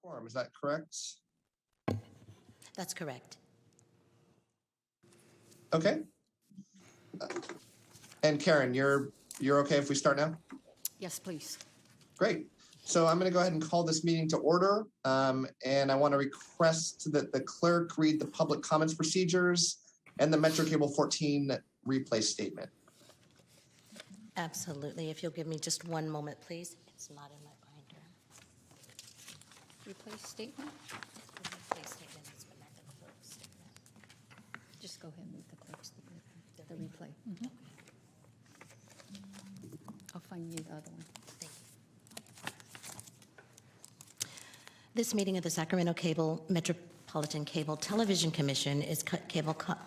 quorum, is that correct? That's correct. Okay. And Karen, you're okay if we start now? Yes, please. Great. So I'm going to go ahead and call this meeting to order. And I want to request that the clerk read the public comments procedures and the Metro Cable 14 replay statement. Absolutely. If you'll give me just one moment, please. It's not in my binder. Replace statement? The replay statement is but not the clerk's statement. Just go ahead and read the clerk's, the replay. I'll find you the other one. Thank you. This meeting of the Sacramento Metropolitan Cable Television Commission is cablecast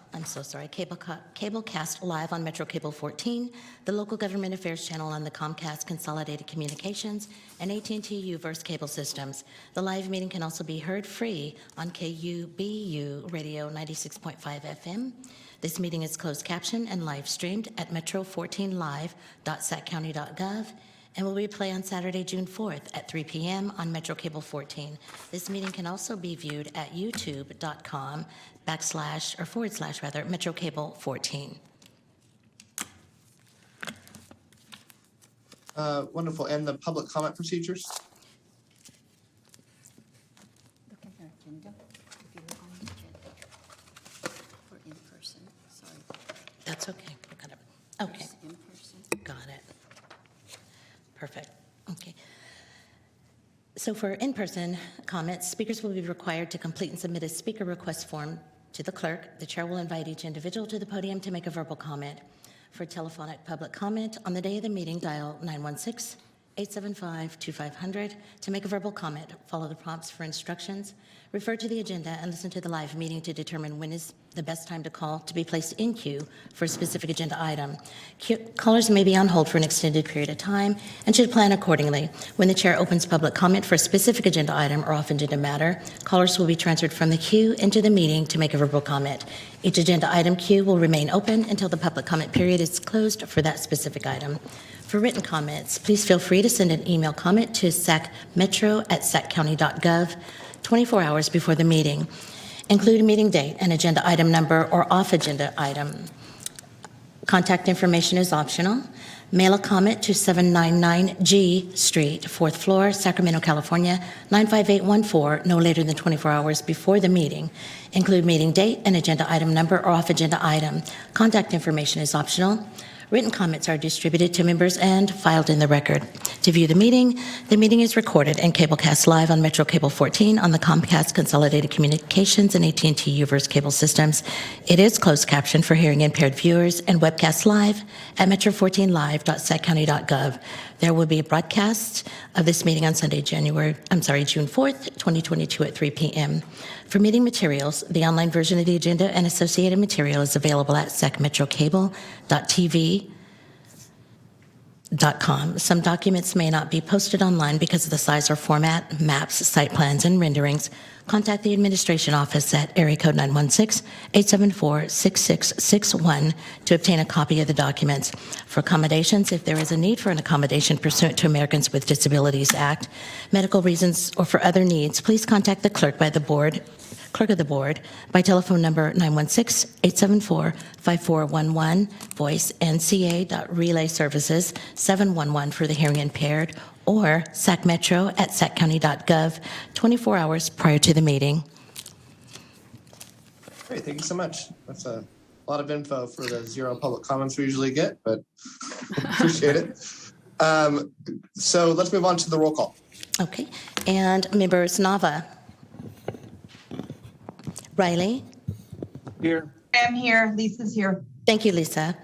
live on Metro Cable 14, the local government affairs channel on the Comcast Consolidated Communications and AT&T Uverse cable systems. The live meeting can also be heard free on KUBU Radio 96.5 FM. This meeting is closed captioned and live streamed at metro14live.saccounty.gov and will replay on Saturday, June 4th at 3 p.m. on Metro Cable 14. This meeting can also be viewed at youtube.com/Metro Cable 14. Wonderful. And the public comment procedures? Look at our agenda. If you look on the agenda for in person, sorry. That's okay. We got it. Okay, There's in person. got it. Perfect. Okay. So for in-person comments, speakers will be required to complete and submit a speaker request form to the clerk. The chair will invite each individual to the podium to make a verbal comment. For telephonic public comment, on the day of the meeting, dial 916-875-2500 to make a verbal comment. Follow the prompts for instructions. Refer to the agenda and listen to the live meeting to determine when is the best time to call to be placed in queue for a specific agenda item. Callers may be on hold for an extended period of time and should plan accordingly. When the chair opens public comment for a specific agenda item or off-agenda matter, callers will be transferred from the queue into the meeting to make a verbal comment. Each agenda item queue will remain open until the public comment period is closed for that specific item. For written comments, please feel free to send an email comment to sacmetro@saccounty.gov 24 hours before the meeting. Include a meeting date, an agenda item number, or off-agenda item. Contact information is optional. Mail a comment to 799 G Street, 4th floor, Sacramento, California, 95814, no later than 24 hours before the meeting. Include meeting date, an agenda item number, or off-agenda item. Contact information is optional. Written comments are distributed to members and filed in the record. To view the meeting is recorded and cablecast live on Metro Cable 14 on the Comcast Consolidated Communications and AT&T Uverse cable systems. It is closed captioned for hearing impaired viewers and webcast live at metro14live.saccounty.gov. There will be a broadcast of this meeting on Sunday, June 4th, 2022 at 3 p.m. For meeting materials, the online version of the agenda and associated material is available at sacmetrocable.tv.com. Some documents may not be posted online because of the size or format, maps, site plans, and renderings. Contact the administration office at area code 916-874-6661 to obtain a copy of the documents. For accommodations, if there is a need for an accommodation pursuant to Americans with Disabilities Act, medical reasons, or for other needs, please contact the clerk of the board by telephone number 916-874-5411, voice nca.relayservices 711 for the hearing impaired, or sacmetro@saccounty.gov 24 hours prior to the meeting. Great, thank you so much. That's a lot of info for the zero public comments we usually get, but appreciate it. So let's move on to the roll call. Okay, and members Nava, Riley. Here. I'm here. Lisa's here. Thank you, Lisa.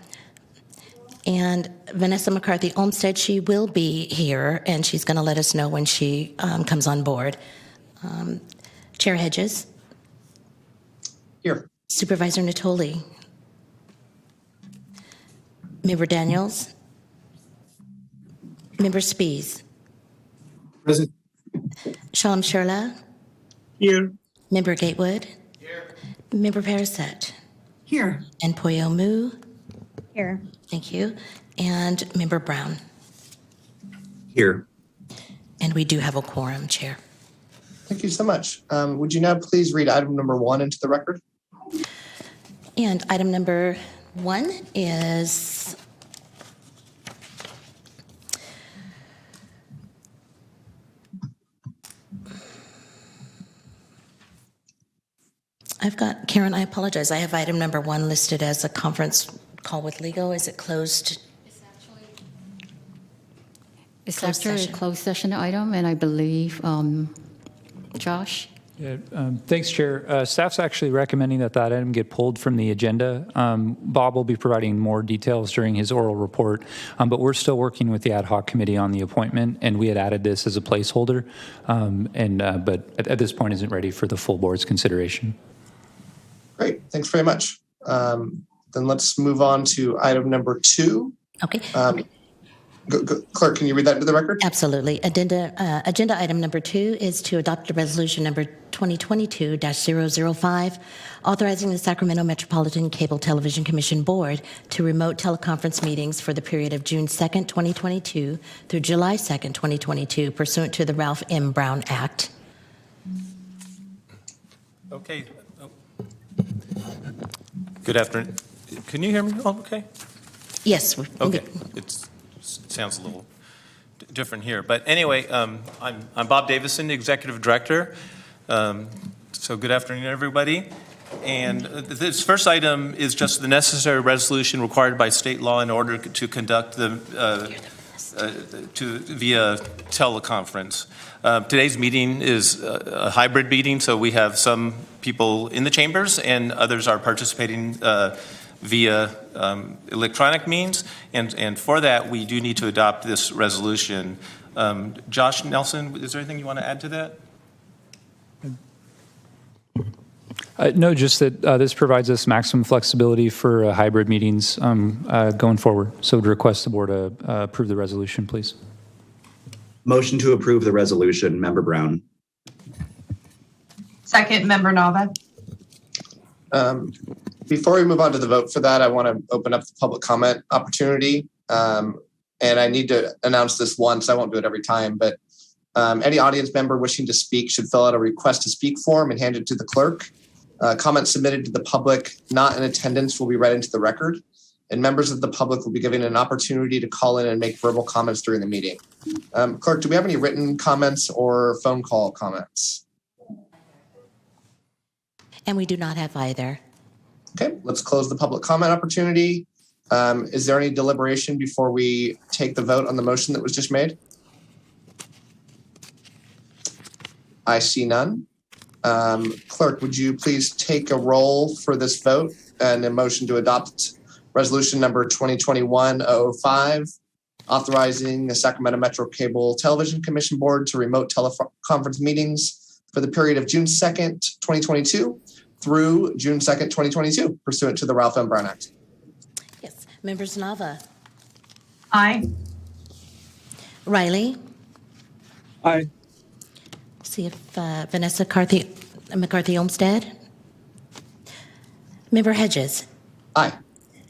And Vanessa McCarthy Olmsted, she will be here, and she's going to let us know when she comes on board. Chair Hedges. Here. Supervisor Natoli. Member Daniels. Member Spies. Present. Shalom Sherla. Here. Member Gatewood. Here. Member Paraset. Here. And Poyo Mu. Here. Thank you. And Member Brown. Here. And we do have a quorum, Chair. Thank you so much. Would you now please read item number 1 into the record? And item number 1 is I've got, Karen, I apologize. I have item number 1 listed as a conference call with legal. Is it closed? It's Closed actually a session. closed session item, and I believe, Josh? Yeah, thanks, Chair. Staff's actually recommending that item get pulled from the agenda. Bob will be providing more details during his oral report, but we're still working with the ad hoc committee on the appointment, and we had added this as a placeholder, but at this point isn't ready for the full board's consideration. Great. Thanks very much. Then let's move on to item number 2. Okay. Clerk, can you read that into the record? Absolutely. Agenda item number 2 is to adopt a resolution number 2022-005, authorizing the Sacramento Metropolitan Cable Television Commission Board to remote teleconference meetings for the period of June 2nd, 2022 through July 2nd, 2022, pursuant to the Ralph M. Brown Act. Okay. Good afternoon. Can you hear me? Oh, okay. Yes. Okay. It sounds a little different here. But anyway, I'm Bob Davison, the Executive Director. So good afternoon, everybody. And this first item is just the necessary resolution required by state law in order to conduct the via teleconference. Today's meeting is a hybrid meeting, so we have some people in the chambers and others are participating via electronic means, and for that, we do need to adopt this resolution. Josh Nelson, is there anything you want to add to that? No, just that this provides us maximum flexibility for hybrid meetings going forward. So would request the board approve the resolution, please. Motion to approve the resolution, Member Brown. Second, Member Nava. Before we move on to the vote for that, I want to open up the public comment opportunity. And I need to announce this once. I won't do it every time, but any audience member wishing to speak should fill out a request to speak form and hand it to the clerk. Comments submitted to the public not in attendance will be read into the record, and members of the public will be given an opportunity to call in and make verbal comments during the meeting. Clerk, do we have any written comments or phone call comments? And we do not have either. Okay, let's close the public comment opportunity. Is there any deliberation before we take the vote on the motion that was just made? I see none. Clerk, would you please take a roll for this vote and a motion to adopt resolution number 2021-005, authorizing the Sacramento Metro Cable Television Commission Board to remote teleconference meetings for the period of June 2nd, 2022 through June 2nd, 2022, pursuant to the Ralph M. Brown Act. Yes. Members Nava, Aye. Riley, Aye. see if Vanessa McCarthy Olmsted, Member Hedges, Aye.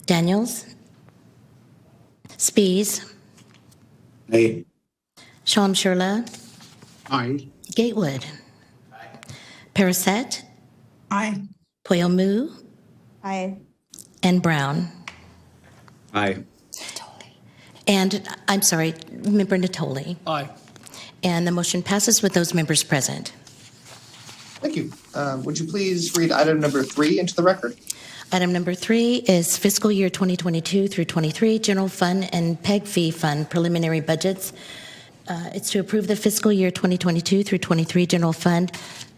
Daniels, Spees, Aye. Shalom Shurla, Aye. Gatewood, Paraset, Aye. Poyomu, Aye. and Brown. Aye. And I'm sorry, Member Natoli. Aye. And the motion passes with those members present. Thank you. Would you please read item number 3 into the record? Item number 3 is fiscal year 2022 through 23 general fund and PEG fee fund preliminary budgets. It's to approve the fiscal year 2022 through 23 general fund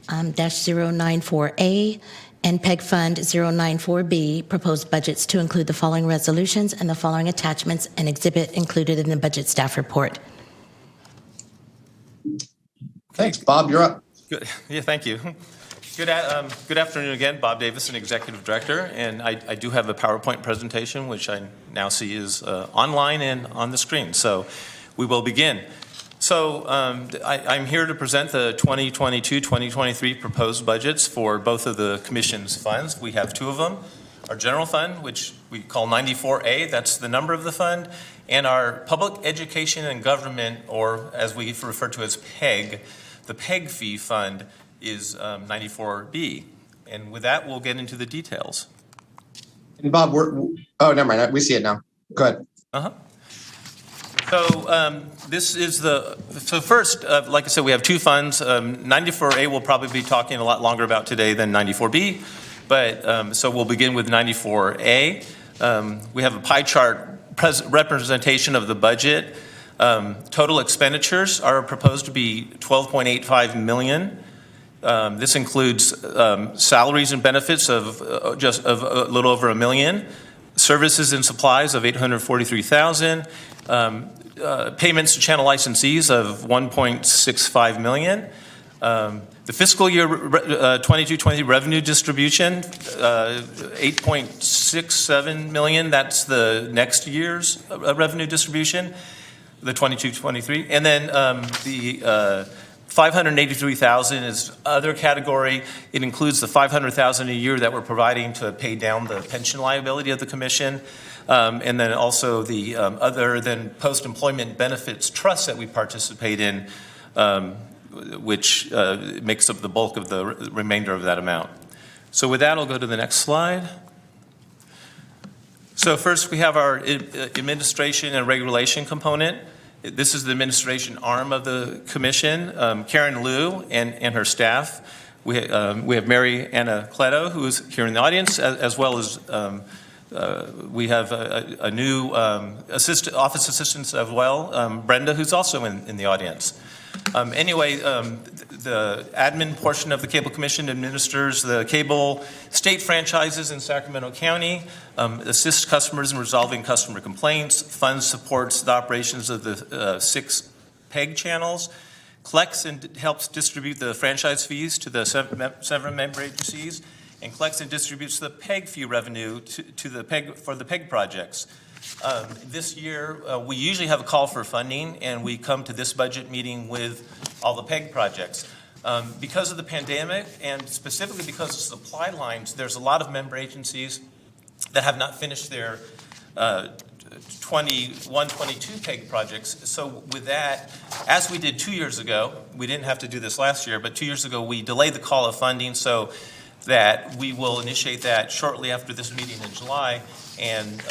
-094A and PEG fund 094B proposed budgets to include the following resolutions and the following attachments and exhibit included in the budget staff report. Thanks. Bob, you're up. Good. Yeah, thank you. Good afternoon again, Bob Davison, Executive Director, and I do have a PowerPoint presentation, which I now see is online and on the screen. So we will begin. So I'm here to present the 2022-2023 proposed budgets for both of the Commission's funds. We have 2 of them. Our general fund, which we call 94A, that's the number of the fund, and our public education and government, or as we refer to as PEG, the PEG fee fund is 94B. And with that, we'll get into the details. And Bob, oh, never mind. We see it now. Go ahead. Uh-huh. So this is so first, like I said, we have two funds. 94A we'll probably be talking a lot longer about today than 94B, but so we'll begin with 94A. We have a pie chart representation of the budget. Total expenditures are proposed to be $12.85 million. This includes salaries and benefits of just of a little over $1 million, services and supplies of $843,000, payments to channel licensees of $1.65 million. The fiscal year 22-23 revenue distribution, $8.67 million. That's the next year's revenue distribution, the 22-23, and then the $583,000 is other category. It includes the $500,000 a year that we're providing to pay down the pension liability of the commission, and then also the other than post-employment benefits trust that we participate in, which makes up the bulk of the remainder of that amount. So with that, I'll go to the next slide. So first, we have our administration and regulation component. This is the administration arm of the commission. Karen Liu and her staff. We have Mary Anna Cleto, who is here in the audience, as well as we have a new office assistant as well, Brenda, who's also in the audience. Anyway, the admin portion of the Cable Commission administers the cable state franchises in Sacramento County, assists customers in resolving customer complaints, funds, supports the operations of the 6 PEG channels, collects and helps distribute the franchise fees to the 7 member agencies, and collects and distributes the PEG fee revenue to the PEG for the PEG projects. This year, we usually have a call for funding, and we come to this budget meeting with all the PEG projects. Because of the pandemic, and specifically because of supply lines, there's a lot of member agencies that have not finished their 21-22 PEG projects. So with that, as we did 2 years ago, we didn't have to do this last year, but 2 years ago, we delayed the call of funding so that we will initiate that shortly after this meeting in July, and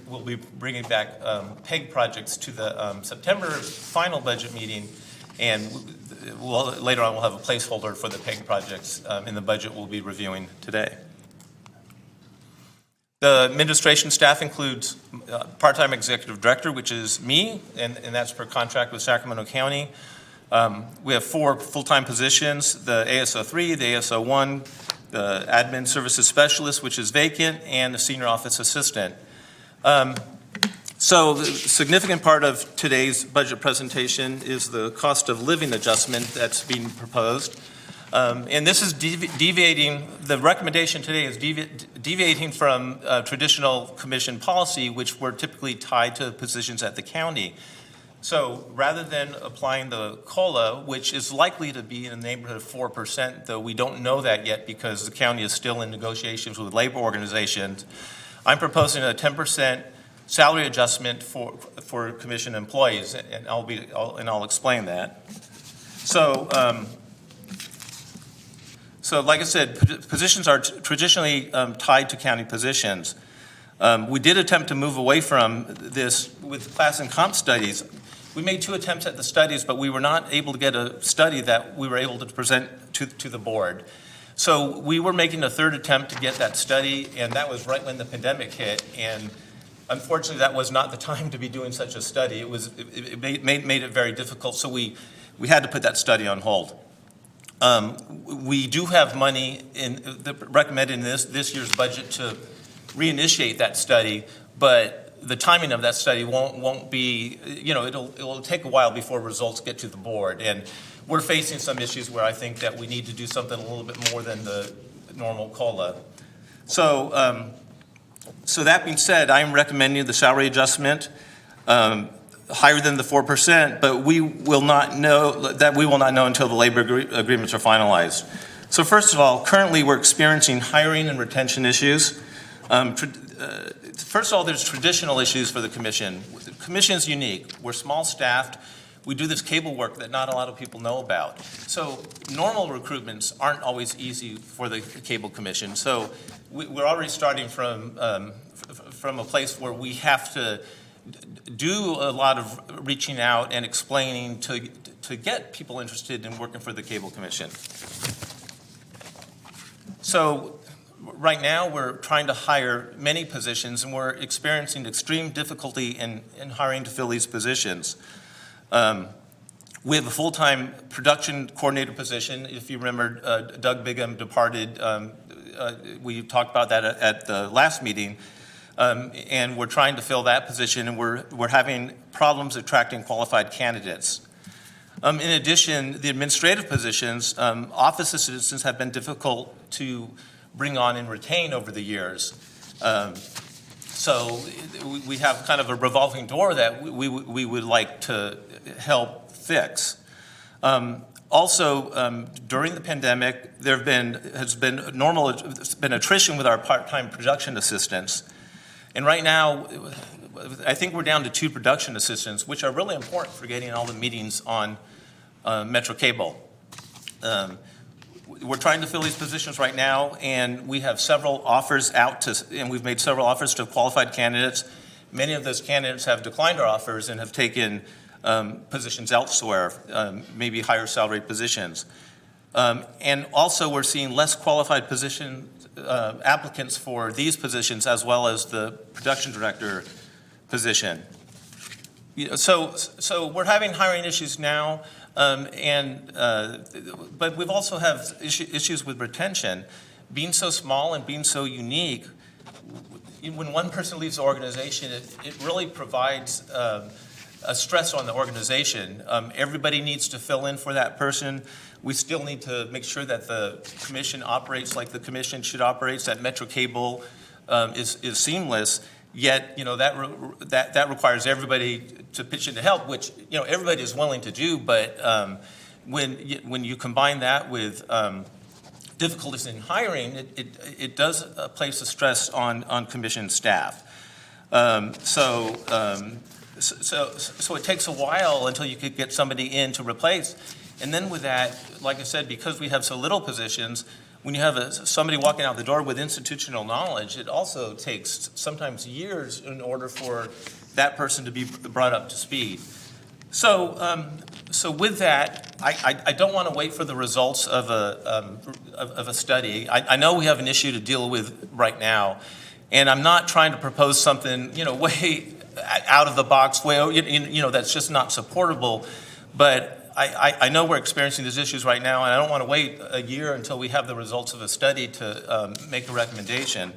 we'll be bringing back PEG projects to the September final budget meeting, and later on we'll have a placeholder for the PEG projects in the budget we'll be reviewing today. The administration staff includes part-time executive director, which is me, and that's per contract with Sacramento County. We have 4 full-time positions, the ASO3, the ASO1, the admin services specialist, which is vacant, and the senior office assistant. So the significant part of today's budget presentation is the cost of living adjustment that's being proposed. And this is deviating, the recommendation today is deviating from traditional commission policy, which were typically tied to positions at the county. So rather than applying the COLA, which is likely to be in the neighborhood of 4%, though we don't know that yet because the county is still in negotiations with labor organizations, I'm proposing a 10% salary adjustment for commission employees, and I'll explain that. So, so like I said, positions are traditionally tied to county positions. We did attempt to move away from this with class and comp studies. We made 2 attempts at the studies, but we were not able to get a study that we were able to present to the board. So we were making a 3rd attempt to get that study, and that was right when the pandemic hit. And unfortunately, that was not the time to be doing such a study. It made it very difficult, so we had to put that study on hold. We do have money recommended in this year's budget to reinitiate that study, but the timing of that study won't be, it'll take a while before results get to the board. And we're facing some issues where I think that we need to do something a little bit more than the normal COLA. So, so that being said, I'm recommending the salary adjustment higher than the 4%, but we will not know until the labor agreements are finalized. So first of all, currently we're experiencing hiring and retention issues. First of all, there's traditional issues for the commission. The commission is unique. We're small staffed. we do this cable work that not a lot of people know about. So normal recruitments aren't always easy for the Cable Commission. So we're already starting from a place where we have to do a lot of reaching out and explaining to get people interested in working for the Cable Commission. So right now, we're trying to hire many positions, and we're experiencing extreme difficulty in hiring to fill these positions. We have a full-time production coordinator position. If you remember, Doug Bigham departed. We talked about that at the last meeting, and we're trying to fill that position, and we're having problems attracting qualified candidates. In addition, the administrative positions, office assistants have been difficult to bring on and retain over the years. So we have kind of a revolving door that we would like to help fix. Also, during the pandemic, has been attrition with our part-time production assistants. And right now, I think we're down to 2 production assistants, which are really important for getting all the meetings on Metro Cable. We're trying to fill these positions right now, and we have several offers out and we've made several offers to qualified candidates. Many of those candidates have declined our offers and have taken positions elsewhere, maybe higher salaried positions. And also, we're seeing less qualified applicants for these positions, as well as the production director position. So we're having hiring issues now. But we've also have issues with retention. Being so small and being so unique, when one person leaves the organization, it really provides a stress on the organization. Everybody needs to fill in for that person. We still need to make sure that the commission operates like the commission should operate, that Metro Cable is seamless. Yet, that requires everybody to pitch in to help, which, everybody is willing to do. But when you combine that with difficulties in hiring, it does place a stress on commission staff. So it takes a while until you could get somebody in to replace. And then with that, like I said, because we have so little positions, when you have somebody walking out the door with institutional knowledge, it also takes sometimes years in order for that person to be brought up to speed. So with that, I don't want to wait for the results of a study. I know we have an issue to deal with right now, and I'm not trying to propose something way out of the box, that's just not supportable. But I know we're experiencing these issues right now, and I don't want to wait a year until we have the results of a study to make a recommendation.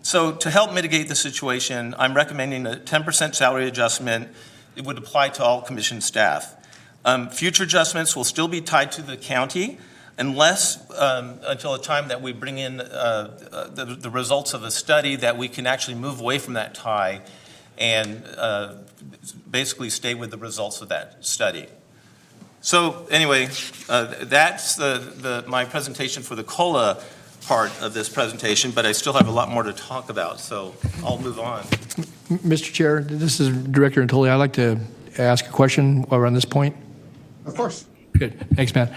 So to help mitigate the situation, I'm recommending a 10% salary adjustment. It would apply to all commission staff. Future adjustments will still be tied to the county unless until a time that we bring in the results of a study that we can actually move away from that tie and basically stay with the results of that study. So anyway, that's my presentation for the COLA part of this presentation, but I still have a lot more to talk about, so I'll move on. Mr. Chair, this is Director Antoli. I'd like to ask a question while we're on this point. Of course. Good. Thanks, Matt.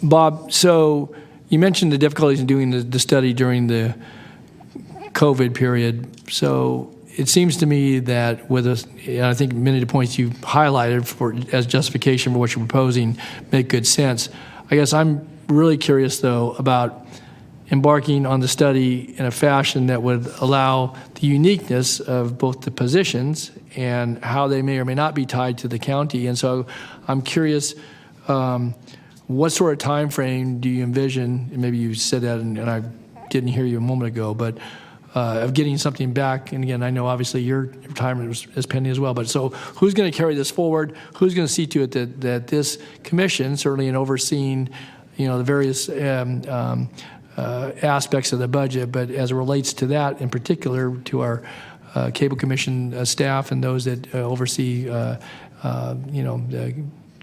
Bob, so you mentioned the difficulties in doing the study during the COVID period. So it seems to me that with us, and I think many of the points you highlighted as justification for what you're proposing make good sense. I guess I'm really curious, though, about embarking on the study in a fashion that would allow the uniqueness of both the positions and how they may or may not be tied to the county. And so I'm curious, what sort of time frame do you envision, and maybe you said that and I didn't hear you a moment ago, but of getting something back? And again, I know obviously your retirement is pending as well, but so who's going to carry this forward? Who's going to see to it that this commission, certainly in overseeing, the various aspects of the budget, but as it relates to that in particular, to our Cable Commission staff and those that oversee, the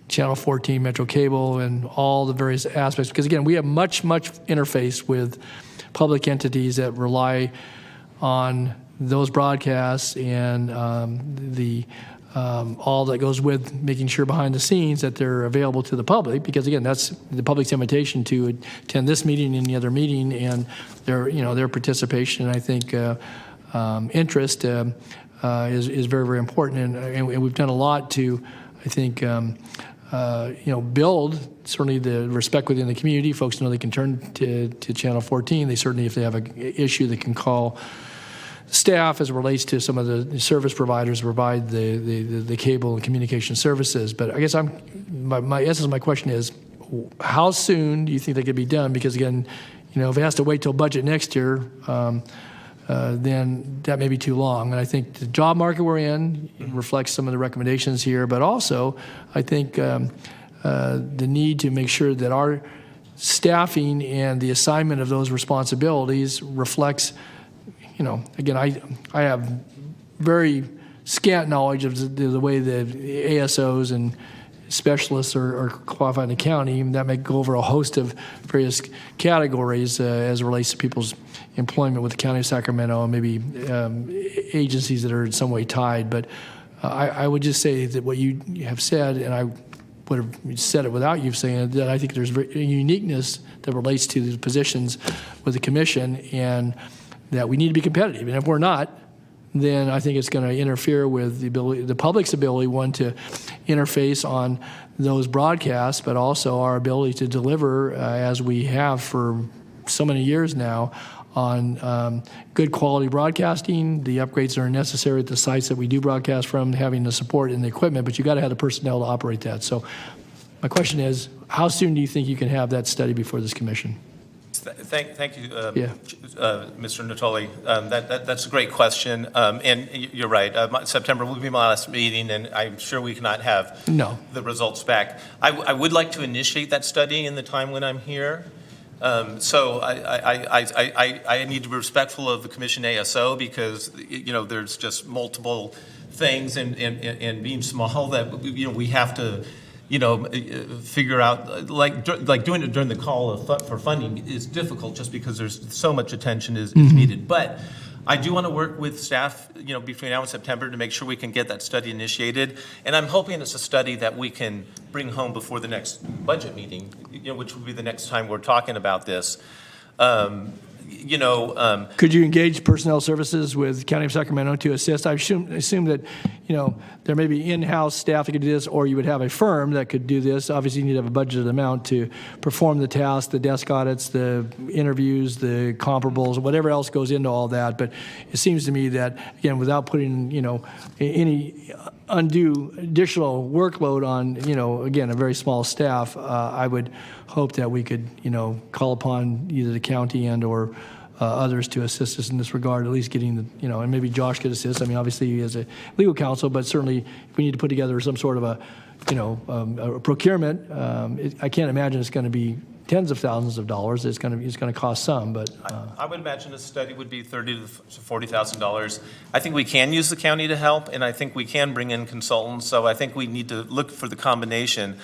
Channel 14, Metro Cable, and all the various aspects. Because again, we have much interface with public entities that rely on those broadcasts and the all that goes with making sure behind the scenes that they're available to the public, because again, that's the public's invitation to attend this meeting and any other meeting, and their participation, I think, interest is very, very important, and we've done a lot to, I think, build certainly the respect within the community. Folks know they can turn to Channel 14. They certainly, if they have an issue, they can call staff as it relates to some of the service providers provide the cable and communication services. But I guess my essence of my question is, how soon do you think that could be done? Because again, if it has to wait till budget next year, then that may be too long. And I think the job market we're in reflects some of the recommendations here, but also I think the need to make sure that our staffing and the assignment of those responsibilities reflects, again, I have very scant knowledge of the way the ASOs and specialists are qualified in the county. That may go over a host of various categories as it relates to people's employment with the County of Sacramento and maybe agencies that are in some way tied. But I would just say that what you have said, and I would have said it without you saying it, that I think there's a uniqueness that relates to the positions with the commission, and that we need to be competitive. And if we're not, then I think it's going to interfere with the public's ability, one, to interface on those broadcasts, but also our ability to deliver, as we have for so many years now, on good quality broadcasting, the upgrades that are necessary at the sites that we do broadcast from, having the support and the equipment, but you got to have the personnel to operate that. So my question is, how soon do you think you can have that study before this commission? Thank you, Mr. Natoli. That's a great question, and you're right. September will be my last meeting, and I'm sure we cannot have the results back. I would like to initiate that study in the time when I'm here. So I need to be respectful of the Commission ASO, because there's just multiple things, and being small that we have to figure out, like doing it during the call for funding is difficult, just because there's so much attention is needed. But I do want to work with staff, between now and September to make sure we can get that study initiated. And I'm hoping it's a study that we can bring home before the next budget meeting, which will be the next time we're talking about this. Could you engage personnel services with County of Sacramento to assist? I assume that, there may be in-house staff that could do this, or you would have a firm that could do this. Obviously, you need to have a budgeted amount to perform the tasks, the desk audits, the interviews, the comparables, whatever else goes into all that. But it seems to me that, again, without putting, any undue additional workload on, again, a very small staff, I would hope that we could, call upon either the county and or others to assist us in this regard, at least getting the, and maybe Josh could assist. I mean, obviously he has a legal counsel, but certainly if we need to put together some sort of a procurement, I can't imagine it's going to be tens of thousands of dollars. It's going to cost some, but I would imagine a study would be $30,000 to $40,000. I think we can use the county to help, and I think we can bring in consultants. So I think we need to look for the combination.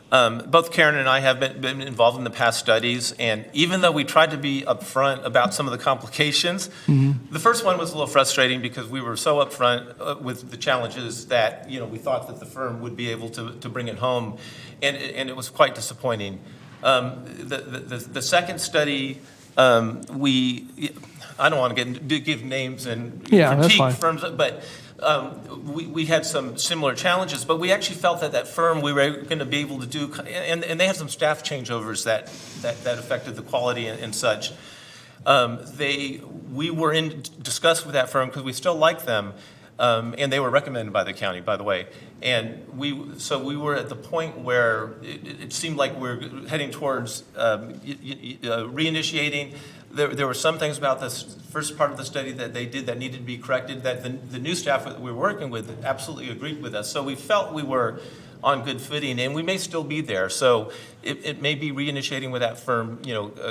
Both Karen and I have been involved in the past studies, and even though we tried to be upfront about some of the complications, the first one was a little frustrating because we were so upfront with the challenges that we thought that the firm would be able to bring it home, and it was quite disappointing. The second study, I don't want to give names and critique firms, but we had some similar challenges, but we actually felt that firm we were going to be able to do, and they had some staff changeovers that affected the quality and such. We were in discuss with that firm because we still like them, and they were recommended by the county, by the way. And we were at the point where it seemed like we're heading towards reinitiating. There were some things about this first part of the study that they did that needed to be corrected, that the new staff that we were working with absolutely agreed with us. So we felt we were on good footing, and we may still be there. So it may be reinitiating with that firm,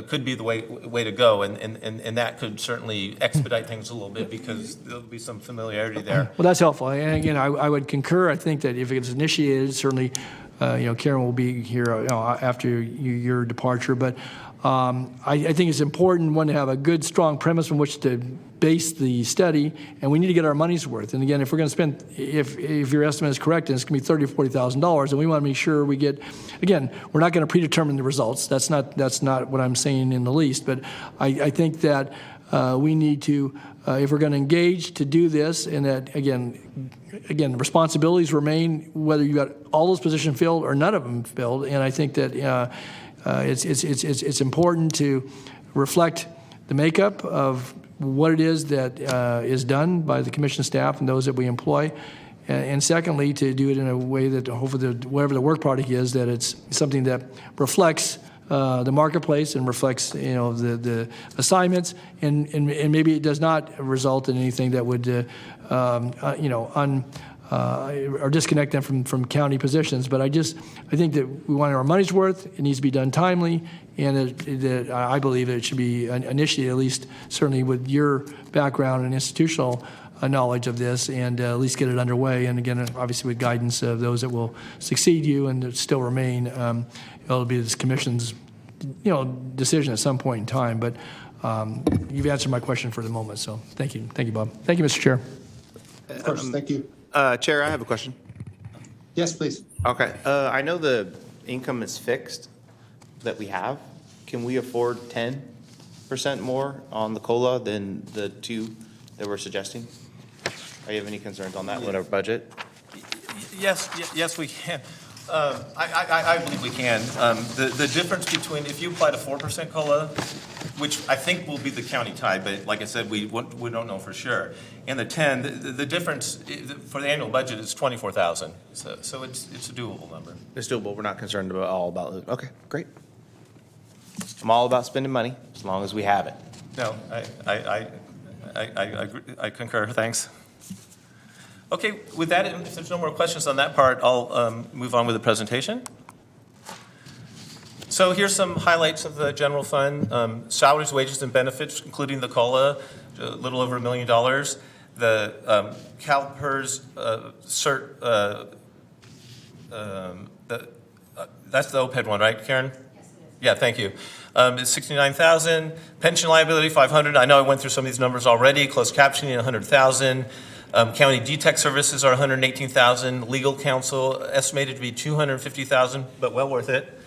could be the way to go, and that could certainly expedite things a little bit because there'll be some familiarity there. Well, that's helpful. And again, I would concur. I think that if it's initiated, certainly, Karen will be here after your departure. But I think it's important, one, to have a good, strong premise from which to based the study, and we need to get our money's worth. And again, if we're going to spend, if your estimate is correct, and it's going to be $30,000 or $40,000, and we want to make sure we get, again, we're not going to predetermine the results. That's not what I'm saying in the least. But I think that we need to, if we're going to engage to do this, and that again, the responsibilities remain whether you got all those positions filled or none of them filled. And I think that it's important to reflect the makeup of what it is that is done by the commission staff and those that we employ. And secondly, to do it in a way that hopefully whatever the work product is, that it's something that reflects the marketplace and reflects, the assignments, and maybe it does not result in anything that would, or disconnect them from county positions. But I think that we want our money's worth. It needs to be done timely, and that I believe that it should be initiated, at least certainly with your background and institutional knowledge of this, and at least get it underway. And again, obviously with guidance of those that will succeed you and that still remain, it'll be this commission's, decision at some point in time. But you've answered my question for the moment, so thank you, Bob. Thank you, Mr. Chair. Of course, thank you. Chair, I have a question. Yes, please. Okay, I know the income is fixed that we have. Can we afford 10% more on the COLA than the 2 that we're suggesting? Are you have any concerns on that with our budget? Yes, we can. I believe we can. The difference between, if you applied a 4% COLA, which I think will be the county tie, but like I said, we don't know for sure, and the 10, the difference for the annual budget is $24,000. So it's a doable number. It's doable. We're not concerned about. Okay, great. I'm all about spending money as long as we have it. No, I concur. Thanks. Okay, with that, if there's no more questions on that part, I'll move on with the presentation. So here's some highlights of the general fund. Salaries, wages, and benefits, including the COLA, a little over $1 million. The CalPERS cert, that's the OPED one, right, Karen? Yes, it is. Yeah, thank you. It's $69,000. Pension liability, $500. I know I went through some of these numbers already. Closed captioning, $100,000. County DTEC services are $118,000. Legal counsel estimated to be $250,000, but well worth it.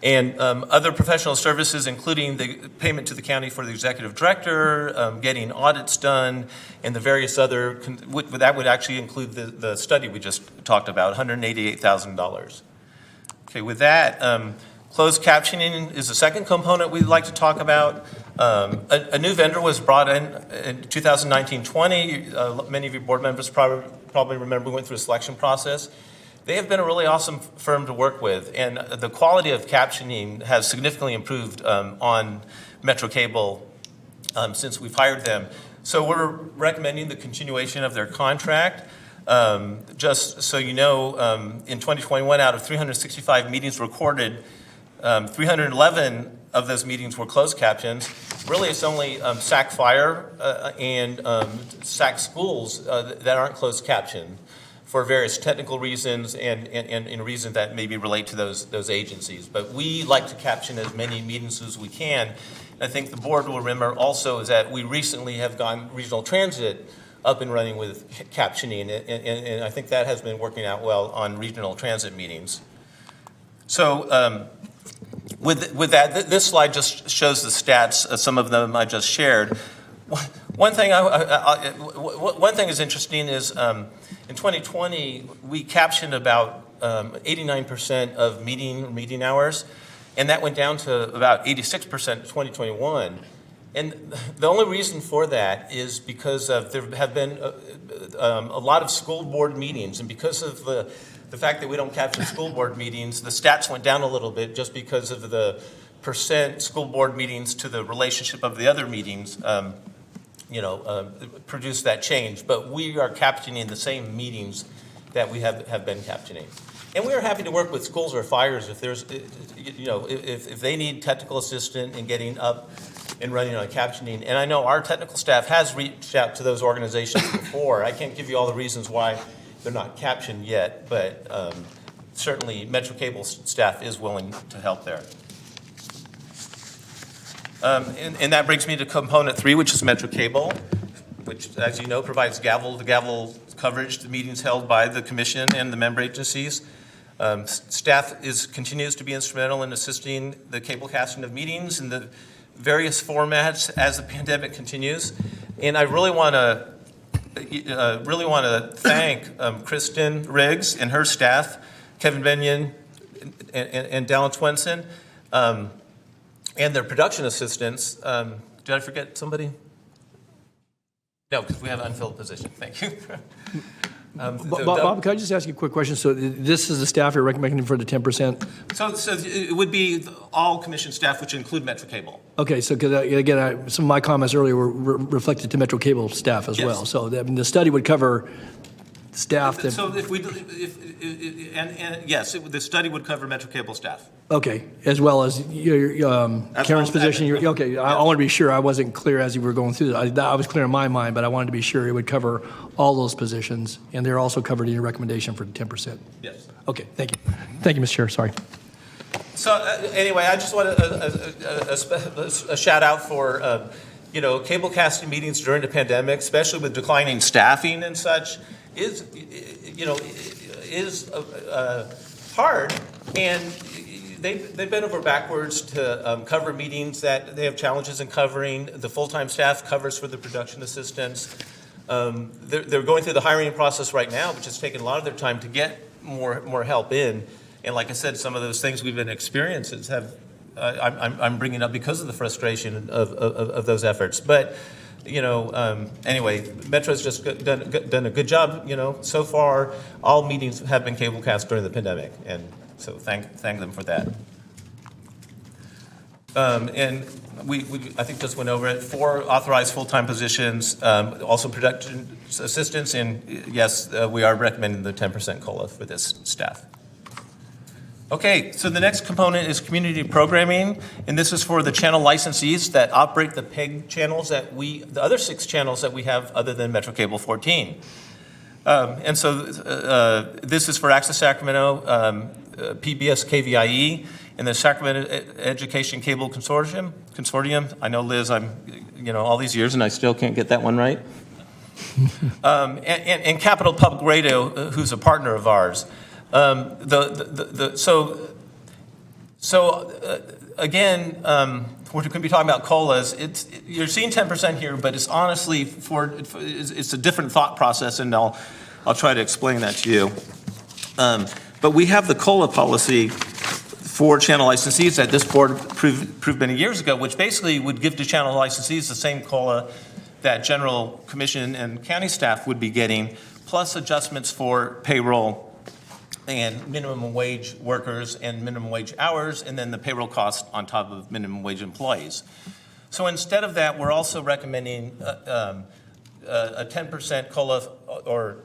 And other professional services, including the payment to the county for the executive director, getting audits done, and the various other, that would actually include the study we just talked about, $188,000. Okay, with that, closed captioning is the second component we'd like to talk about. A new vendor was brought in 2019-20. Many of your board members probably remember we went through a selection process. They have been a really awesome firm to work with, and the quality of captioning has significantly improved on Metro Cable since we've hired them. So we're recommending the continuation of their contract. Just so you know, in 2021, out of 365 meetings recorded, 311 of those meetings were closed captions. Really, it's only SAC Fire and SAC Schools that aren't closed captioned for various technical reasons and reasons that maybe relate to those agencies. But we like to caption as many meetings as we can. I think the board will remember also is that we recently have gone regional transit up and running with captioning, and I think that has been working out well on regional transit meetings. So with that, this slide just shows the stats. Some of them I just shared. One thing is interesting is in 2020 we captioned about 89% of meeting hours, and that went down to about 86% in 2021. And the only reason for that is because there have been a lot of school board meetings, and because of the fact that we don't capture school board meetings, the stats went down a little bit just because of the percent school board meetings to the relationship of the other meetings, produced that change. But we are captioning the same meetings that we have been captioning. And we are happy to work with schools or fires if there's, if they need technical assistance in getting up and running on captioning. And I know our technical staff has reached out to those organizations before. I can't give you all the reasons why they're not captioned yet, but certainly Metro Cable staff is willing to help there. And that brings me to component 3, which is Metro Cable. which, as you know, provides gavel-to-gavel coverage to meetings held by the commission and the member agencies. Staff continues to be instrumental in assisting the cable casting of meetings in the various formats as the pandemic continues. And I really want to thank Kristen Riggs and her staff, Kevin Benyon and Dallin Twenson, and their production assistants. Did I forget somebody? No, because we have an unfilled position. Thank you. Bob, can I just ask you a quick question? So this is the staff you're recommending for the 10%? So it would be all commission staff, which include Metro Cable. Okay, so again, some of my comments earlier were reflected to Metro Cable staff as Yes. well. So the study would cover staff that. So yes, the study would cover Metro Cable staff. Okay, as well as Karen's position. Okay, I want to be sure I wasn't clear as you were going through that. I was clear in my mind, but I wanted to be sure it would cover all those positions, and they're also covered in your recommendation for 10%. Yes. Okay, thank you. Thank you, Mr. Chair. Sorry. So anyway, I just want a shout out for cable casting meetings during the pandemic, especially with declining staffing and such, is hard, and they've bent over backwards to cover meetings that they have challenges in covering. The full-time staff covers for the production assistants. They're going through the hiring process right now, which has taken a lot of their time to get more help in. And like I said, some of those things we've been experiencing have I'm bringing up because of the frustration of those efforts. But anyway, Metro's just done a good job. So far, all meetings have been cable cast during the pandemic, and so thank them for that. And we I think just went over it. 4 authorized full-time positions, also production assistants, and yes, we are recommending the 10% COLA for this staff. Okay, so the next component is community programming, and this is for the channel licensees that operate the PEG channels the other 6 channels that we have other than Metro Cable 14. And so this is for Access Sacramento, PBS KVIE, and the Sacramento Education Cable Consortium. I know, Liz, I'm all these years and I still can't get that one right. And Capital Public Radio, who's a partner of ours. Again, we're going to be talking about COLAs. You're seeing 10% here, but it's honestly it's a different thought process, and I'll try to explain that to you. But we have the COLA policy for channel licensees that this board approved many years ago, which basically would give to channel licensees the same COLA that general commission and county staff would be getting, plus adjustments for payroll and minimum wage workers and minimum wage hours, and then the payroll cost on top of minimum wage employees. So instead of that, we're also recommending a 10% COLA or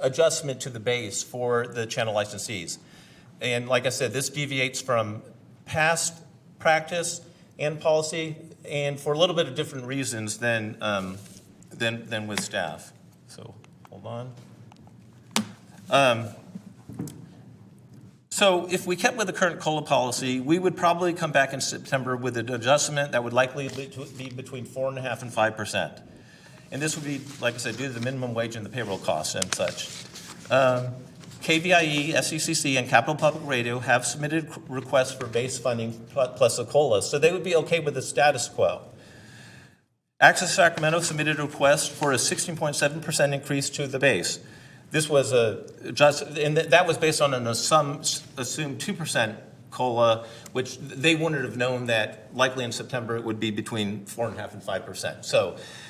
adjustment to the base for the channel licensees. And like I said, this deviates from past practice and policy, and for a little bit of different reasons than with staff. So hold on. So if we kept with the current COLA policy, we would probably come back in September with an adjustment that would likely be between 4.5% and 5%. And this would be, like I said, due to the minimum wage and the payroll costs and such. KVIE, SECC, and Capital Public Radio have submitted requests for base funding plus a COLA, so they would be okay with the status quo. Access Sacramento submitted a request for a 16.7% increase to the base. This was and that was based on an assumed 2% COLA, which they wouldn't have known that likely in September it would be between 4.5% and 5%.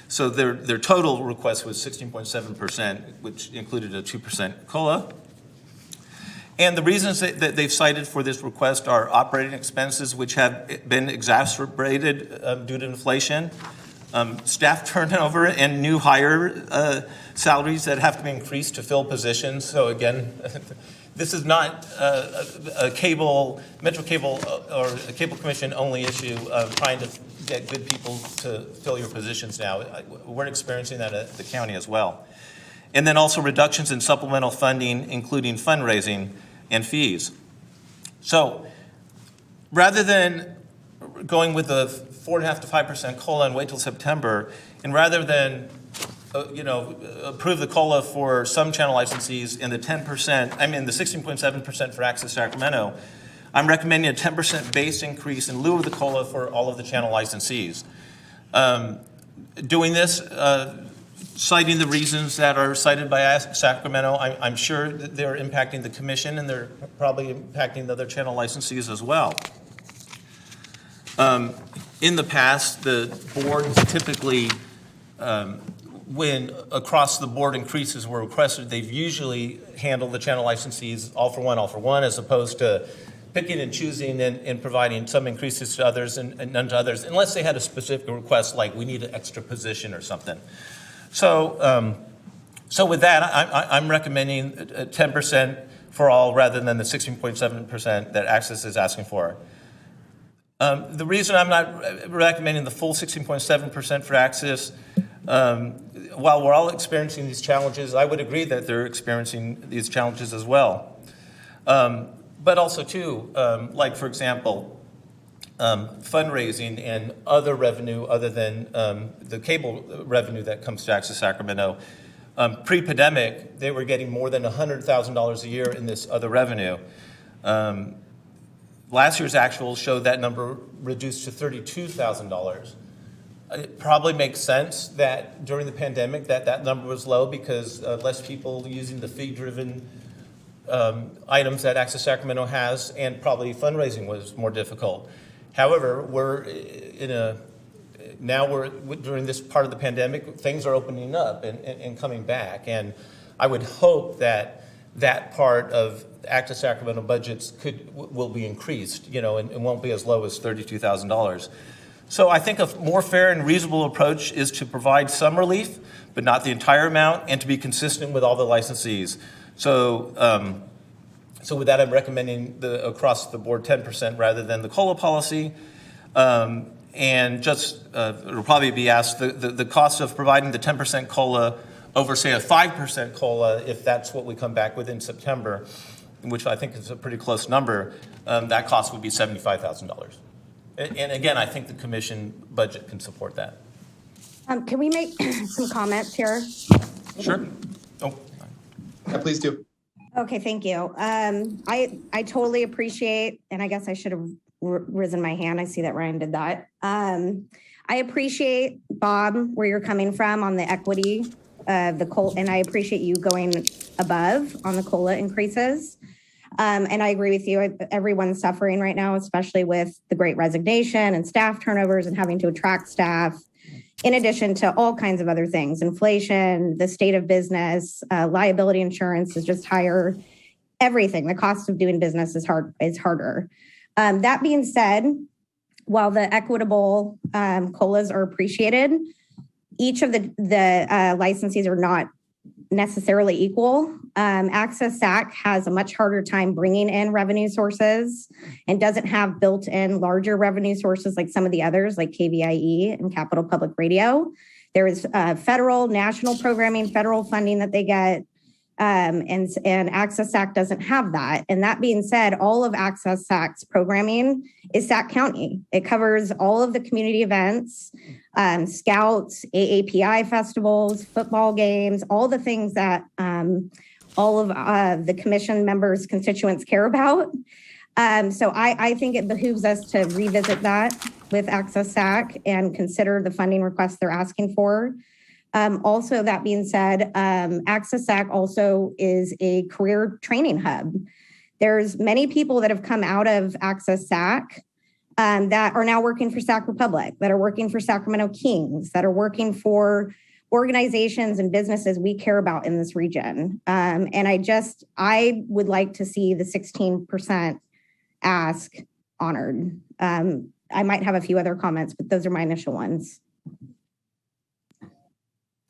So their total request was 16.7%, which included a 2% COLA. And the reasons that they've cited for this request are operating expenses, which have been exacerbated due to inflation, staff turnover, and new hire salaries that have to be increased to fill positions. So again, this is not a Metro Cable or a Cable Commission only issue of trying to get good people to fill your positions now. We're experiencing that at the county as well. And then also reductions in supplemental funding, including fundraising and fees. So rather than going with the 4.5% to 5% COLA and wait till September, and rather than approve the COLA for some channel licensees and the 10%, the 16.7% for Access Sacramento, I'm recommending a 10% base increase in lieu of the COLA for all of the channel licensees. Doing this, citing the reasons that are cited by Sacramento, I'm sure that they're impacting the commission and they're probably impacting the other channel licensees as well. In the past, the boards typically, when across the board increases were requested, they've usually handled the channel licensees all for one, as opposed to picking and choosing and providing some increases to others and none to others, unless they had a specific request, like we need an extra position or something. So, with that, I'm recommending 10% for all rather than the 16.7% that Access is asking for. The reason I'm not recommending the full 16.7% for Access, while we're all experiencing these challenges, I would agree that they're experiencing these challenges as well. But also too, like for example, fundraising and other revenue other than the cable revenue that comes to Access Sacramento. Pre-pandemic, they were getting more than $100,000 a year in this other revenue. Last year's actual showed that number reduced to $32,000. It probably makes sense that during the pandemic that number was low because less people using the fee-driven items that Access Sacramento has, and probably fundraising was more difficult. However, we're during this part of the pandemic, things are opening up and coming back, and I would hope that part of Access Sacramento budgets will be increased, and won't be as low as $32,000. So I think a more fair and reasonable approach is to provide some relief, but not the entire amount, and to be consistent with all the licensees. So with that, I'm recommending the across the board 10% rather than the COLA policy. And just, it'll probably be asked, the cost of providing the 10% COLA over, say, a 5% COLA, if that's what we come back with in September, which I think is a pretty close number, that cost would be $75,000. And again, I think the commission budget can support that. Can we make some comments here? Sure. Oh. Yeah, please do. Okay, thank you. I totally appreciate, and I guess I should have risen my hand. I see that Ryan did that. I appreciate, Bob, where you're coming from on the equity of the COLA, and I appreciate you going above on the COLA increases. And I agree with you. Everyone's suffering right now, especially with the Great Resignation and staff turnovers and having to attract staff, in addition to all kinds of other things. Inflation, the state of business, liability insurance is just higher. Everything, the cost of doing business is harder. That being said, while the equitable COLAs are appreciated, each of the licensees are not necessarily equal. Access SAC has a much harder time bringing in revenue sources and doesn't have built-in larger revenue sources like some of the others, like KVIE and Capital Public Radio. There is federal, national programming, federal funding that they get, and Access SAC doesn't have that. And that being said, all of Access SAC's programming is Sac County. It covers all of the community events, scouts, AAPI festivals, football games, all the things that all of the commission members' constituents care about. So I think it behooves us to revisit that with Access SAC and consider the funding requests they're asking for. Also, that being said, Access SAC also is a career training hub. There's many people that have come out of Access SAC that are now working for Sac Republic, that are working for Sacramento Kings, that are working for organizations and businesses we care about in this region. And I would like to see the 16% ask honored. I might have a few other comments, but those are my initial ones.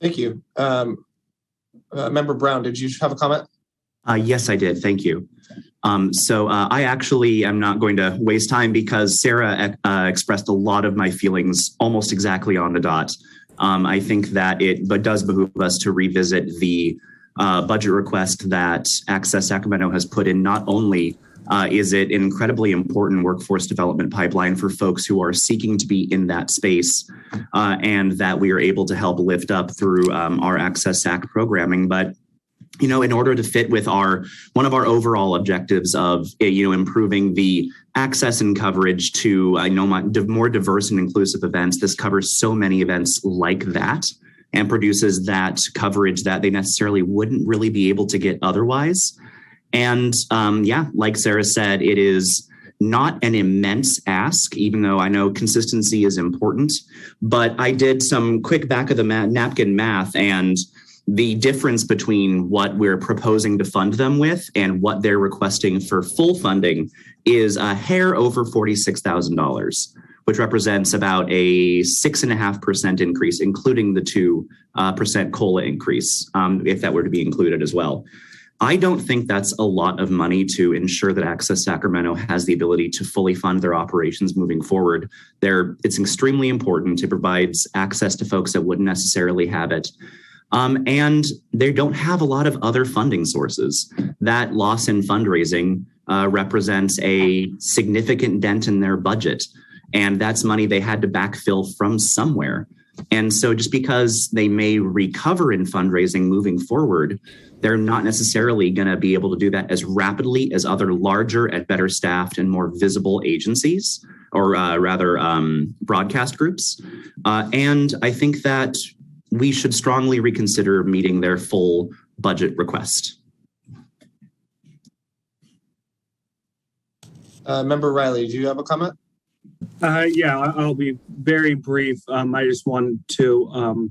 Thank you. Member Brown, did you have a comment? Yes, I did. Thank you. So I actually am not going to waste time because Sarah expressed a lot of my feelings almost exactly on the dot. I think that it does behoove us to revisit the budget request that Access Sacramento has put in, not only is it an incredibly important workforce development pipeline for folks who are seeking to be in that space, and that we are able to help lift up through our Access SAC programming. But in order to fit with one of our overall objectives of improving the access and coverage to more diverse and inclusive events, this covers so many events like that and produces that coverage that they necessarily wouldn't really be able to get otherwise. And like Sarah said, it is not an immense ask, even though I know consistency is important. But I did some quick back of the napkin math, and the difference between what we're proposing to fund them with and what they're requesting for full funding is a hair over $46,000, which represents about a 6.5% increase, including the 2% COLA increase, if that were to be included as well. I don't think that's a lot of money to ensure that Access Sacramento has the ability to fully fund their operations moving forward. It's extremely important. It provides access to folks that wouldn't necessarily have it. And they don't have a lot of other funding sources. That loss in fundraising represents a significant dent in their budget. And that's money they had to backfill from somewhere. And so just because they may recover in fundraising moving forward, they're not necessarily going to be able to do that as rapidly as other larger and better staffed and more visible agencies, or rather broadcast groups. And I think that we should strongly reconsider meeting their full budget request. Member Riley, do you have a comment? Yeah, I'll be very brief. I just wanted to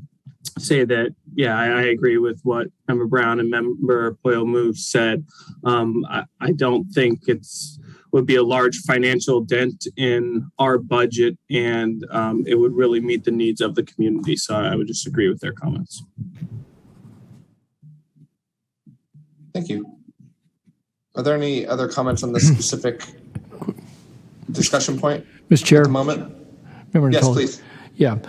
say that, I agree with what Member Brown and Member Poyle-Move said. I don't think would be a large financial dent in our budget, and it would really meet the needs of the community. So I would just agree with their comments. Thank you. Are there any other comments on this specific discussion point? Mr. Chair. At the moment? Yes, please. Yeah.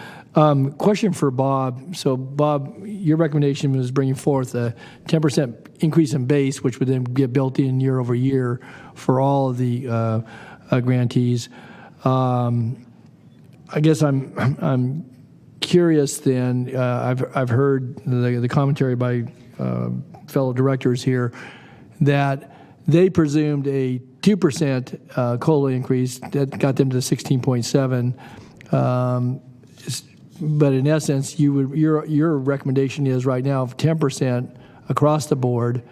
Question for Bob. So, Bob, your recommendation was bringing forth a 10% increase in base, which would then get built in year over year for all of the grantees. I guess I'm curious. Then I've heard the commentary by fellow directors here that they presumed a 2% COLA increase that got them to 16.7. But in essence, your recommendation is right now of 10% across the board.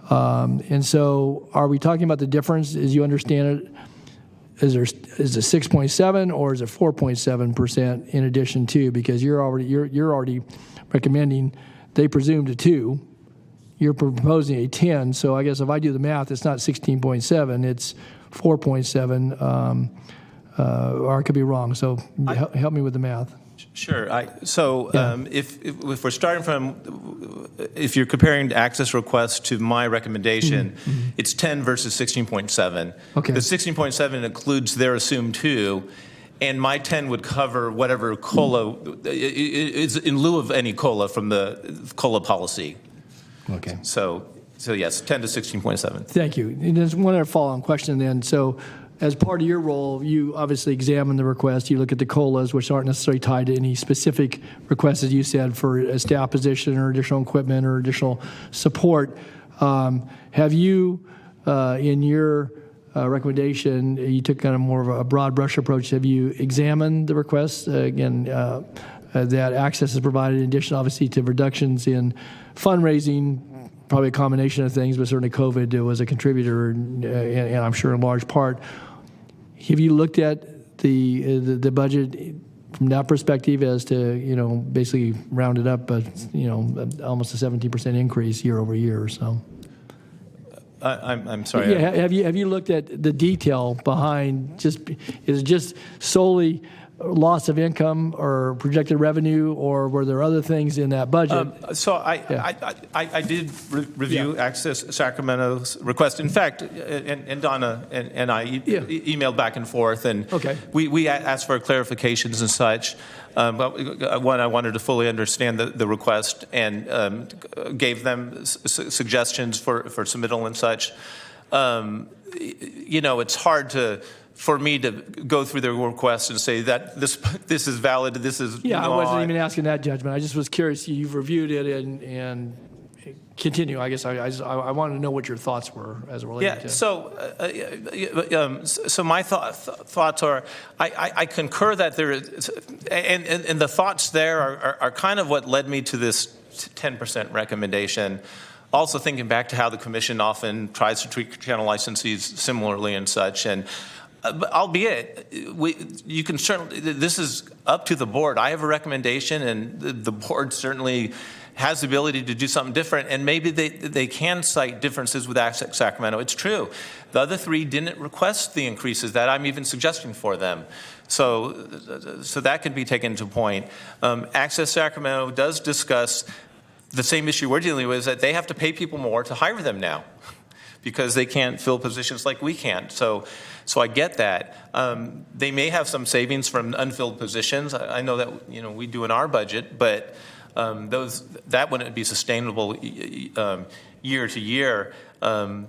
And so, are we talking about the difference, as you understand it? Is it 6.7 or is it 4.7% in addition to? Because you're already recommending they presumed a 2. You're proposing a 10. So I guess if I do the math, it's not 16.7, it's 4.7. Or I could be wrong. So help me with the math. Sure. If we're starting from, if you're comparing access requests to my recommendation, it's 10 versus 16.7. Okay. The 16.7 includes their assumed 2, and my 10 would cover whatever COLA is in lieu of any COLA from the COLA policy. Okay. So yes, 10 to 16.7. Thank you. And there's one other follow-on question then. So, as part of your role, you obviously examine the request. You look at the COLAs, which aren't necessarily tied to any specific requests, as you said, for a staff position or additional equipment or additional support. Have you, in your recommendation, you took kind of more of a broad brush approach. Have you examined the requests? Again, that access is provided in addition, obviously, to reductions in fundraising, probably a combination of things, but certainly COVID was a contributor, and I'm sure in large part. Have you looked at the budget from that perspective as to, basically round it up, but, almost a 17% increase year over year or so? I'm sorry. Yeah, have you looked at the detail behind is it just solely loss of income or projected revenue, or were there other things in that budget? I did review Access Sacramento's request. In fact, and Donna and I emailed back and forth, and we asked for clarifications and such. But one, I wanted to fully understand the request and gave them suggestions for submittal and such. it's hard for me to go through their request and say that this is valid, this is. Yeah, I wasn't even asking that judgment. I just was curious. You've reviewed it and continue. I guess I wanted to know what your thoughts were as it related to. So my thoughts are, I concur that there is, and the thoughts there are kind of what led me to this 10% recommendation. Also thinking back to how the commission often tries to treat channel licensees similarly and such, and albeit you can certainly, this is up to the board. I have a recommendation, and the board certainly has the ability to do something different, and maybe they can cite differences with Access Sacramento. It's true. The other three didn't request the increases that I'm even suggesting for them. So that could be taken into point. Access Sacramento does discuss the same issue we're dealing with, is that they have to pay people more to hire them now because they can't fill positions like we can't. So I get that. They may have some savings from unfilled positions. I know that we do in our budget, but that wouldn't be sustainable year to year. And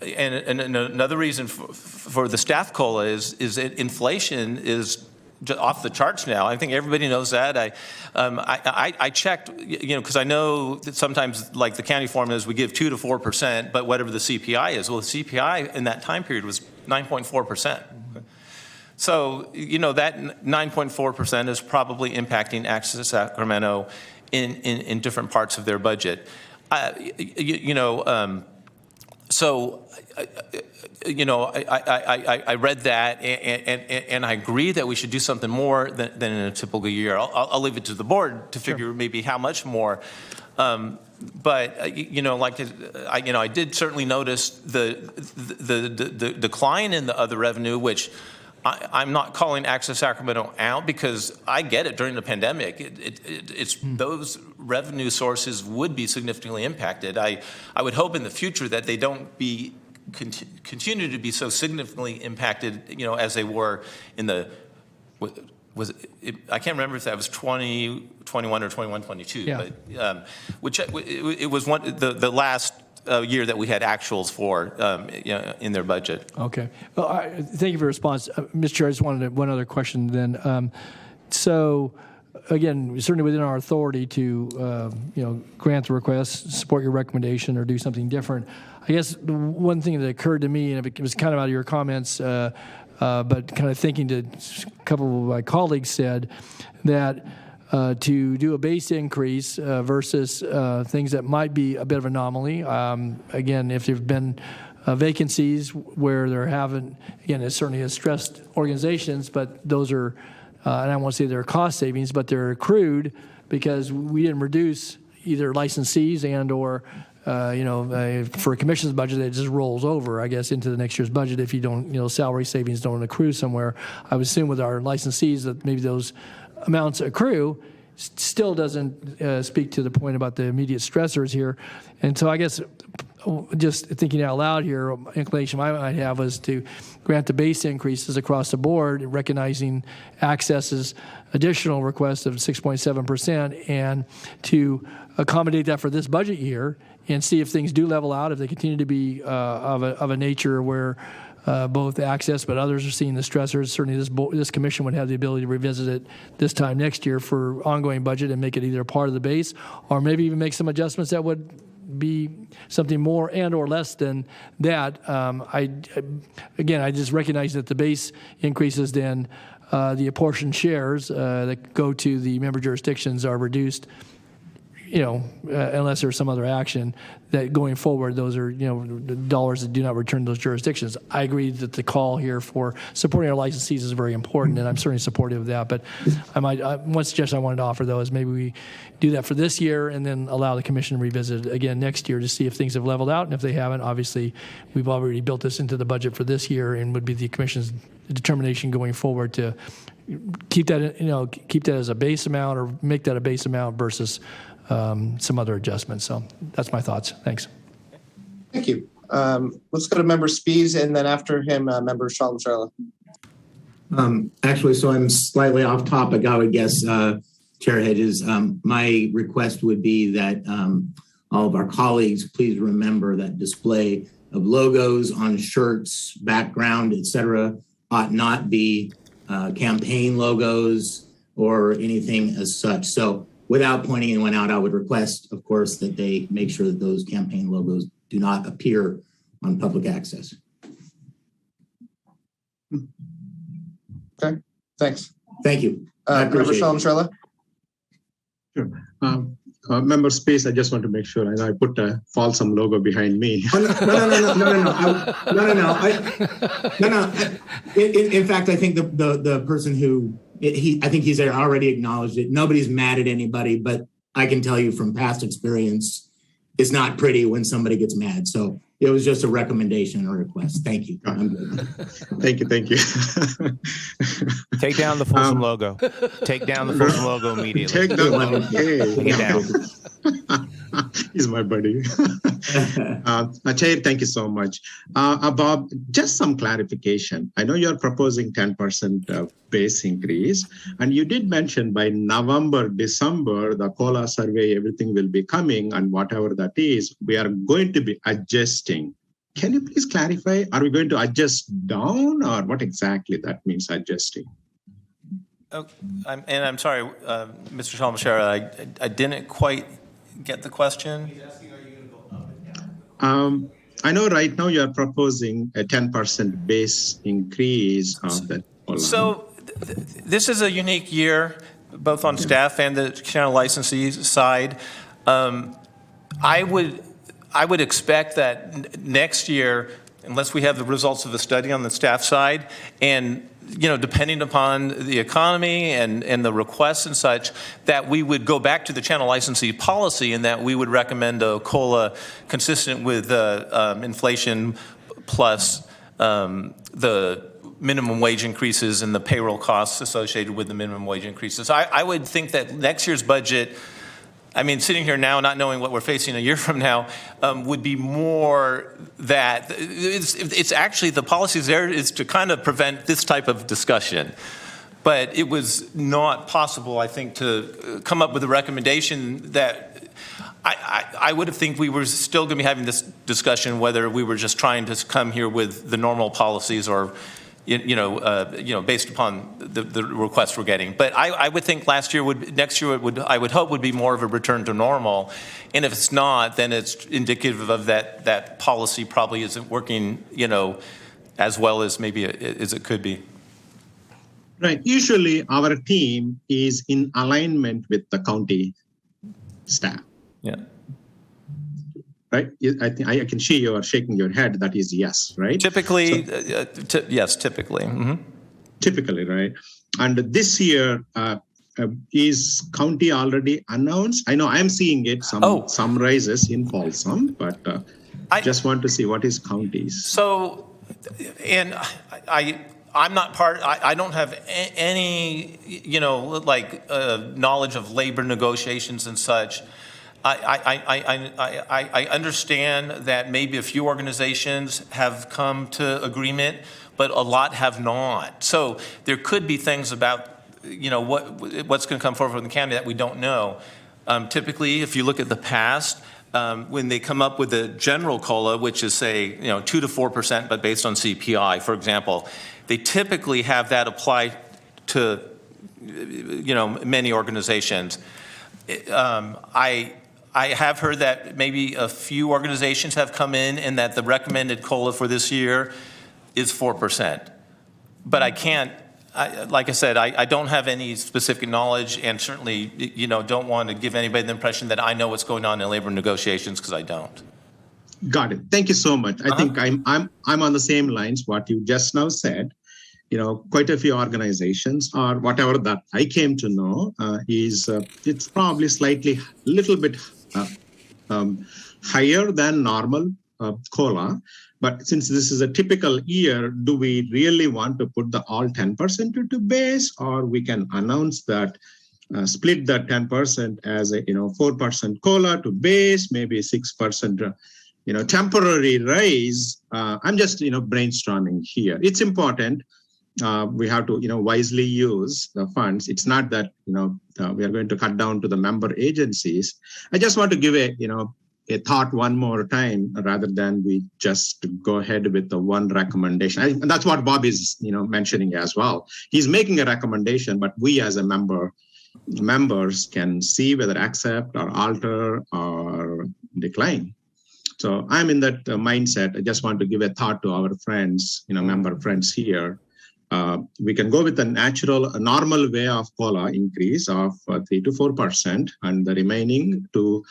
another reason for the staff COLA is that inflation is just off the charts now. I think everybody knows that. I checked, because I know that sometimes, like the county formulas, we give 2 to 4%, but whatever the CPI is. Well, the CPI in that time period was 9.4%. So, that 9.4% is probably impacting Access Sacramento in different parts of their budget. I read that, and I agree that we should do something more than in a typical year. I'll leave it to the board to figure maybe how much more. But I did certainly notice the decline in the other revenue, which I'm not calling Access Sacramento out because I get it. During the pandemic, it's those revenue sources would be significantly impacted. I would hope in the future that they don't continue to be so significantly impacted, as they were in the. I can't remember if that was 2021 or 21-22, yeah. But which it was the last year that we had actuals for in their budget. Okay. Well, thank you for your response. Mr. Chair, I just wanted one other question then. So, again, certainly within our authority to, grant the request, support your recommendation, or do something different. I guess the one thing that occurred to me, and it was kind of out of your comments, but kind of thinking to a couple of my colleagues said that to do a base increase versus things that might be a bit of an anomaly. Again, if there have been vacancies where there haven't, again, it certainly has stressed organizations, but those are, and I won't say they're cost savings, but they're accrued because we didn't reduce either licensees and or for a commission's budget, it just rolls over, I guess, into the next year's budget if you don't, salary savings don't accrue somewhere. I would assume with our licensees that maybe those amounts accrue. Still doesn't speak to the point about the immediate stressors here. And so I guess just thinking out loud here, inclination I might have was to grant the base increases across the board, recognizing Access's additional request of 6.7%, and to accommodate that for this budget year and see if things do level out, if they continue to be of a nature where both Access but others are seeing the stressors. Certainly this commission would have the ability to revisit it this time next year for ongoing budget and make it either a part of the base or maybe even make some adjustments that would be something more and or less than that. I just recognize that the base increases, then the apportioned shares that go to the member jurisdictions are reduced, unless there's some other action, that going forward, those are, dollars that do not return to those jurisdictions. I agree that the call here for supporting our licensees is very important, and I'm certainly supportive of that. But one suggestion I wanted to offer, though, is maybe we do that for this year and then allow the commission to revisit it again next year to see if things have leveled out. And if they haven't, obviously, we've already built this into the budget for this year and would be the commission's determination going forward to keep that, keep that as a base amount or make that a base amount versus some other adjustments. So that's my thoughts. Thanks. Thank you. Let's go to Member Spies, and then after him, Member Shalom. Actually, so I'm slightly off topic, I would guess, Chair Hedges. My request would be that all of our colleagues please remember that display logos on shirts, background, etc., ought not be campaign logos or anything as such. So without pointing anyone out, I would request, of course, that they make sure that those campaign logos do not appear on public access. Okay, thanks. Thank you. I Member appreciate it. Shalom Sherla? Sure. Member Space, I just want to make sure I put a Folsom logo behind me. Oh, no. In fact, I think the person who I think he's already acknowledged it. Nobody's mad at anybody, but I can tell you from past experience, it's not pretty when somebody gets mad. So it was just a recommendation and a request. Thank you. I'm good. Thank you. Take down the Folsom logo. Take down the Folsom logo immediately. Take down. Okay. Take it down. He's my buddy. Chair, thank you so much. Bob, just some clarification. I know you're proposing 10% base increase, and you did mention by November, December, the COLA survey, everything will be coming, and whatever that is, we are going to be adjusting. Can you please clarify? Are we going to adjust down, or what exactly that means adjusting? Oh, I'm sorry, Mr. Shalmashara, I didn't quite get the question. He's asking, are you going to go up and down? I know right now you are proposing a 10% base increase of that. So this is a unique year, both on staff and the channel licensee side. I would expect that next year, unless we have the results of the study on the staff side, and depending upon the economy and the requests and such, that we would go back to the channel licensee policy and that we would recommend a COLA consistent with inflation plus the minimum wage increases and the payroll costs associated with the minimum wage increases. I would think that next year's budget, sitting here now not knowing what we're facing a year from now, would be more that it's actually the policies there is to kind of prevent this type of discussion. But it was not possible, I think, to come up with a recommendation that I would have think we were still going to be having this discussion whether we were just trying to come here with the normal policies or based upon the requests we're getting. But I would think next year I would hope would be more of a return to normal. And if it's not, then it's indicative of that policy probably isn't working, as well as maybe as it could be. Right. Usually our team is in alignment with the county staff. Yeah. Right? I think I can see you are shaking your head. That is yes, right? Typically, yes, typically. Mm-hmm. Typically, right? And this year, is county already announced? I know I'm seeing it, some rises in Folsom, but I just want to see what is counties. So, and I'm not part, I don't have any, knowledge of labor negotiations and such. I understand that maybe a few organizations have come to agreement, but a lot have not. So there could be things about, what's going to come forward from the county that we don't know. Typically, if you look at the past, when they come up with a general COLA, which is say, 2 to 4%, but based on CPI, for example, they typically have that apply to, many organizations. I have heard that maybe a few organizations have come in and that the recommended COLA for this year is 4%. But I can't, like I said, I don't have any specific knowledge and certainly, don't want to give anybody the impression that I know what's going on in labor negotiations because I don't. Got it. Thank you so much. I think I'm on the same lines, what you just now said. Quite a few organizations or whatever that I came to know is it's probably little bit higher than normal COLA. But since this is a typical year, do we really want to put the all 10% to base, or we can announce that split that 10% as a 4% COLA to base, maybe 6% temporary raise. I'm just brainstorming here. It's important. We have to wisely use the funds. It's not that we are going to cut down to the member agencies. I just want to give a a thought one more time rather than we just go ahead with the one recommendation. And that's what Bob is, mentioning as well. He's making a recommendation, but we as a members can see whether accept or alter or decline. So I'm in that mindset. I just want to give a thought to our friends, member friends here. We can go with a normal way of COLA increase of 3 to 4%, and the remaining to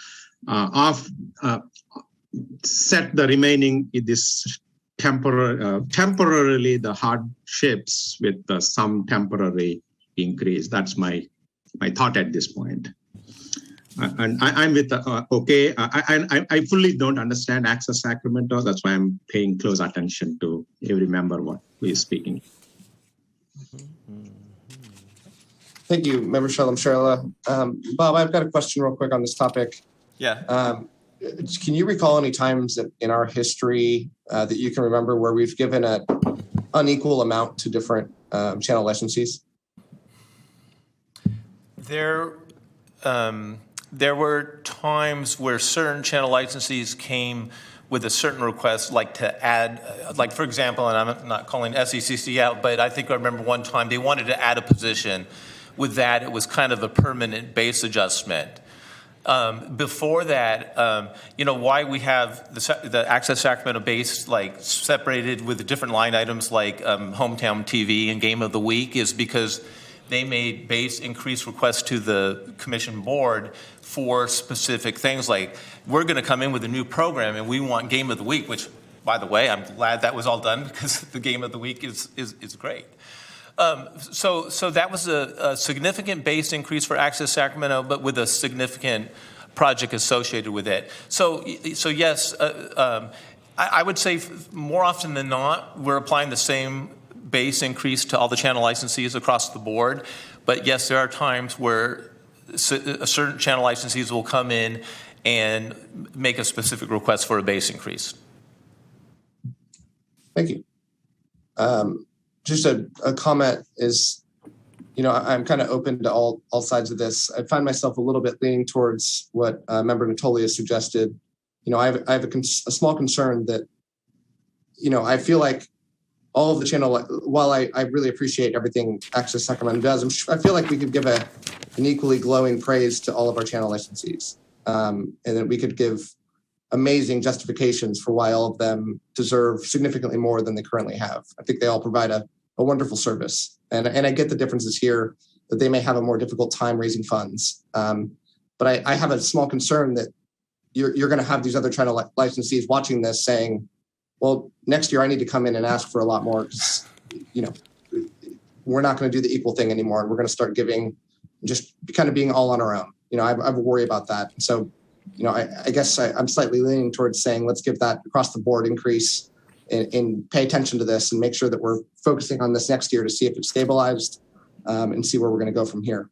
set the remaining this temporarily the hardships with some temporary increase. That's my thought at this point. And I'm with okay. I fully don't understand Access Sacramento. That's why I'm paying close attention to every member who is speaking. Thank you, Member Shalom Sharla. Bob, I've got a question real quick on this topic. Yeah. Can you recall any times in our history that you can remember where we've given an unequal amount to different channel licensees? There were times where certain channel licensees came with a certain request, like to add, like for example, and I'm not calling SECC out, but I think I remember one time they wanted to add a position. With that, it was kind of a permanent base adjustment. Before that, why we have the Access Sacramento base like separated with the different line items like Hometown TV and Game of the Week is because they made base increase requests to the commission board for specific things like we're going to come in with a new program and we want Game of the Week, which, by the way, I'm glad that was all done because the Game of the Week is great. So that was a significant base increase for Access Sacramento, but with a significant project associated with it. So yes, I would say more often than not, we're applying the same base increase to all the channel licensees across the board. But yes, there are times where certain channel licensees will come in and make a specific request for a base increase. Thank you. Just a comment is, I'm kind of open to all sides of this. I find myself a little bit leaning towards what Member Natoli has suggested. I have a small concern that, I feel like all of the channel, while I really appreciate everything Access Sacramento does, I feel like we could give an equally glowing praise to all of our channel licensees. And that we could give amazing justifications for why all of them deserve significantly more than they currently have. I think they all provide a wonderful service. And I get the differences here that they may have a more difficult time raising funds. But I have a small concern that you're going to have these other channel licensees watching this saying, well, next year I need to come in and ask for a lot more because, we're not going to do the equal thing anymore. And we're going to start giving, just kind of being all on our own. I have a worry about that. So, I guess I'm slightly leaning towards saying, let's give that across the board increase and pay attention to this and make sure that we're focusing on this next year to see if it's stabilized and see where we're going to go from here.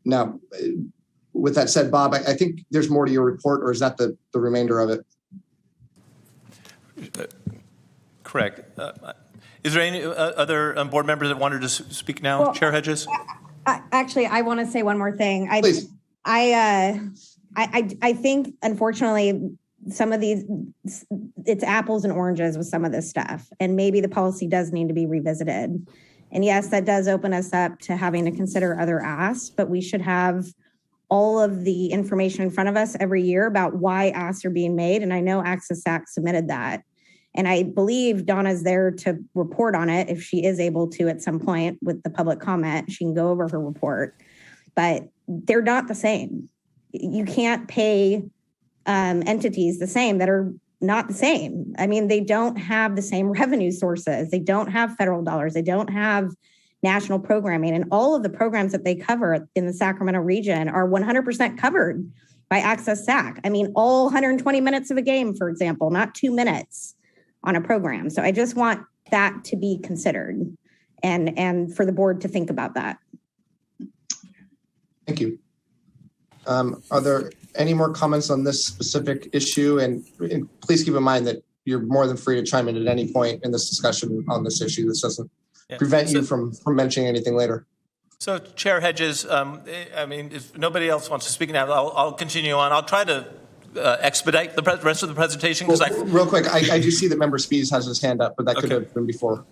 Now, with that said, Bob, I think there's more to your report, or is that the remainder of it? Correct. Is there any other board members that wanted to speak now? Well, Chair Hedges? Actually, I want to say one more thing. Please. I think, unfortunately, some of these, it's apples and oranges with some of this stuff. And maybe the policy does need to be revisited. And yes, that does open us up to having to consider other asks, but we should have all of the information in front of us every year about why asks are being made. And I know Access Sac submitted that. And I believe Donna's there to report on it if she is able to at some point with the public comment. She can go over her report. But they're not the same. You can't pay entities the same that are not the same. I mean, they don't have the same revenue sources. They don't have federal dollars. They don't have national programming. And all of the programs that they cover in the Sacramento region are 100% covered by Access Sac. I mean, all 120 minutes of a game, for example, not 2 minutes on a program. So I just want that to be considered and for the board to think about that. Thank you. Are there any more comments on this specific issue? And please keep in mind that you're more than free to chime in at any point in this discussion on this issue. This doesn't prevent you from mentioning anything later. So Chair Hedges, I mean, if nobody else wants to speak now, I'll continue on. I'll try to expedite the rest of the presentation because real quick, I do see that Member Spees has his hand up, but that could have been before.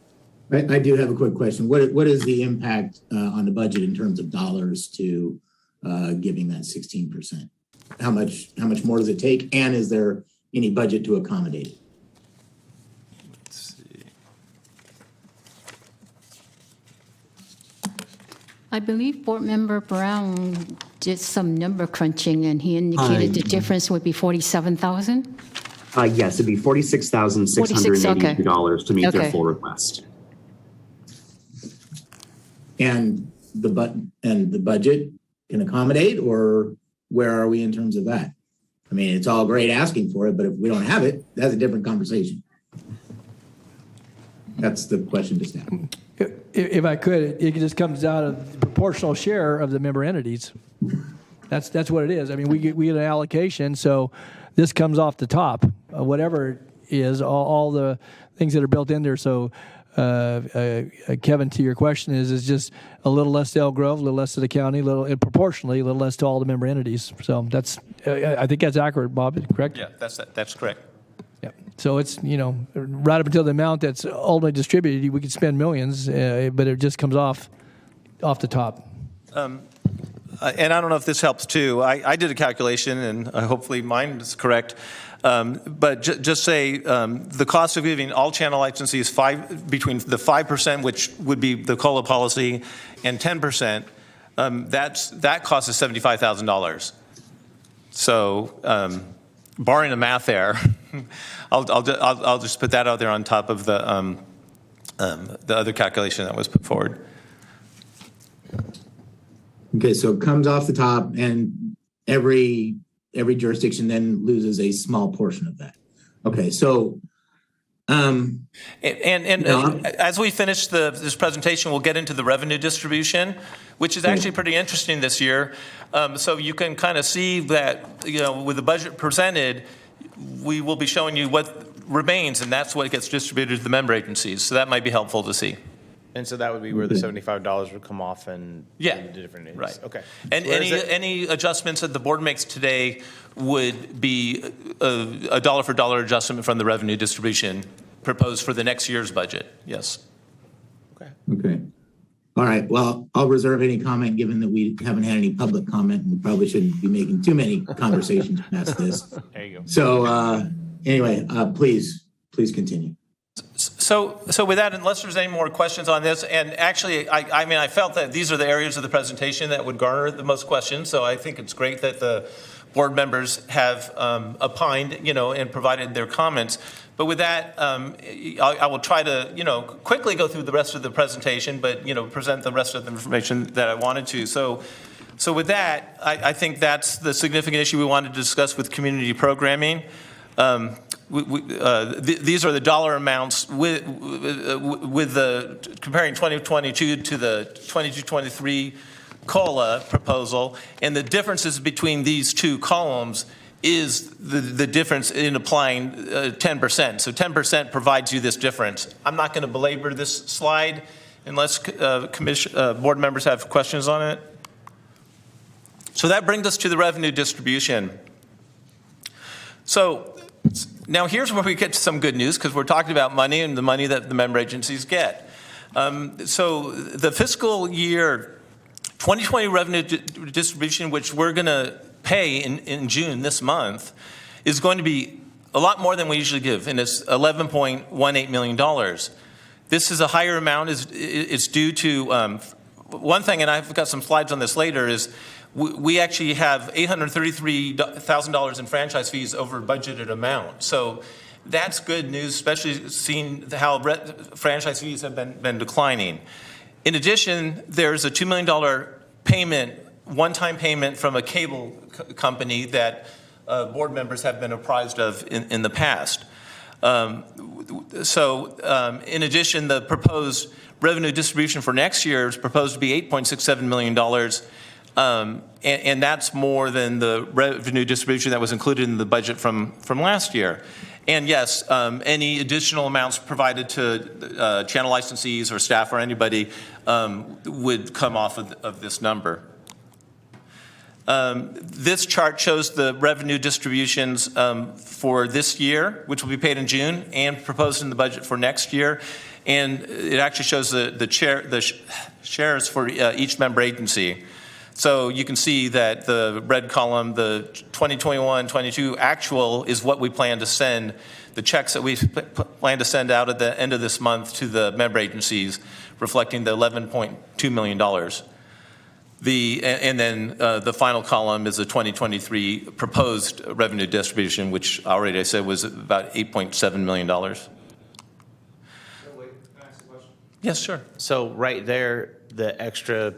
I do have a quick question. What is the impact on the budget in terms of dollars to giving that 16%? How much more does it take? And is there any budget to accommodate it? Let's see. I believe Board Member Brown did some number crunching, and he indicated the difference would be 47,000. Yes, it'd be $46,682 to meet their full request. And the budget can accommodate, or where are we in terms of that? I mean, it's all great asking for it, but if we don't have it, that's a different conversation. That's the question just now. If I could, it just comes out of the proportional share of the member entities. That's what it is. I mean, we get an allocation, so this comes off the top, whatever it is, all the things that are built in there. So, Kevin, to your question, is just a little less to Elk Grove, a little less to the county, proportionally a little less to all the member entities. So that's, I think that's accurate, Bob. Correct? Yeah, that's correct. Yeah. So it's, right up until the amount that's ultimately distributed, we could spend millions, but it just comes off the top. And I don't know if this helps too. I did a calculation, and hopefully mine is correct. But just say the cost of giving all channel licensees between the 5%, which would be the COLA policy, and 10%. That cost is $75,000. So, barring the math there, I'll just put that out there on top of the other calculation that was put forward. Okay, so it comes off the top, and every jurisdiction then loses a small portion of that. Okay, so as we finish this presentation, we'll get into the revenue distribution, which is actually pretty interesting this year. So you can kind of see that, with the budget presented, we will be showing you what remains, and that's what gets distributed to the member agencies. So that might be helpful to see. And so that would be where the $75 would come off and the different areas. Right. Okay. And any adjustments that the board makes today would be a dollar for dollar adjustment from the revenue distribution proposed for the next year's budget. Yes. Okay. All right. Well, I'll reserve any comment given that we haven't had any public comment, and we probably shouldn't be making too many conversations past this. There you go. So anyway, please continue. So with that, unless there's any more questions on this, and actually, I felt that these are the areas of the presentation that would garner the most questions. So I think it's great that the board members have opined, and provided their comments. But with that, I will try to, quickly go through the rest of the presentation, but, present the rest of the information that I wanted to. So with that, I think that's the significant issue we wanted to discuss with community programming. These are the dollar amounts with the comparing 2022 to the 22-23 COLA proposal, and the differences between these two columns is the difference in applying 10%. So 10% provides you this difference. I'm not going to belabor this slide unless board members have questions on it. So that brings us to the revenue distribution. So now here's where we get to some good news, because we're talking about money and the money that the member agencies get. So the fiscal year 2020 revenue distribution, which we're going to pay in June this month, is going to be a lot more than we usually give, and it's $11.18 million. This is a higher amount. It's due to one thing, and I've got some slides on this later, is we actually have $833,000 in franchise fees over budgeted amount. So that's good news, especially seeing how franchise fees have been declining. In addition, there's a $2 million payment, one-time payment from a cable company that board members have been apprised of in the past. In addition, the proposed revenue distribution for next year is proposed to be $8.67 million. And that's more than the revenue distribution that was included in the budget from last year. And yes, any additional amounts provided to channel licensees or staff or anybody would come off of this number. This chart shows the revenue distributions for this year, which will be paid in June, and proposed in the budget for next year. And it actually shows the shares for each member agency. So you can see that the red column, the 2021-22 actual is what we plan to send, the checks that we plan to send out at the end of this month to the member agencies, reflecting the $11.2 million. And then the final column is the 2023 proposed revenue distribution, which already I said was about $8.7 million. Wait, can I ask a question? Yes, sure. So right there, the extra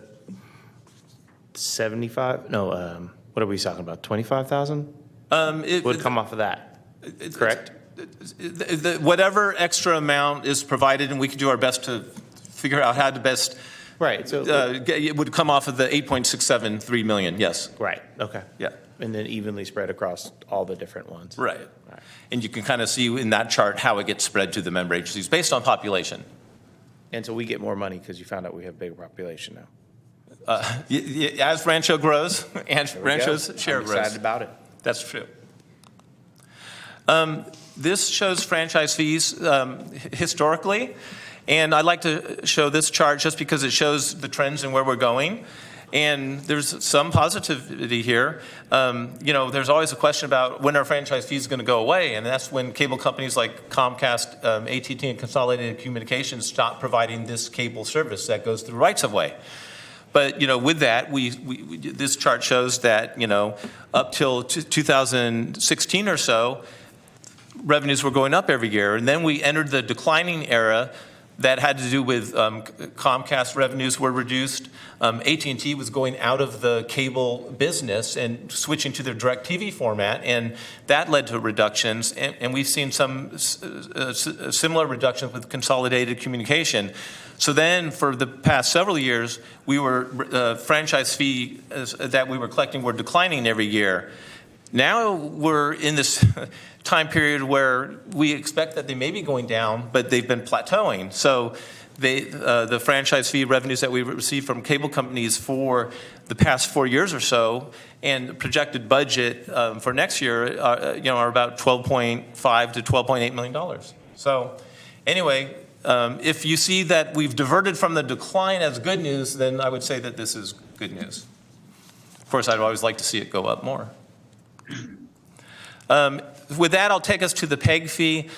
75, no, what are we talking about, 25,000? Would come off of that, correct? Whatever extra amount is provided, and we can do our best to figure out how to best, Right, so, it would come off of the 8.673 million, yes. right, okay. Yeah. And then evenly spread across all the different ones. Right. And you can kind of see in that chart how it gets spread to the member agencies based on population. And so we get more money because you found out we have a bigger population now. As Rancho grows, and There we Rancho's go. share I'm grows. excited about it. That's true. This shows franchise fees historically, and I'd like to show this chart just because it shows the trends and where we're going. And there's some positivity here. There's always a question about when are franchise fees going to go away, and that's when cable companies like Comcast, AT&T, and Consolidated Communications stop providing this cable service that goes through rights of way. But with that, this chart shows that up till 2016 or so, revenues were going up every year, and then we entered the declining era. That had to do with Comcast revenues were reduced. AT&T was going out of the cable business and switching to their DirecTV format, and that led to reductions. And we've seen some similar reductions with Consolidated Communication. So then, for the past several years, we were franchise fees that we were collecting were declining every year. Now we're in this time period where we expect that they may be going down, but they've been plateauing. So the franchise fee revenues that we receive from cable companies for the past 4 years or so, and the projected budget for next year, are about $12.5 to $12.8 million. So anyway, if you see that we've diverted from the decline as good news, then I would say that this is good news. Of course, I'd always like to see it go up more. With that, I'll take us to the PEG fee.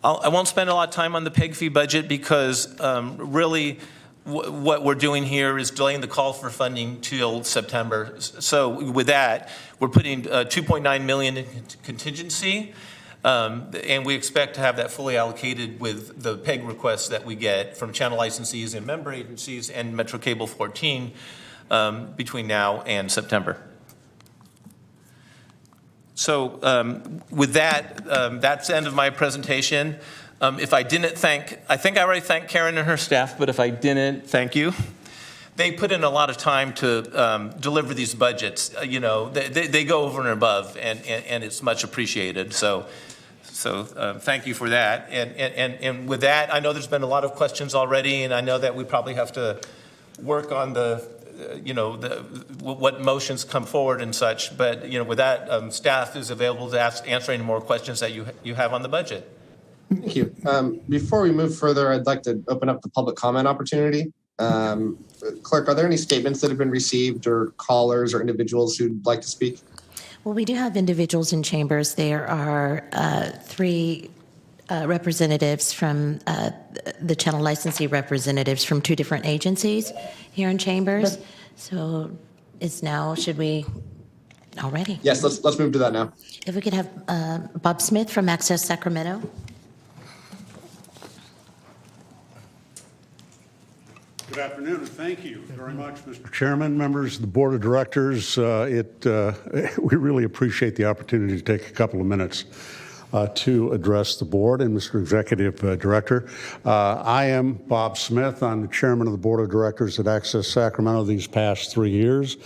I won't spend a lot of time on the PEG fee budget because really what we're doing here is delaying the call for funding till September. So with that, we're putting $2.9 million in contingency, and we expect to have that fully allocated with the PEG requests that we get from channel licensees and member agencies and Metro Cable 14 between now and September. So with that, that's the end of my presentation. If I didn't I think I already thanked Karen and her staff, but if I didn't, thank you. They put in a lot of time to deliver these budgets. They go over and above, and it's much appreciated. So thank you for that. And with that, I know there's been a lot of questions already, and I know that we probably have to work on what motions come forward and such. But with that, staff is available to answer any more questions that you have on the budget. Thank you. Before we move further, I'd like to open up the public comment opportunity. Clerk, are there any statements that have been received or callers or individuals who'd like to speak? Well, we do have individuals in chambers. There are 3 representatives from the channel licensee representatives from 2 different agencies here in chambers. Okay. So should we already? Yes, let's move to that now. If we could have Bob Smith from Access Sacramento. Good afternoon, and thank you very much, Mr. Chairman, members of the Board of Directors. We really appreciate the opportunity to take a couple of minutes to address the board and Mr. Executive Director. I am Bob Smith. I'm the chairman of the Board of Directors at Access Sacramento these past 3 years.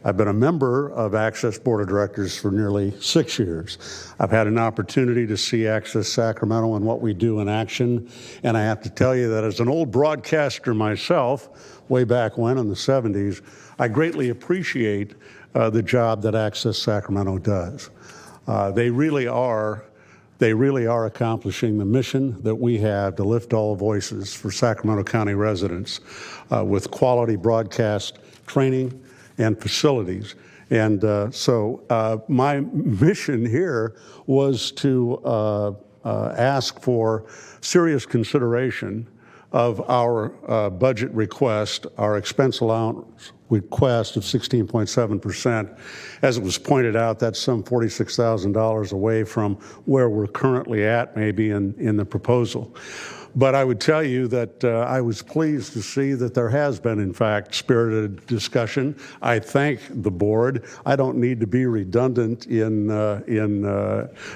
I've been a member of Access Board of Directors for nearly 6 years. I've had an opportunity to see Access Sacramento and what we do in action, and I have to tell you that as an old broadcaster myself, way back when in the 70s, I greatly appreciate the job that Access Sacramento does. They really are accomplishing the mission that we have to lift all voices for Sacramento County residents with quality broadcast training and facilities. And so my mission here was to ask for serious consideration of our budget request, our expense allowance request of 16.7%. As it was pointed out, that's some $46,000 away from where we're currently at maybe in the proposal. But I would tell you that I was pleased to see that there has been, in fact, spirited discussion. I thank the board. I don't need to be redundant in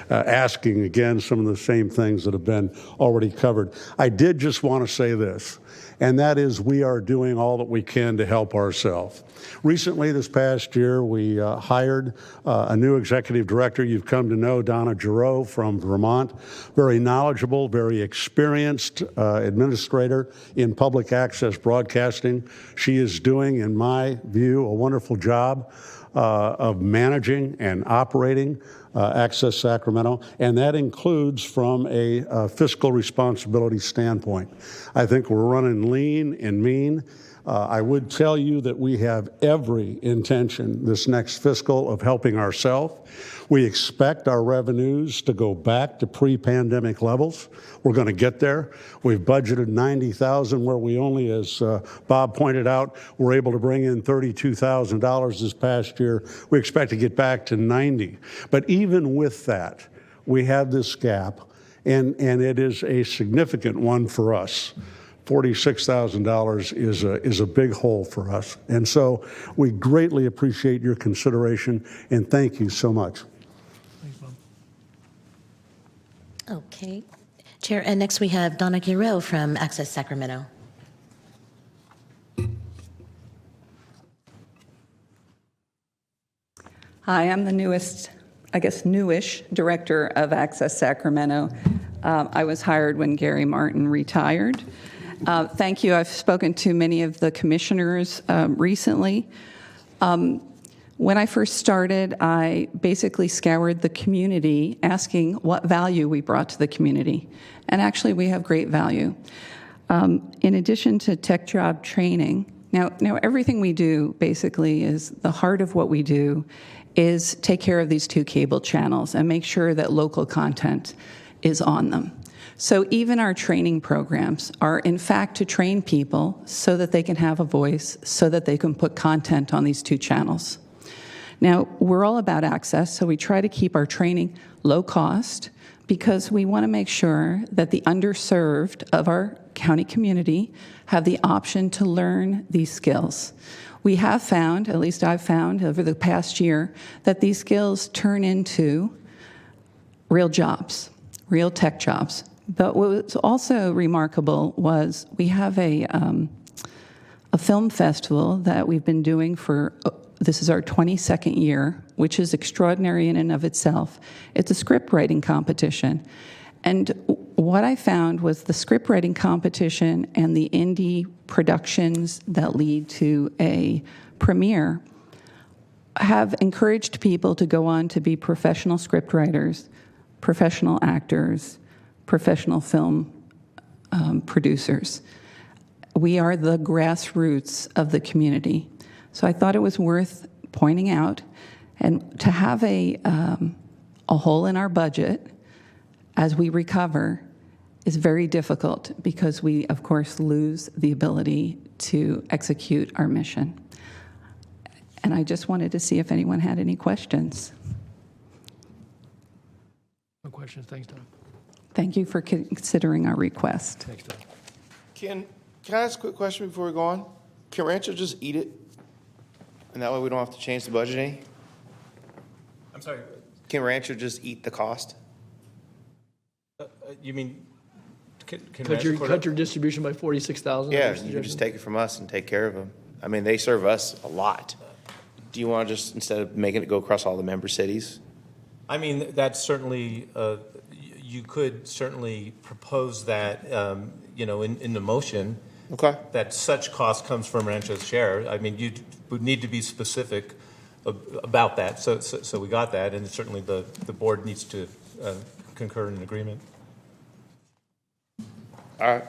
asking again some of the same things that have been already covered. I did just want to say this, and that is we are doing all that we can to help ourselves. Recently, this past year, we hired a new executive director. You've come to know Donna Giroux from Vermont, very knowledgeable, very experienced administrator in public access broadcasting. She is doing, in my view, a wonderful job of managing and operating Access Sacramento, and that includes from a fiscal responsibility standpoint. I think we're running lean and mean. I would tell you that we have every intention this next fiscal of helping ourselves. We expect our revenues to go back to pre-pandemic levels. We're going to get there. We've budgeted $90,000 where we only, as Bob pointed out, were able to bring in $32,000 this past year. We expect to get back to 90. But even with that, we have this gap, and it is a significant one for us. $46,000 is a big hole for us. And so we greatly appreciate your consideration, and thank you so much. Thanks, Bob. Okay. Chair, and next we have Donna Giroux from Access Sacramento. Hi, I'm the newish director of Access Sacramento. I was hired when Gary Martin retired. Thank you. I've spoken to many of the commissioners recently. When I first started, I basically scoured the community asking what value we brought to the community. And actually, we have great value. In addition to tech job training, now everything we do basically is the heart of what we do is take care of these two cable channels and make sure that local content is on them. So even our training programs are, in fact, to train people so that they can have a voice, so that they can put content on these two channels. Now, we're all about access, so we try to keep our training low cost because we want to make sure that the underserved of our county community have the option to learn these skills. We have found, at least I've found over the past year, that these skills turn into real jobs, real tech jobs. But what was also remarkable was we have a film festival that we've been doing for, this is our 22nd year, which is extraordinary in and of itself. It's a script writing competition. And what I found was the script writing competition and the indie productions that lead to a premiere have encouraged people to go on to be professional script writers, professional actors, professional film producers. We are the grassroots of the community. So I thought it was worth pointing out, and to have a hole in our budget as we recover is very difficult because we, of course, lose the ability to execute our mission. And I just wanted to see if anyone had any questions. No questions. Thanks, Don. Thank you for considering our request. Thanks, Don. Can I ask a quick question before we go on? Can Rancho just eat it? And that way we don't have to change the budget any? I'm sorry, Can Rancho just eat the cost? you mean, can Cut your distribution by 46,000? Yeah, you can just take it from us and take care of them. I mean, they serve us a lot. do you want to just, instead of making it go across all the member cities? I mean, that's certainly, you could certainly propose that, in the motion. Okay. That such cost comes from Rancho's share. I mean, you would need to be specific about that. So we got that, and certainly the board needs to concur in an agreement. All right.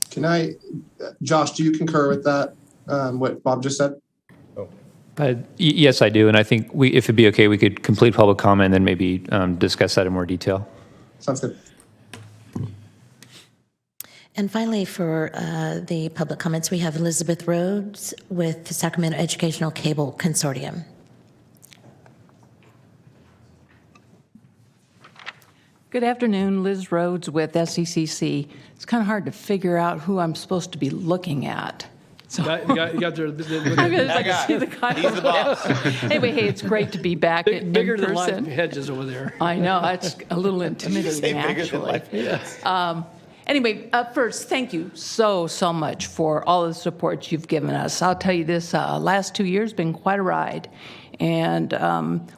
Can I, Josh, do you concur with that, what Bob just said? Yes, I do. And I think if it'd be okay, we could complete public comment and then maybe discuss that in more detail. Sounds good. And finally, for the public comments, we have Elizabeth Rhodes with the Sacramento Educational Cable Consortium. Good afternoon, Liz Rhodes with SECC. It's kind of hard to figure out who I'm supposed to be looking at. So You got the I can see the guy. He's the boss. Anyway, hey, it's great to be back in bigger than life person. hedges over there. I know, that's a little intimidating, Say bigger than actually. life. Yeah. Anyway, first, thank you so much for all the support you've given us. I'll tell you this, last 2 years been quite a ride. And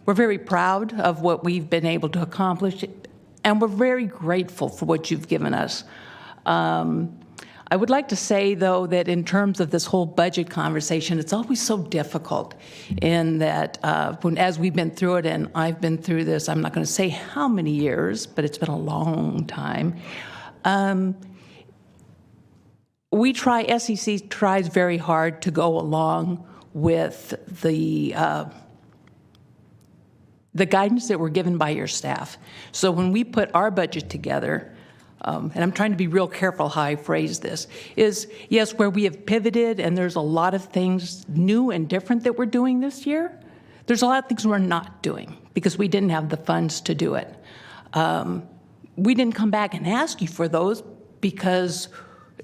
we're very proud of what we've been able to accomplish. And we're very grateful for what you've given us. I would like to say, though, that in terms of this whole budget conversation, it's always so difficult in that as we've been through it, and I've been through this, I'm not going to say how many years, but it's been a long time. SEC tries very hard to go along with the guidance that we're given by your staff. So when we put our budget together, and I'm trying to be real careful how I phrase this, is yes, where we have pivoted and there's a lot of things new and different that we're doing this year, there's a lot of things we're not doing because we didn't have the funds to do it. We didn't come back and ask you for those because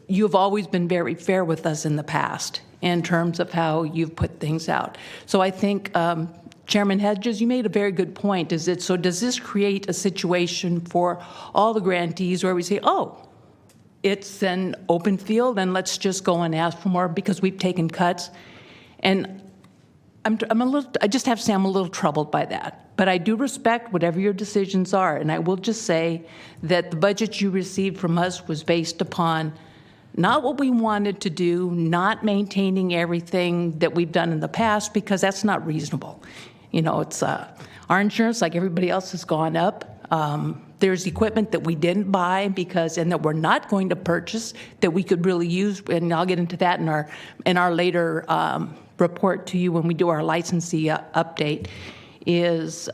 you've always been very fair with us in the past in terms of how you've put things out. So I think Chairman Hedges, you made a very good point. Does this create a situation for all the grantees where we say, oh, it's an open field and let's just go and ask for more because we've taken cuts? And I just have to say I'm a little troubled by that. But I do respect whatever your decisions are. And I will just say that the budget you received from us was based upon not what we wanted to do, not maintaining everything that we've done in the past, because that's not reasonable. You know, it's our insurance, like everybody else, has gone up. There's equipment that we didn't buy and that we're not going to purchase that we could really use, and I'll get into that in our later report to you when we do our licensee update, is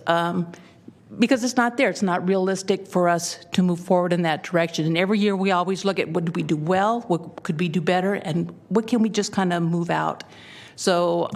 because it's not there. It's not realistic for us to move forward in that direction. And every year we always look at what did we do well, what could we do better, and what can we just kind of move out. So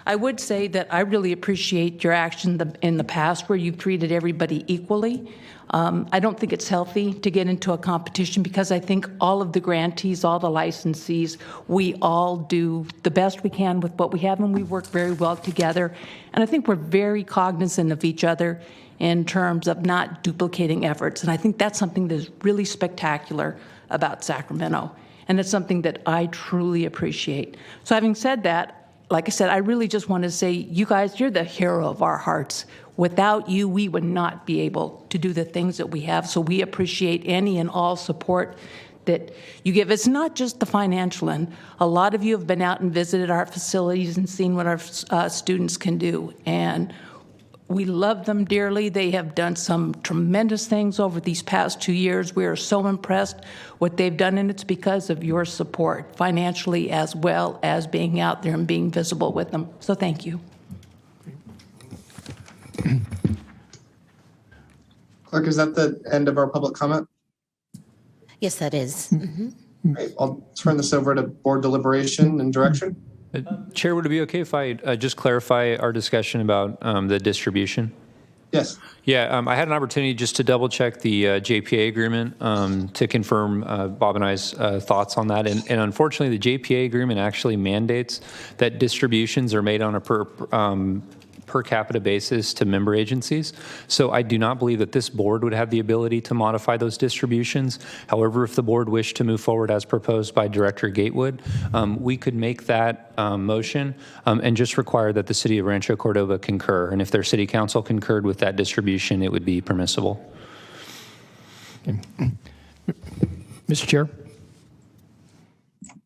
I would say that I really appreciate your action in the past where you've treated everybody equally. I don't think it's healthy to get into a competition because I think all of the grantees, all the licensees, we all do the best we can with what we have, and we work very well together. And I think we're very cognizant of each other in terms of not duplicating efforts. And I think that's something that is really spectacular about Sacramento. And it's something that I truly appreciate. So having said that, like I said, I really just want to say, you guys, you're the hero of our hearts. Without you, we would not be able to do the things that we have. So we appreciate any and all support that you give. It's not just the financial end. A lot of you have been out and visited our facilities and seen what our students can do. And we love them dearly. They have done some tremendous things over these past 2 years. We are so impressed what they've done, and it's because of your support, financially as well as being out there and being visible with them. So thank you. Clerk, is that the end of our public comment? Yes, that is. Great. I'll turn this over to board deliberation and direction. Chair, would it be okay if I just clarify our discussion about the distribution? Yes. Yeah, I had an opportunity just to double check the JPA agreement to confirm Bob and I's thoughts on that. And unfortunately, the JPA agreement actually mandates that distributions are made on a per per capita basis to member agencies. So I do not believe that this board would have the ability to modify those distributions. However, if the board wished to move forward as proposed by Director Gatewood, we could make that motion and just require that the city of Rancho Cordova concur. And if their city council concurred with that distribution, it would be permissible. Okay. Mr. Chair?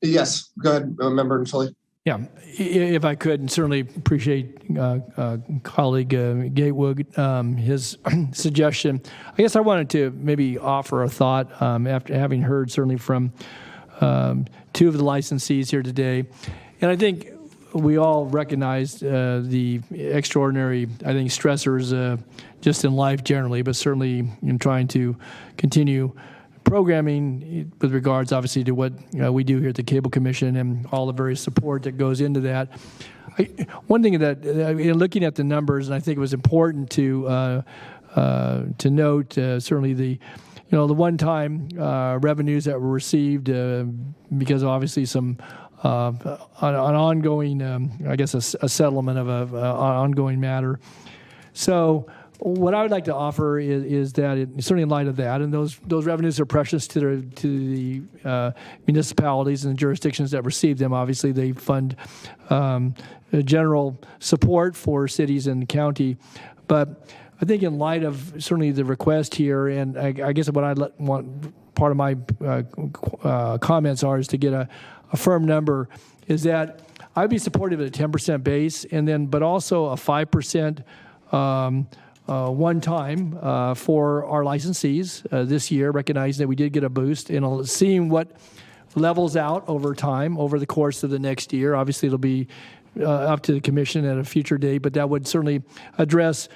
Yes, go ahead, Member Natoli. Yeah, if I could, and certainly appreciate colleague Gatewood, his suggestion. I guess I wanted to maybe offer a thought after having heard certainly from two of the licensees here today. And I think we all recognize the extraordinary, I think, stressors just in life generally, but certainly in trying to continue programming with regards, obviously, to what we do here at the Cable Commission and all the various support that goes into that. One thing that, looking at the numbers, and I think it was important to note, certainly the one-time revenues that were received because of obviously some an ongoing, I guess, a settlement of an ongoing matter. So what I would like to offer is that, certainly in light of that, and those revenues are precious to the municipalities and the jurisdictions that receive them. Obviously, they fund general support for cities and county. But I think in light of certainly the request here, and I guess what want part of my comments is to get a firm number, is that I'd be supportive of a 10% base, and then but also a 5%. One time for our licensees this year, recognizing that we did get a boost, and seeing what levels out over time over the course of the next year. Obviously, it'll be up to the commission at a future date, but that would certainly address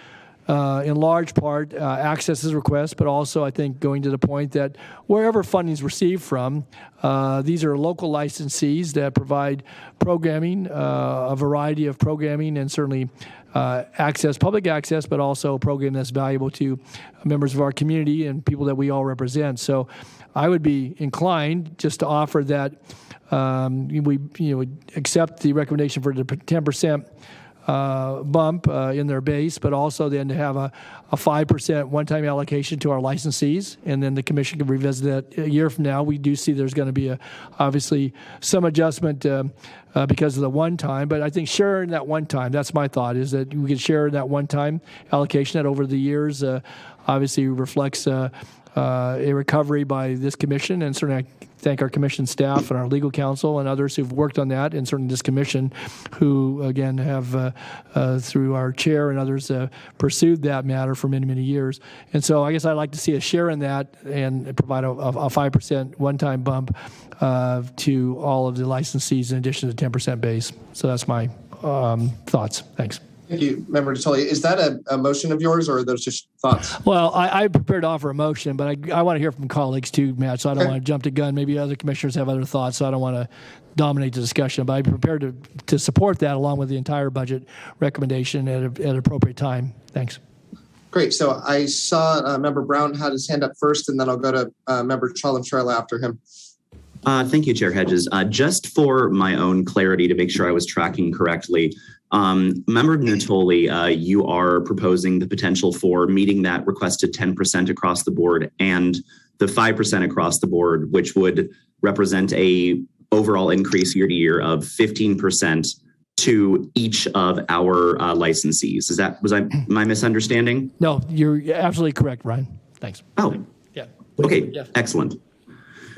in large part access's request, but also I think going to the point that wherever funding is received from, these are local licensees that provide programming, a variety of programming, and certainly public access, but also a program that's valuable to members of our community and people that we all represent. So I would be inclined just to offer that we accept the recommendation for the 10% bump in their base, but also then to have a 5% one-time allocation to our licensees, and then the commission can revisit that a year from now. We do see there's going to be obviously some adjustment because of the one-time, but I think sharing that one-time, that's my thought, is that we could share that one-time allocation that over the years obviously reflects a recovery by this commission, and certainly I thank our commission staff and our legal counsel and others who've worked on that, and certainly this commission who, again, have, through our chair and others, pursued that matter for many, many years. And so I guess I'd like to see a share in that and provide a 5% one-time bump to all of the licensees in addition to the 10% base. So that's my thoughts. Thanks. Thank you, Member Natoli. Is that a motion of yours, or are those just thoughts? Well, I'm prepared to offer a motion, but I want to hear from colleagues too, Matt, so I don't want to jump the gun. Maybe other commissioners have other thoughts, so I don't want to dominate the discussion. But I'm prepared to support that along with the entire budget recommendation at an appropriate time. Thanks. Great. So I saw Member Brown had his hand up first, and then I'll go to Member Chalam-Charla after him. Thank you, Chair Hedges. Just for my own clarity to make sure I was tracking correctly, Member Natoli, you are proposing the potential for meeting that requested 10% across the board and the 5% across the board, which would represent a overall increase year to year of 15% to each of our licensees. Was my misunderstanding? No, you're absolutely correct, Ryan. Thanks. Oh, yeah. Okay, yeah. Excellent.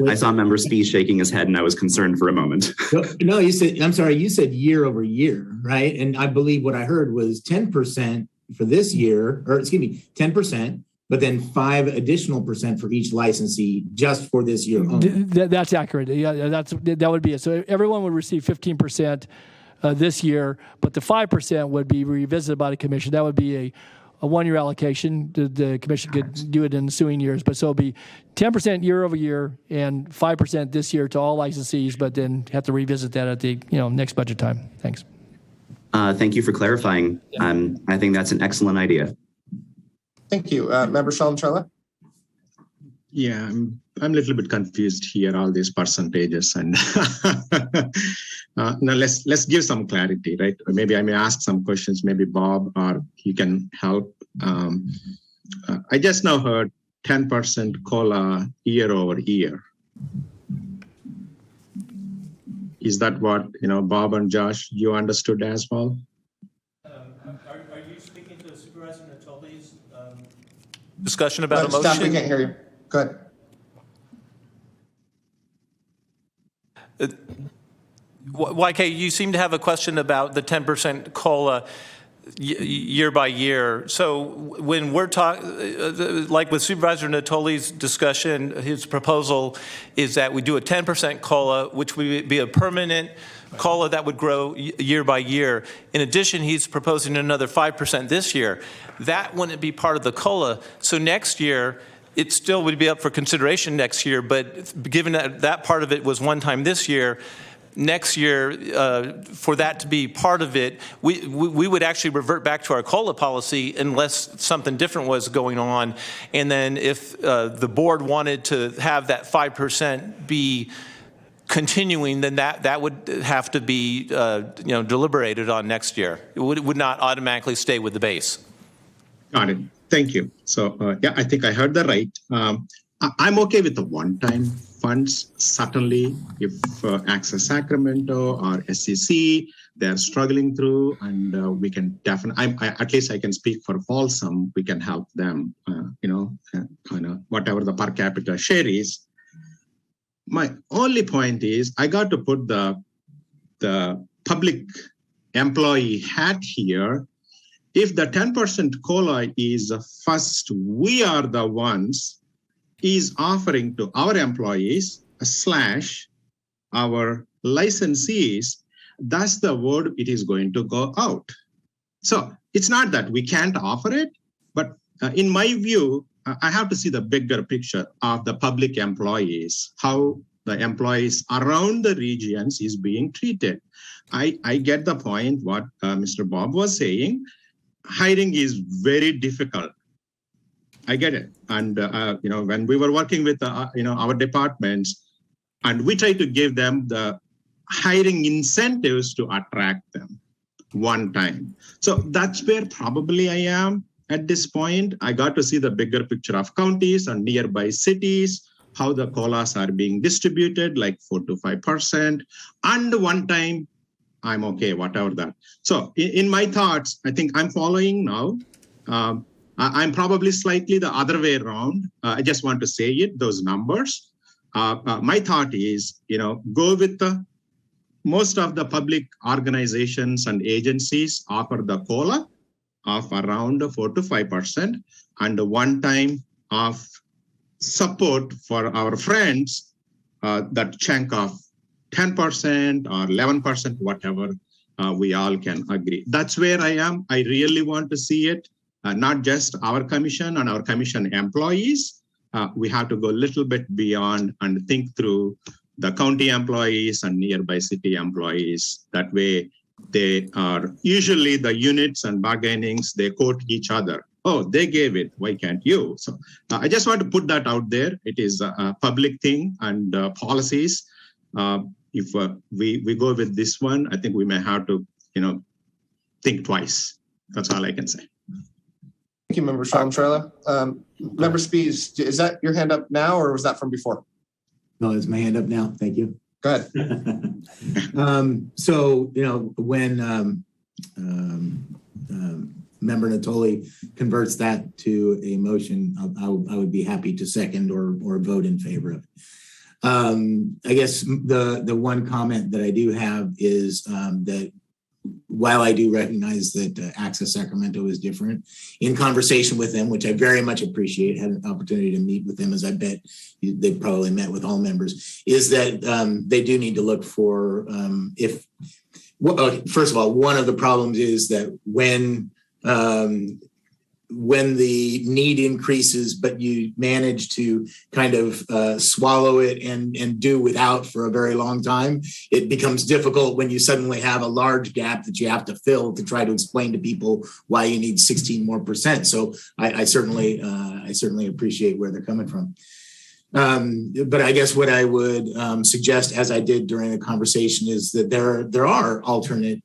I saw Member Spee shaking his head, and I was concerned for a moment. No, you said year over year, right? And I believe what I heard was 10% for this year, or excuse me, 10%, but then 5 additional percent for each licensee just for this year only. That's accurate. Yeah, that would be it. So everyone would receive 15% this year, but the 5% would be revisited by the commission. That would be a one-year allocation. The commission could do it in ensuing years, but so it'll be 10% year over year and 5% this year to all licensees, but then have to revisit that at the next budget time. Thanks. Thank you for clarifying. Yeah. I think that's an excellent idea. Thank you. Member Chalam-Charla? Yeah, I'm I'm a little bit confused here, all these percentages, and now let's give some clarity, right? Or maybe I may ask some questions, maybe Bob, or you can help. I just now heard 10% COLA year over year. Is that what, Bob and Josh, you understood as well? Are you speaking to Supervisor Natoli's discussion about a motion? Staff, we can't hear you. Go ahead. YK, you seem to have a question about the 10% COLA year by year. So when we're talking, like with Supervisor Natoli's discussion, his proposal is that we do a 10% COLA, which would be a permanent COLA that would grow year by year. In addition, he's proposing another 5% this year. That wouldn't be part of the COLA. So next year, it still would be up for consideration next year, but given that that part of it was one time this year, next year, for that to be part of it, we would actually revert back to our COLA policy unless something different was going on. And then if the board wanted to have that 5% be continuing, then that would have to be deliberated on next year. It would not automatically stay with the base. Got it. Thank you. So yeah, I think I heard that right. I'm okay with the one-time funds. Certainly, if Access Sacramento or SEC, they're struggling through, and we can definitely, at least I can speak for Folsom, we can help them, whatever the per capita share is. My only point is I got to put the public employee hat here. If the 10% COLA is first, we are the ones is offering to our employees / our licensees, that's the word it is going to go out. So it's not that we can't offer it, but in my view, I have to see the bigger picture of the public employees, how the employees around the regions is being treated. I get the point what Mr. Bob was saying. Hiring is very difficult. I get it. And, when we were working with, our departments, and we try to give them the hiring incentives to attract them one time. So that's where probably I am at this point. I got to see the bigger picture of counties and nearby cities, how the COLAs are being distributed, like 4 to 5%. And one time, I'm okay, whatever that. So in my thoughts, I think I'm following now. I'm probably slightly the other way around. I just want to say it, those numbers. My thought is, go with the most of the public organizations and agencies offer the COLA of around 4 to 5% and one time of support for our friends, that chunk of 10% or 11%, whatever, we all can agree. That's where I am. I really want to see it, not just our commission and our commission employees. We have to go a little bit beyond and think through the county employees and nearby city employees. That way, they are usually the units and bargainings, they quote each other. Oh, they gave it, why can't you? So I just want to put that out there. It is a public thing and policies. If we go with this one, I think we may have to, think twice. That's all I can say. Thank you, Member Shalom. Member Spees, is that your hand up now or was that from before? No, it's my hand up now. Thank you. Go ahead. So, when Member Natoli converts that to a motion, I would be happy to second or vote in favor of it. I guess the one comment that I do have is that while I do recognize that Access Sacramento is different, in conversation with them, which I very much appreciate, had an opportunity to meet with them, as I bet they've probably met with all members, is that they do need to look for first of all, one of the problems is that when the need increases, but you manage to kind of swallow it and do without for a very long time, it becomes difficult when you suddenly have a large gap that you have to fill to try to explain to people why you need 16% more. So I certainly appreciate where they're coming from. But I guess what I would suggest, as I did during the conversation, is that there are alternate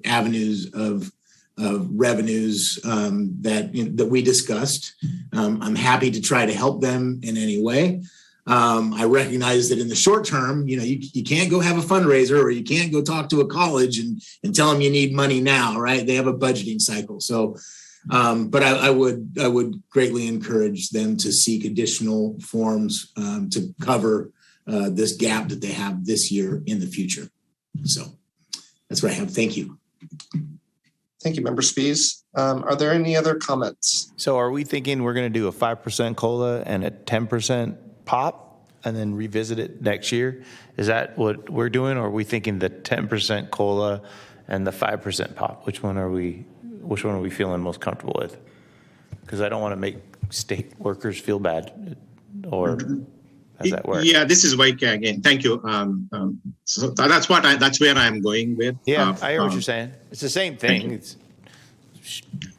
avenues of revenues that we discussed. I'm happy to try to help them in any way. I recognize that in the short term, you can't go have a fundraiser, or you can't go talk to a college and tell them you need money now, right? They have a budgeting cycle. So, but I would greatly encourage them to seek additional forms to cover this gap that they have this year in the future. So that's what I have. Thank you. Thank you, Member Spies. Are there any other comments? So are we thinking we're going to do a 5% COLA and a 10% pop and then revisit it next year? Is that what we're doing? Or are we thinking the 10% COLA and the 5% pop? Which one are we feeling most comfortable with? Because I don't want to make state workers feel bad. Or how's that work? Yeah, this is Vaike again. Thank you. So that's where I'm going with. Yeah, I hear what you're saying. It's the same thing. It's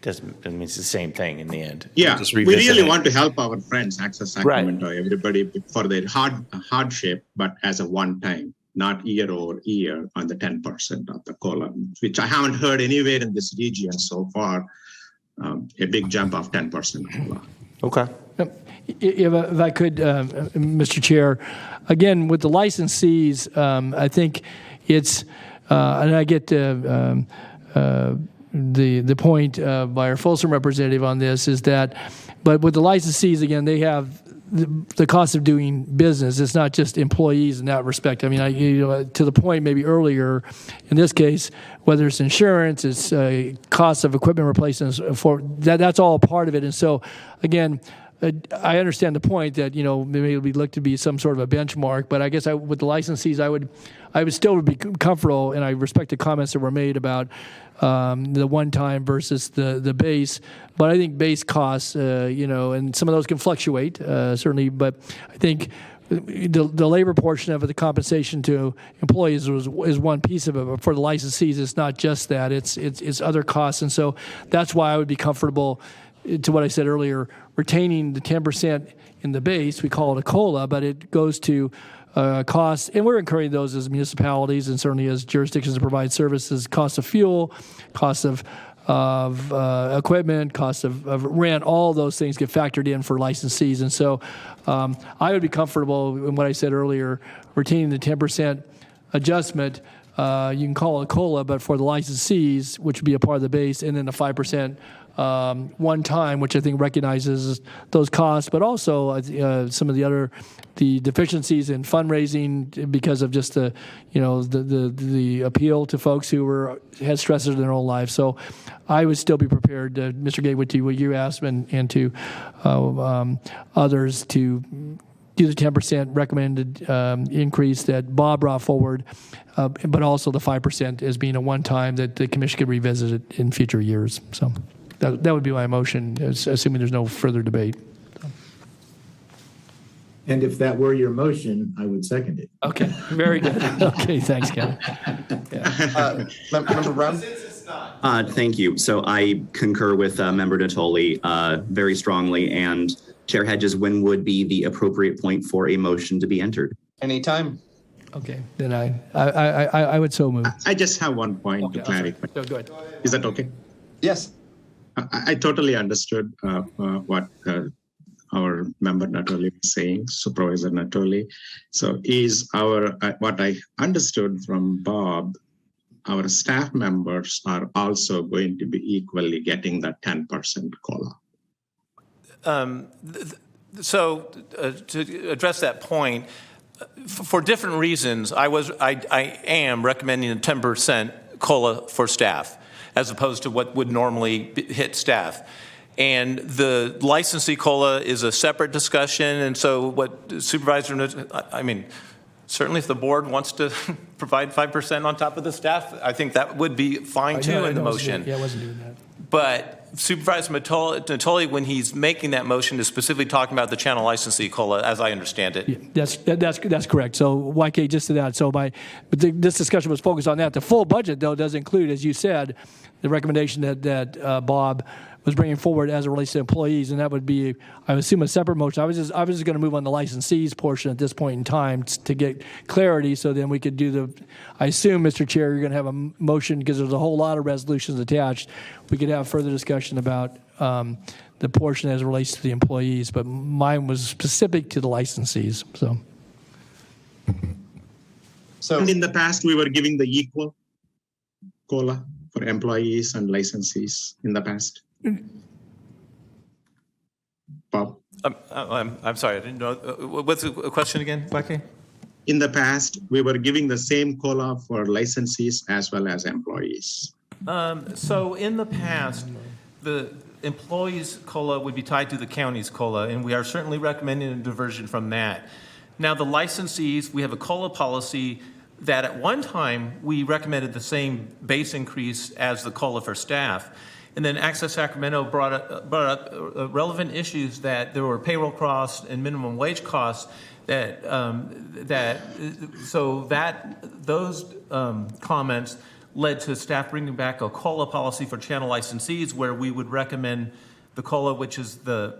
the same thing in the end. Yeah, just we really want to help our friends access Sacramento, Right. Everybody for their hardship, but as a one time, not year over year on the 10% of the COLA, which I haven't heard anywhere in this region so far. A big jump of 10% COLA. Okay. If I could, Mr. Chair, again, with the licensees, I think it's, and I get the point by our Folsom representative on this is that, but with the licensees, again, they have the cost of doing business. It's not just employees in that respect. I mean, to the point maybe earlier, in this case, whether it's insurance, it's cost of equipment replacements, that's all part of it. And so, again, I understand the point that maybe it would look to be some sort of a benchmark, but I guess with the licensees, I would still be comfortable, and I respect the comments that were made about the one-time versus the base. But I think base costs, and some of those can fluctuate certainly. But I think the labor portion of it, the compensation to employees is one piece of it. But for the licensees, it's not just that; it's other costs, and so that's why I would be comfortable, to what I said earlier, retaining the 10% in the base. We call it a COLA, but it goes to costs, and we're incurring those as municipalities and certainly as jurisdictions that provide services, cost of fuel, cost of equipment, cost of rent, all those things get factored in for licensees. And so I would be comfortable in what I said earlier, retaining the 10% adjustment. You can call it a COLA, but for the licensees, which would be a part of the base, and then the 5% one time, which I think recognizes those costs, but also some of the deficiencies in fundraising because of just the appeal to folks who had stresses in their own lives. So I would still be prepared, Mr. Gateway, to what you asked and to others to do the 10% recommended increase that Bob brought forward, but also the 5% as being a one-time that the commission could revisit it in future years. So that would be my motion, assuming there's no further debate. And if that were your motion, I would second it. Okay, very good. Okay, thanks, Kevin. Member Brown? Thank you. So I concur with Member Natoli very strongly. And Chair Hedges, when would be the appropriate point for a motion to be entered? Anytime. Okay, then I would so move. I just have one point to clarify. So go ahead. Is that okay? Yes. I totally understood what our member Natoli was saying, Supervisor Natoli. So what I understood from Bob, our staff members are also going to be equally getting that 10% COLA. So to address that point, for different reasons, I am recommending a 10% COLA for staff, as opposed to what would normally hit staff. And the licensee COLA is a separate discussion. And so what Supervisor, certainly if the board wants to provide 5% on top of the staff, I think that would be fine too in the motion. Yeah, I wasn't doing that. But Supervisor Natoli, when he's making that motion, is specifically talking about the channel licensee COLA, as I understand it. Yeah, that's correct. So YK, just to that. So this discussion was focused on that. The full budget, though, does include, as you said, the recommendation that Bob was bringing forward as it relates to employees, and that would be, I assume, a separate motion. I was just going to move on the licensees portion at this point in time to get clarity, so then we could do the. I assume, Mr. Chair, you're going to have a motion because there's a whole lot of resolutions attached. We could have further discussion about the portion as it relates to the employees, but mine was specific to the licensees. So, and in the past, we were giving the equal COLA for employees and licensees in the past. Bob? I'm sorry, I didn't know. What's the question again, Blackie? In the past, we were giving the same COLA for licensees as well as employees. So in the past, the employees' COLA would be tied to the county's COLA, and we are certainly recommending a diversion from that. Now, the licensees, we have a COLA policy that at one time we recommended the same base increase as the COLA for staff. And then Access Sacramento brought up relevant issues that there were payroll costs and minimum wage costs those comments led to staff bringing back a COLA policy for channel licensees where we would recommend the COLA, which is the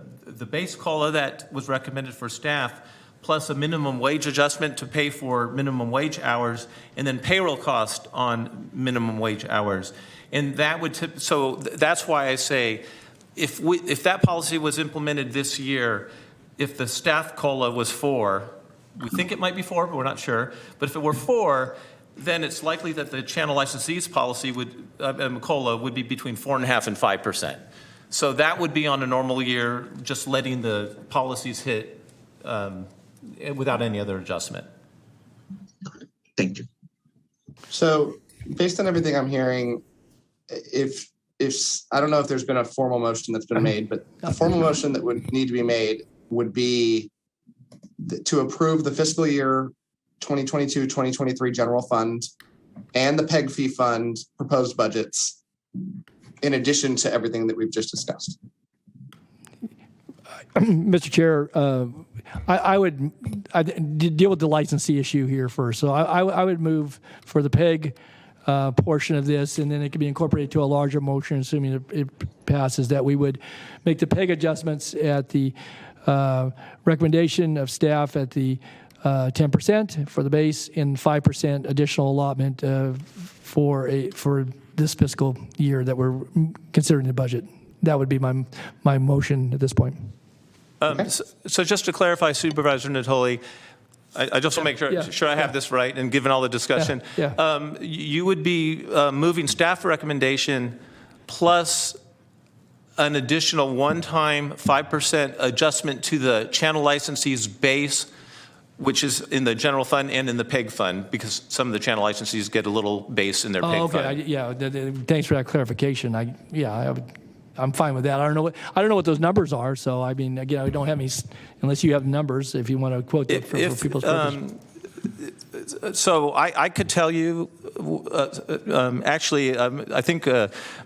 base COLA that was recommended for staff, plus a minimum wage adjustment to pay for minimum wage hours, and then payroll cost on minimum wage hours. And that would so that's why I say if that policy was implemented this year, if the staff COLA was 4, we think it might be 4, but we're not sure. But if it were 4, then it's likely that the channel licensees policy COLA would be between 4.5% and 5%. So that would be on a normal year, just letting the policies hit without any other adjustment. Thank you. So based on everything I'm hearing, if I don't know if there's been a formal motion that's been made, but a formal motion that would need to be made would be to approve the fiscal year 2022-2023 general fund and the PEG fee fund proposed budgets in addition to everything that we've just discussed. Mr. Chair, I would deal with the licensee issue here first. So I would move for the PEG portion of this, and then it could be incorporated to a larger motion, assuming it passes, that we would make the PEG adjustments at the recommendation of staff at the 10% for the base and 5% additional allotment for this fiscal year that we're considering the budget. That would be my motion at this point. So just to clarify, Supervisor Natoli, I just want to make sure I have this right, and given all the discussion, you would be moving staff recommendation plus an additional one-time 5% adjustment to the channel licensee's base, which is in the general fund and in the PEG fund, because some of the channel licensees get a little base in their PEG fund. Thanks for that clarification. I'm fine with that. I don't know what those numbers are. So I mean, again, I don't have any, unless you have numbers, if you want to quote them for people's purpose. So I could tell you, actually, I think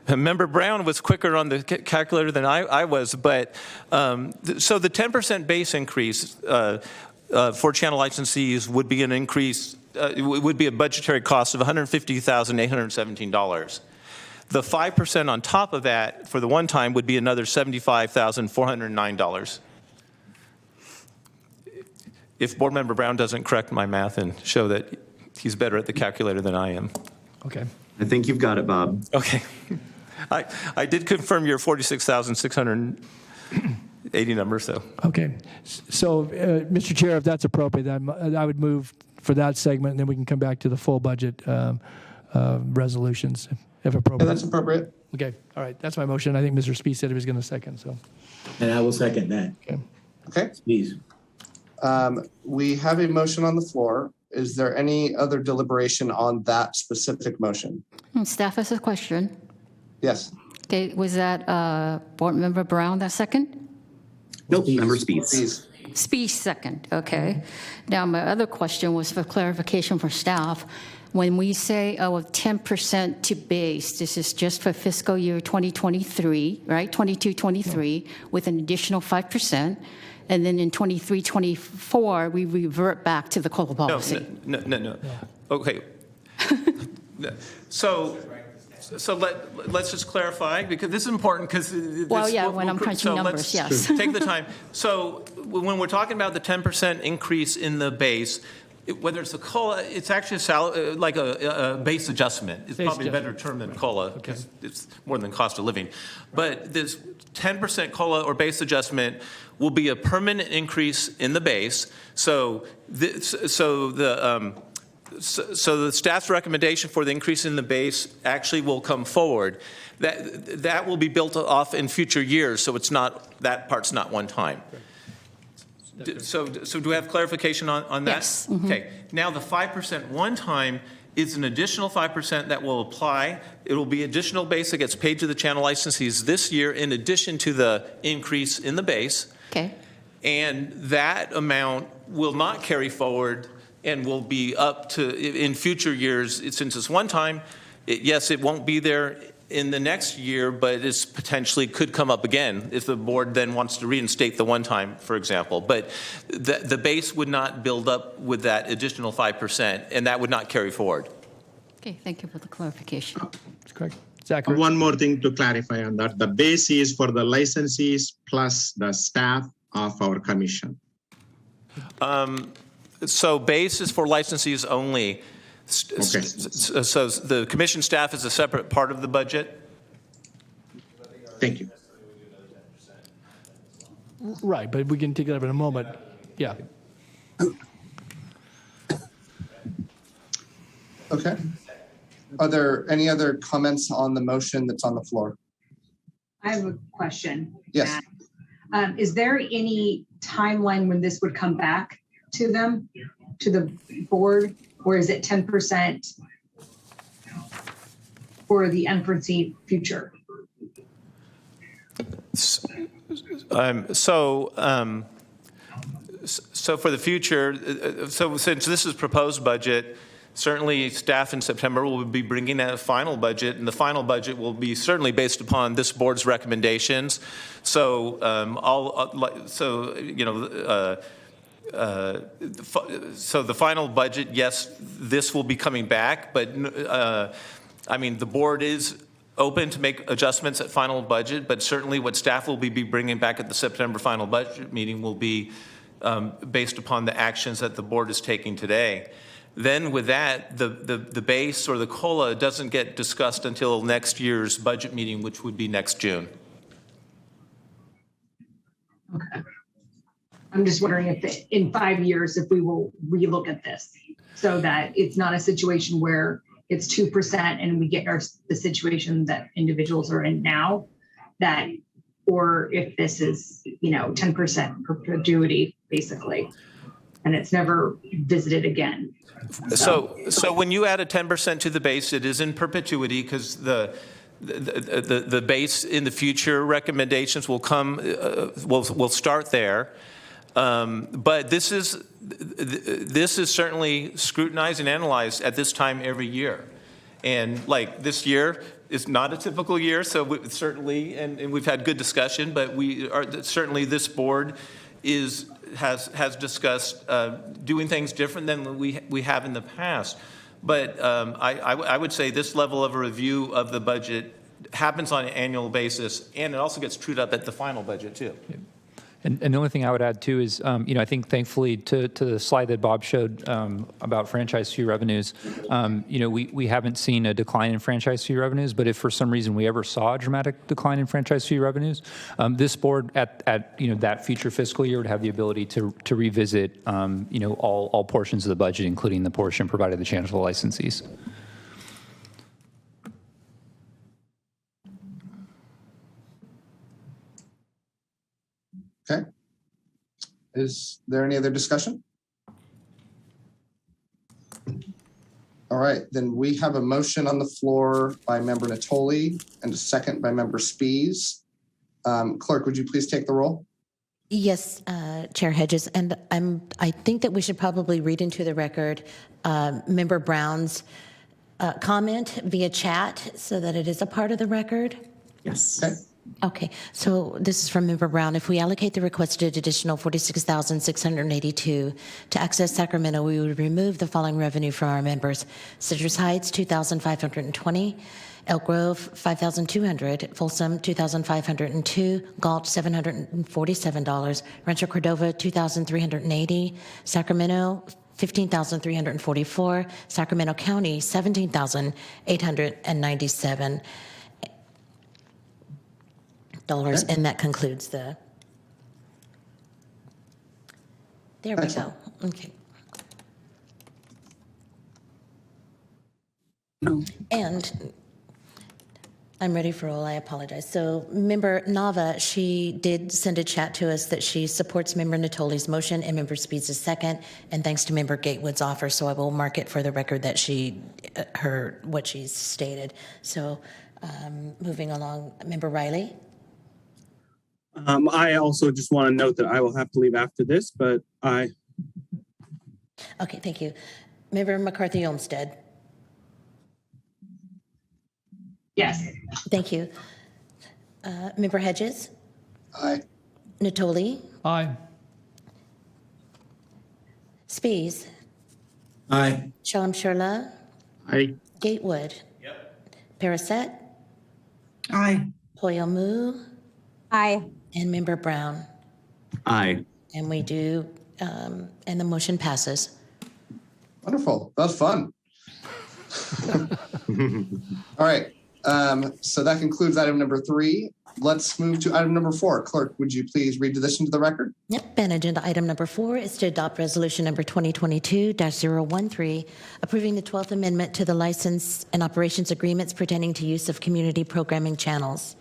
Member Brown was quicker on the calculator than I was, but so the 10% base increase for channel licensees would be an increase, would be a budgetary cost of $150,817. The 5% on top of that for the one time would be another $75,409. If Board Member Brown doesn't correct my math and show that he's better at the calculator than I am. Okay. I think you've got it, Bob. Okay. I did confirm your 46,680 number, so. Okay. So, Mr. Chair, if that's appropriate, I would move for that segment, and then we can come back to the full budget resolutions, if appropriate. Yeah, that's appropriate. Okay. All right. That's my motion. I think Mr. Spies said he was going to second. So. And I will second that. Okay. Please. We have a motion on the floor. Is there any other deliberation on that specific motion? Staff has a question. Yes. Okay, was that Board Member Brown that second? Nope, Member Spies. Spies second, okay. Now, my other question was for clarification for staff. when we say, oh, 10% to base, this is just for fiscal year 2023, right? 22-23, with an additional 5%. And then in 23-24, we revert back to the COLA policy. No. Okay. So let's just clarify, because this is important, because Well, yeah, when I'm crunching numbers, yes. Take the time. So when we're talking about the 10% increase in the base, whether it's a COLA, it's actually like a base adjustment. It's probably a better term than COLA, because it's more than cost of living. But this 10% COLA or base adjustment will be a permanent increase in the base. So the staff's recommendation for the increase in the base actually will come forward. That will be built off in future years, so it's not, that part's not one time. So do we have clarification on that? Yes. Mm-hmm. Okay. Now the 5% one time is an additional 5% that will apply. It will be additional base that gets paid to the channel licensees this year in addition to the increase in the base. Okay. And that amount will not carry forward and will be up to, in future years, since it's one time, yes, it won't be there in the next year, but it's potentially could come up again if the board then wants to reinstate the one time, for example. But the base would not build up with that additional 5%, and that would not carry forward. Okay, thank you for the clarification. That's correct. Zachary? One more thing to clarify on that. The base is for the licensees plus the staff of our commission. So base is for licensees only. Okay. So the commission staff is a separate part of the budget? Thank you. Right, but we can take that up in a moment. Yeah. Okay. Are there any other comments on the motion that's on the floor? I have a question. Yes. Is there any timeline when this would come back to them, to the board, or is it 10% for the unforeseen future? So for the future, so since this is proposed budget, certainly staff in September will be bringing a final budget, and the final budget will be certainly based upon this board's recommendations. So so the final budget, yes, this will be coming back, but I mean, the board is open to make adjustments at final budget, but certainly what staff will be bringing back at the September final budget meeting will be based upon the actions that the board is taking today. Then with that, the base or the COLA doesn't get discussed until next year's budget meeting, which would be next June. Okay. I'm just wondering if in 5 years, if we will relook at this so that it's not a situation where it's 2% and we get the situation that individuals are in now, that, or if this is, 10% perpetuity, basically, and it's never visited again. So when you add a 10% to the base, it is in perpetuity, because the base in the future recommendations will come, will start there. But this is certainly scrutinized and analyzed at this time every year. And like this year is not a typical year, so certainly, and we've had good discussion, but certainly this board has discussed doing things different than we have in the past. But I would say this level of a review of the budget happens on an annual basis, and it also gets trued up at the final budget too. Yeah. And the only thing I would add too is, I think thankfully to the slide that Bob showed about franchise fee revenues, we haven't seen a decline in franchise fee revenues, but if for some reason we ever saw a dramatic decline in franchise fee revenues, this board at that future fiscal year would have the ability to revisit, all portions of the budget, including the portion provided the channel to the licensees. Okay. Is there any other discussion? All right, then we have a motion on the floor by Member Natoli and a second by Member Spies. Clerk, would you please take the roll? Yes, Chair Hedges, and I think that we should probably read into the record Member Brown's comment via chat so that it is a part of the record. Yes. Okay. Okay, so this is from Member Brown. If we allocate the requested additional $46,682 to Access Sacramento, we would remove the following revenue from our members: Citrus Heights, $2,520. Elk Grove, $5,200. Folsom, $2,502. Galt, $747. Rancho Cordova, $2,380. Sacramento, $15,344. Sacramento County, $17,897. And that concludes the. There we Excellent. go. Okay. And I'm ready for all. I apologize. So Member Nava, she did send a chat to us that she supports Member Natoli's motion and Member Speeds' second, and thanks to Member Gatewood's offer. So I will mark it for the record that she heard what she's stated. So moving along, Member Riley. I also just want to note that I will have to leave after this, but I. Okay, thank you. Member McCarthy Olmsted. Yes. Thank you. Member Hedges. Aye. Natoli. Aye. Spees. Aye. Shalom Shurla. Aye. Gatewood. Yep. Paraset. Aye. Poyamu. Aye. And Member Brown. Aye. And we do, and the motion passes. Wonderful. That was fun. All right. So that concludes item number 3. Let's move to item number 4. Clerk, would you please read this into the record? Yep, and agenda item number 4 is to adopt resolution number 2022-013, approving the 12th Amendment to the license and operations agreements pertaining to use of community programming channels.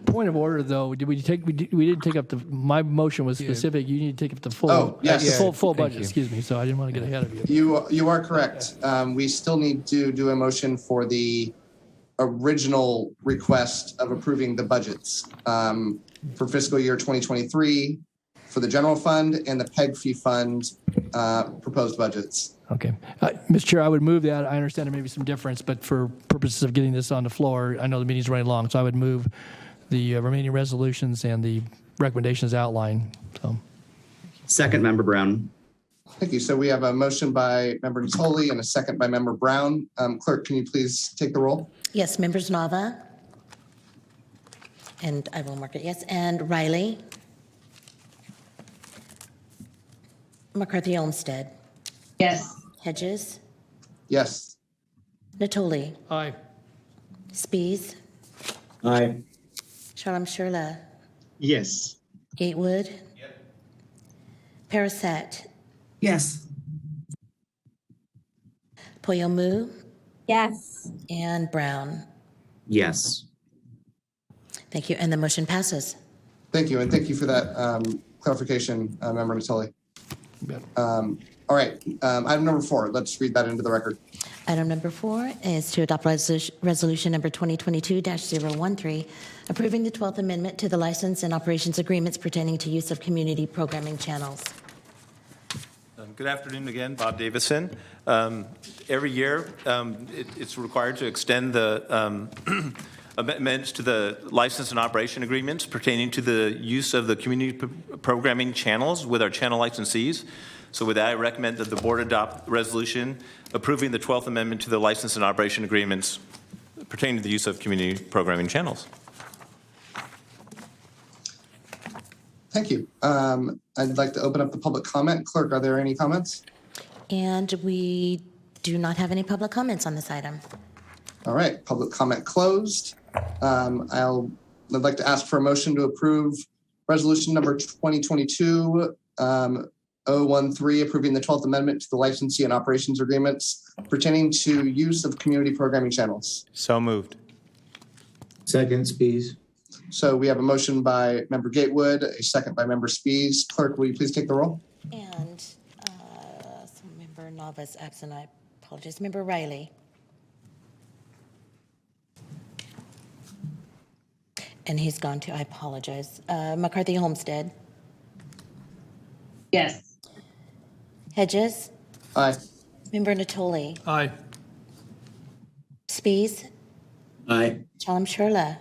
Point of order, though, we didn't take up the, my motion was specific, you need to take up the full. Oh, yes. The full budget, excuse me, so I didn't want to get ahead of you. You are correct. We still need to do a motion for the original request of approving the budgets for fiscal year 2023 for the general fund and the PEG fee fund proposed budgets. Okay. Mr. Chair, I would move that. I understand there may be some difference, but for purposes of getting this on the floor, I know the meeting's running long, so I would move the remaining resolutions and the recommendations outlined. So. Second, Member Brown. Thank you. So we have a motion by Member Natoli and a second by Member Brown. Clerk, can you please take the roll? Yes, Members Nava. And I will mark it yes. And Riley. McCarthy Olmsted. Yes. Hedges. Yes. Natoli. Aye. Spees. Aye. Shalom Shurla. Yes. Gatewood. Yep. Paraset. Yes. Poyomu. Yes. And Brown. Yes. Thank you. And the motion passes. Thank you. And thank you for that clarification, Member Natoli. All right. Item number 4. Let's read that into the record. Item number 4 is to adopt resolution number 2022-013, approving the 12th Amendment to the license and operations agreements pertaining to use of community programming channels. Good afternoon again, Bob Davison. Every year, it's required to extend the amendments to the license and operation agreements pertaining to the use of the community programming channels with our channel licensees. So with that, I recommend that the board adopt a resolution approving the 12th Amendment to the license and operation agreements pertaining to the use of community programming channels. Thank you. I'd like to open up the public comment. Clerk, are there any comments? And we do not have any public comments on this item. All right, public comment closed. I'd like to ask for a motion to approve resolution number 2022-013, approving the 12th Amendment to the licensee and operations agreements pertaining to use of community programming channels. So moved. Second, Spees. So we have a motion by Member Gatewood, a second by Member Spees. Clerk, will you please take the roll? And so Member Nava's absent. I apologize. Member Riley. And he's gone too. I apologize. McCarthy Homestead. Yes. Hedges, Aye. Member Natoli, Aye. Spies, Aye. Chalem Churla,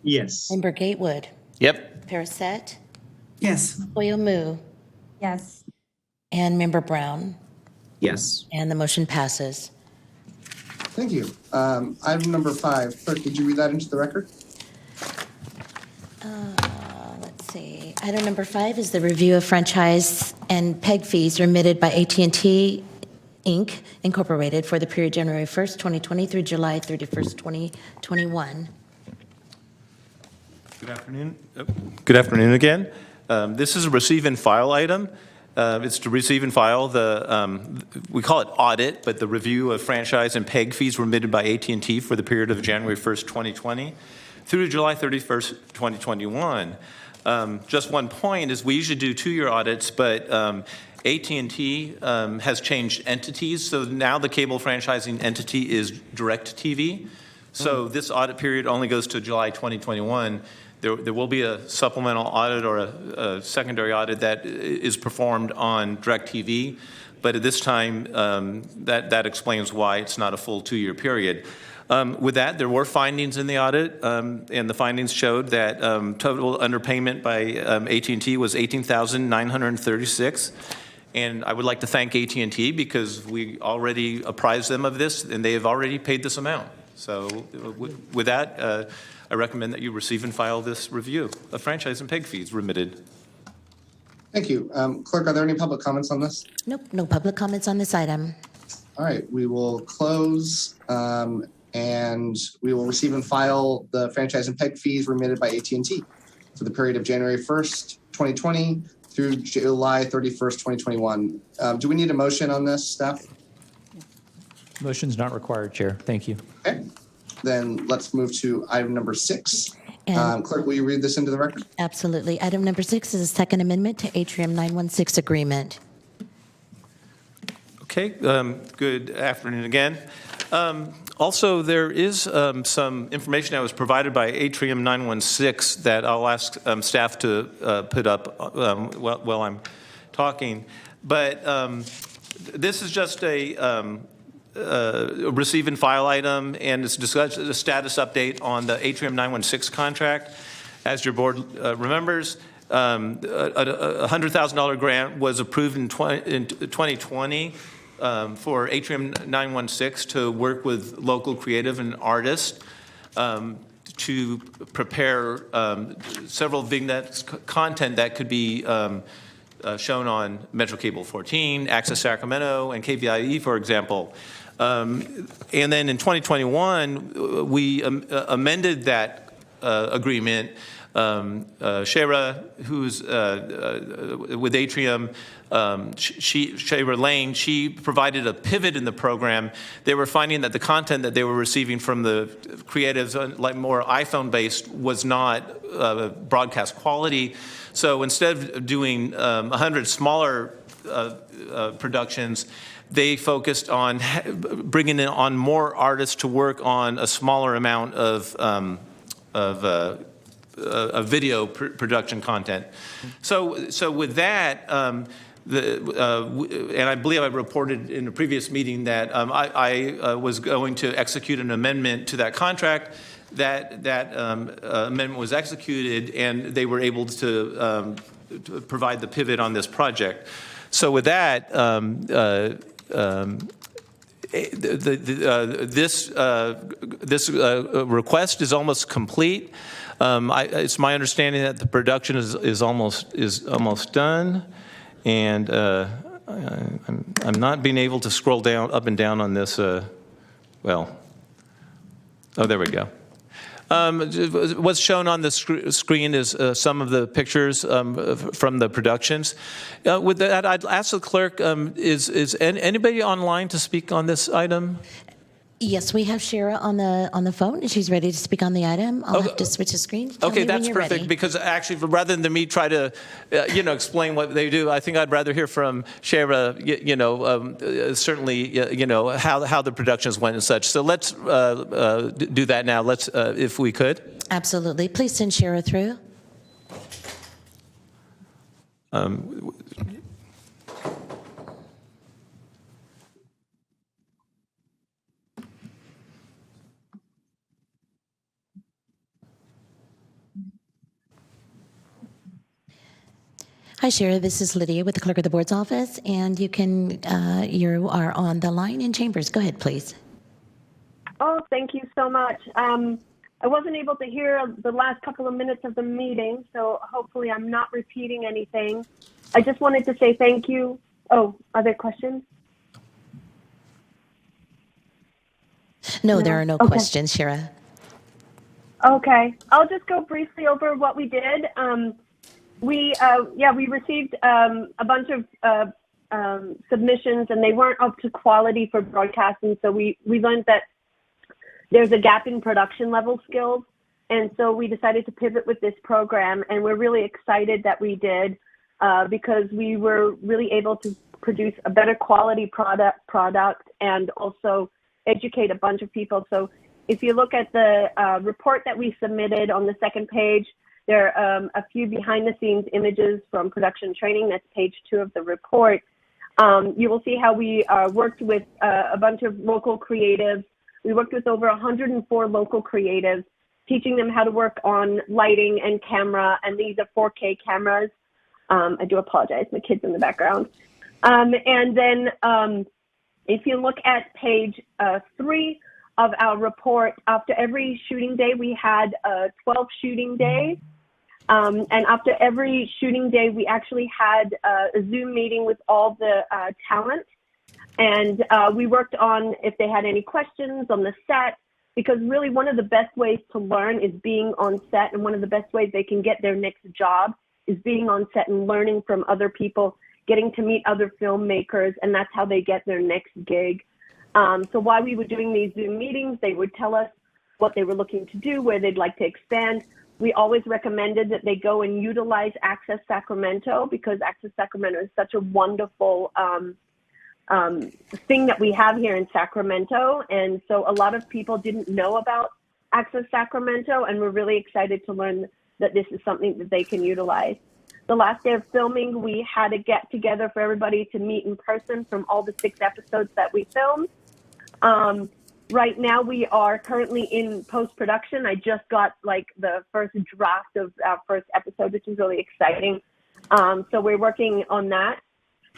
Yes. Member Gatewood, Yep. Paraset, Yes. Oyomu, Yes. and Member Brown. Yes. And the motion passes. Thank you. Item number 5. Clerk, would you read that into the record? Let's see. Item number 5 is the review of franchise and PEG fees remitted by AT&T Inc. Incorporated for the period January 1st, 2020 through July 31st, 2021. Good afternoon. Good afternoon again. This is a receive and file item. It's to receive and file the, we call it audit, but the review of franchise and PEG fees remitted by AT&T for the period of January 1st, 2020 through July 31st, 2021. Just one point is we usually do 2-year audits, but AT&T has changed entities, so now the cable franchising entity is DirecTV. So this audit period only goes to July 2021. There will be a supplemental audit or a secondary audit that is performed on DirecTV, but at this time, that explains why it's not a full 2-year period. With that, there were findings in the audit, and the findings showed that total underpayment by AT&T was $18,936. And I would like to thank AT&T because we already apprised them of this, and they have already paid this amount. So with that, I recommend that you receive and file this review of franchise and PEG fees remitted. Thank you. Clerk, are there any public comments on this? Nope, no public comments on this item. All right, we will close and we will receive and file the franchise and PEG fees remitted by AT&T for the period of January 1st, 2020 through July 31st, 2021. Do we need a motion on this, staff? Motion's not required, Chair. Thank you. Okay, then let's move to item number 6. And Clerk, will you read this into the record? absolutely. Item number 6 is a second amendment to Atrium 916 agreement. Okay, good afternoon again. Also, there is some information that was provided by Atrium 916 that I'll ask staff to put up while I'm talking. But this is just a receive and file item, and it's a status update on the Atrium 916 contract. As your board remembers, a $100,000 grant was approved in 2020 for Atrium 916 to work with local creative and artists to prepare several vignettes content that could be shown on Metro Cable 14, Access Sacramento, and KVIE, for example. And then in 2021, we amended that agreement. Shara, who's with Atrium, Shara Lane, she provided a pivot in the program. They were finding that the content that they were receiving from the creatives, like more iPhone-based, was not broadcast quality. So instead of doing 100 smaller productions, they focused on bringing in on more artists to work on a smaller amount of video production content. So with that, and I believe I reported in a previous meeting that I was going to execute an amendment to that contract. That amendment was executed, and they were able to provide the pivot on this project. So with that, this request is almost complete. It's my understanding that the production is almost done, and I'm not being able to scroll down up and down on this. Well, oh, there we go. What's shown on the screen is some of the pictures from the productions. With that, I'd ask the clerk, is anybody online to speak on this item? Yes, we have Shara on the phone, and she's ready to speak on the item. I'll have to switch the screen. Tell Okay, me when that's you're perfect, ready. because actually, rather than me try to, explain what they do, I think I'd rather hear from Shara, certainly, how the productions went and such. So let's do that now. Let's, if we could. Absolutely. Please send Shara through. Hi, Shira. This is Lydia with the Clerk of the Board's office, and you are on the line in chambers. Go ahead, please. Oh, thank you so much. I wasn't able to hear the last couple of minutes of the meeting, so hopefully I'm not repeating anything. I just wanted to say thank you. Oh, are there questions? No, there are no Okay. questions, Shira. Okay, I'll just go briefly over what we did. We received a bunch of submissions, and they weren't up to quality for broadcasting. So we learned that there's a gap in production level skills, and so we decided to pivot with this program. And we're really excited that we did because we were really able to produce a better quality product and also educate a bunch of people. So if you look at the report that we submitted on the second page, there are a few behind the scenes images from production training. That's page 2 of the report. You will see how we worked with a bunch of local creatives. We worked with over 104 local creatives, teaching them how to work on lighting and camera. And these are 4K cameras. I do apologize, my kid's in the background. And then if you look at page 3 of our report, after every shooting day, we had 12 shooting days. And after every shooting day, we actually had a Zoom meeting with all the talent. And we worked on if they had any questions on the set, because really one of the best ways to learn is being on set. And one of the best ways they can get their next job is being on set and learning from other people, getting to meet other filmmakers, and that's how they get their next gig. So while we were doing these Zoom meetings, they would tell us what they were looking to do, where they'd like to expand. We always recommended that they go and utilize Access Sacramento, because Access Sacramento is such a wonderful thing that we have here in Sacramento. And so a lot of people didn't know about Access Sacramento, and we're really excited to learn that this is something that they can utilize. The last day of filming, we had a get together for everybody to meet in person from all the 6 episodes that we filmed. Right now we are currently in post-production. I just got like the first draft of our first episode, which is really exciting. So we're working on that.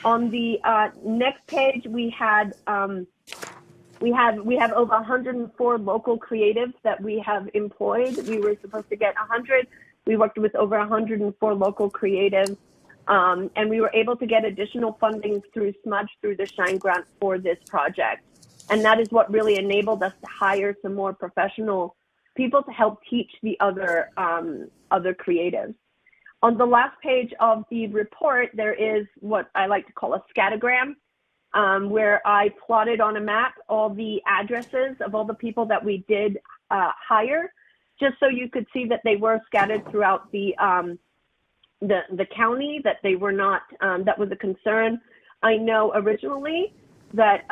On the next page, we have over 104 local creatives that we have employed. We were supposed to get 100. We worked with over 104 local creatives, and we were able to get additional funding through Smudge, through the Shine Grant for this project. And that is what really enabled us to hire some more professional people to help teach the other creatives. On the last page of the report, there is what I like to call a scattergram, where I plotted on a map all the addresses of all the people that we did hire, just so you could see that they were scattered throughout the county, that they were not, that was a concern. I know originally that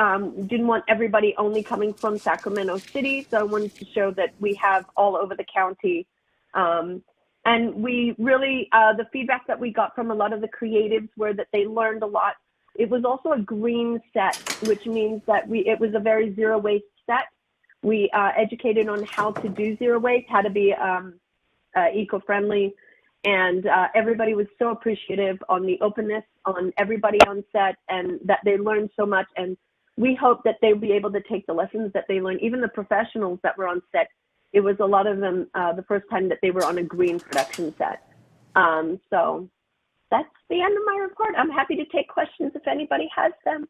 didn't want everybody only coming from Sacramento City, so I wanted to show that we have all over the county. And we really, the feedback that we got from a lot of the creatives were that they learned a lot. It was also a green set, which means that it was a very zero waste set. We educated on how to do zero waste, how to be eco-friendly, and everybody was so appreciative on the openness on everybody on set, and that they learned so much. And we hope that they'll be able to take the lessons that they learned, even the professionals that were on set. It was a lot of them the first time that they were on a green production set. So that's the end of my report. I'm happy to take questions if anybody has them.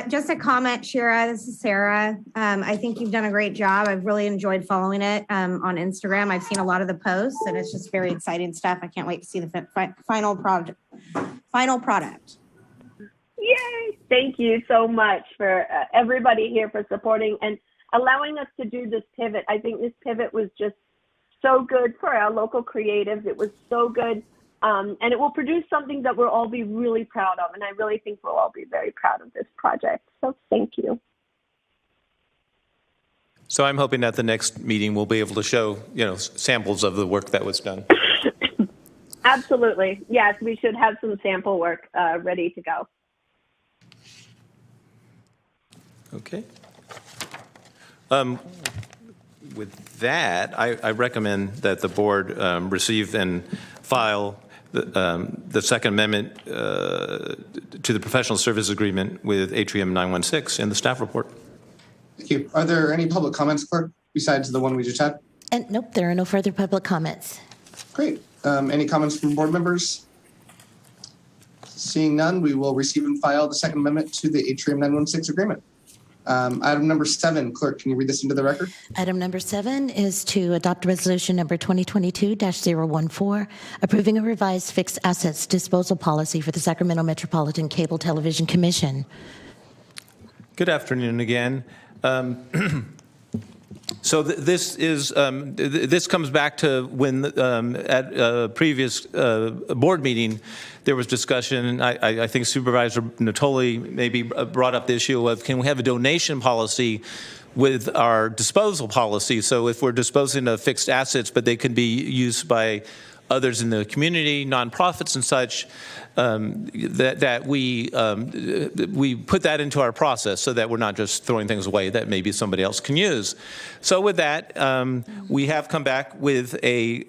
Just a comment, Shira, this is Sarah. I think you've done a great job. I've really enjoyed following it on Instagram. I've seen a lot of the posts, and it's just very exciting stuff. I can't wait to see the final product. Yay! Thank you so much for everybody here for supporting and allowing us to do this pivot. I think this pivot was just so good for our local creatives. It was so good. And it will produce something that we'll all be really proud of. And I really think we'll all be very proud of this project. So thank you. So I'm hoping at the next meeting we'll be able to show, samples of the work that was done. Absolutely. Yes, we should have some sample work ready to go. Okay. With that, I recommend that the board receive and file the Second Amendment to the professional service agreement with Atrium 916 in the staff report. Thank you. Are there any public comments, clerk, besides the one we just had? And nope, there are no further public comments. Great. Any comments from board members? Seeing none, we will receive and file the Second Amendment to the Atrium 916 agreement. Item number 7, clerk, can you read this into the record? Item number 7 is to adopt resolution number 2022-014, approving a revised fixed assets disposal policy for the Sacramento Metropolitan Cable Television Commission. Good afternoon again. So this comes back to when at a previous board meeting there was discussion. I think Supervisor Natoli maybe brought up the issue of, can we have a donation policy with our disposal policy? So if we're disposing of fixed assets, but they can be used by others in the community, nonprofits and such, that we put that into our process so that we're not just throwing things away that maybe somebody else can use. So with that, we have come back with a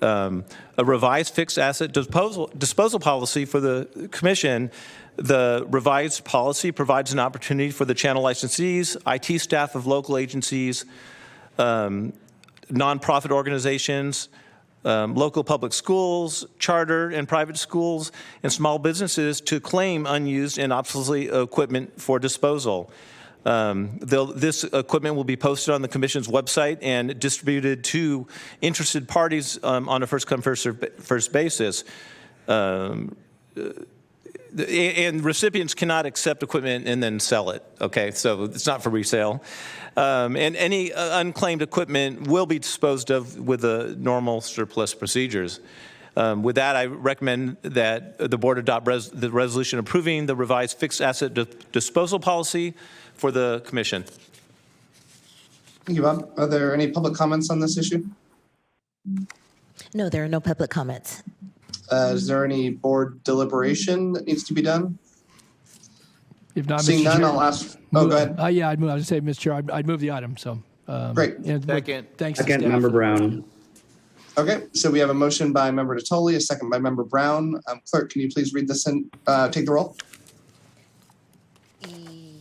revised fixed asset disposal policy for the commission. The revised policy provides an opportunity for the channel licensees, IT staff of local agencies, nonprofit organizations, local public schools, charter and private schools, and small businesses to claim unused and obsolete equipment for disposal. This equipment will be posted on the Commission's website and distributed to interested parties on a first-come, first basis. And recipients cannot accept equipment and then sell it, okay? So it's not for resale. And any unclaimed equipment will be disposed of with the normal surplus procedures. With that, I recommend that the board adopt the resolution approving the revised fixed asset disposal policy for the commission. Thank you, Bob. Are there any public comments on this issue? No, there are no public comments. Is there any board deliberation that needs to be done? If not, Seeing Mr. none, Chair, I'll ask. Oh, go ahead. Yeah, I'd move. I was going to say, Mr. Chair, I'd move the item. So great. Second. Thanks. to Second, staff. Member Brown. Okay, so we have a motion by Member Natoli, a second by Member Brown. Clerk, can you please read this and take the roll?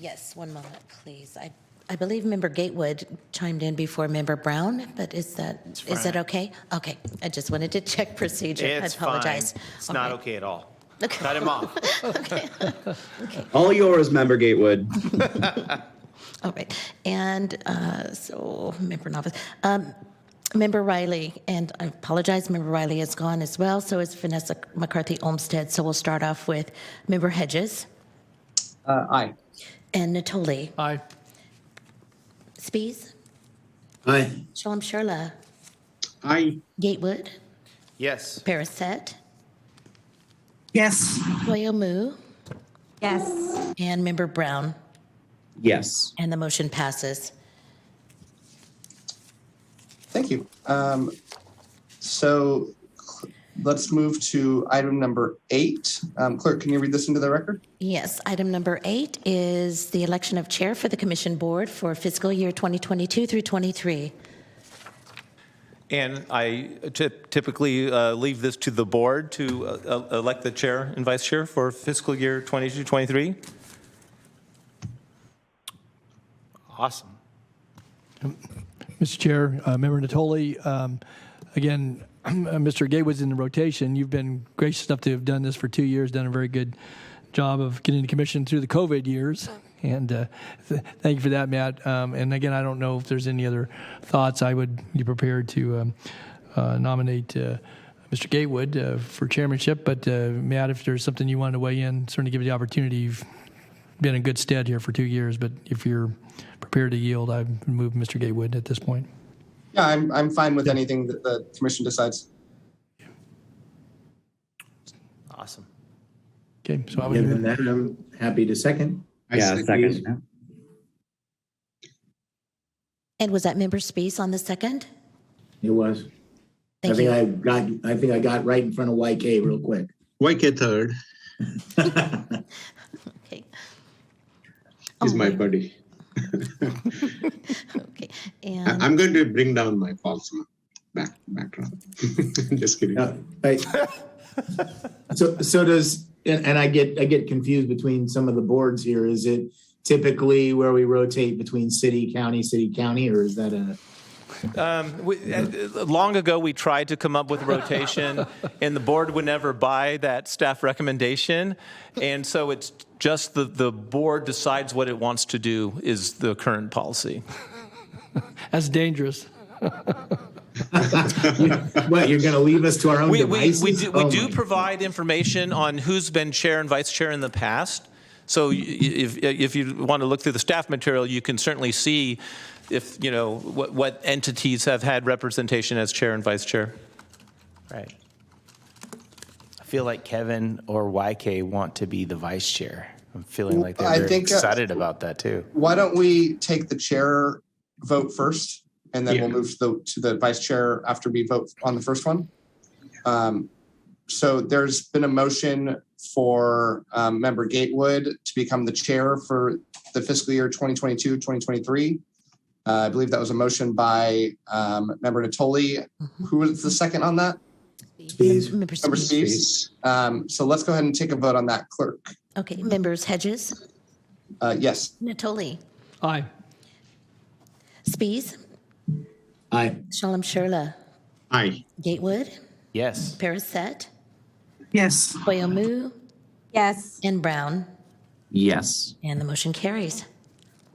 Yes, one moment, please. I believe Member Gatewood chimed in before Member Brown, but is that okay? Okay, I just wanted to check procedure. It's I apologize. fine. It's not okay at all. Okay. Cut him off. Okay. All yours, Member Gatewood. All right, and so Member Novice. Member Riley, and I apologize, Member Riley is gone as well, so is Vanessa McCarthy Olmsted. So we'll start off with Member Hedges. Aye. And Natoli. Aye. Spees. Aye. Shalom Sherla. Aye. Gatewood. Yes. Paraset. Yes. Toyo Mu. Yes. And Member Brown. Yes. And the motion passes. Thank you. So let's move to item number 8. Clerk, can you read this into the record? Yes, item number 8 is the election of chair for the commission board for fiscal year 2022 through 23. And I typically leave this to the board to elect the chair and vice chair for fiscal year 22-23. Awesome. Mr. Chair, Member Natoli, again, Mr. Gatewood's in the rotation. You've been gracious enough to have done this for 2 years, done a very good job of getting the commission through the COVID years. And thank you for that, Matt. And again, I don't know if there's any other thoughts. I would be prepared to nominate Mr. Gatewood for chairmanship. But Matt, if there's something you wanted to weigh in, certainly give you the opportunity. You've been in good stead here for 2 years. But if you're prepared to yield, I would move Mr. Gatewood at this point. Yeah, I'm fine with anything that the commission decides. Awesome. Okay, so I would Given that, I'm happy to second. Second. And was that Member Spees on the second? It was. Thank you. I think I got right in front of YK real quick. YK third. Okay. He's my buddy. Okay. And I'm going to bring down my false background. Just kidding. So does, and I get confused between some of the boards here. Is it typically where we rotate between city, county, or is that a? Long ago, we tried to come up with rotation, and the board would never buy that staff recommendation. And so it's just the board decides what it wants to do is the current policy. That's dangerous. What, you're going to leave us to our own devices? We do provide information on who's been chair and vice chair in the past. So if you want to look through the staff material, you can certainly see if, what entities have had representation as chair and vice chair. Right. I feel like Kevin or YK want to be the vice chair. I'm feeling like they're very excited about that too. Why don't we take the chair vote first, and then we'll move to the vice chair after we vote on the first one? So there's been a motion for Member Gatewood to become the chair for the fiscal year 2022-2023. I believe that was a motion by Member Natoli. Who was the second on that? Member Spees. So let's go ahead and take a vote on that, clerk. Okay, members Hedges, Yes. Natoli, Aye. Spees, Aye. Shalom Sherla, Aye. Gatewood, Yes. Paraset, Yes. Koyomu, Yes. and Brown. Yes. And the motion carries.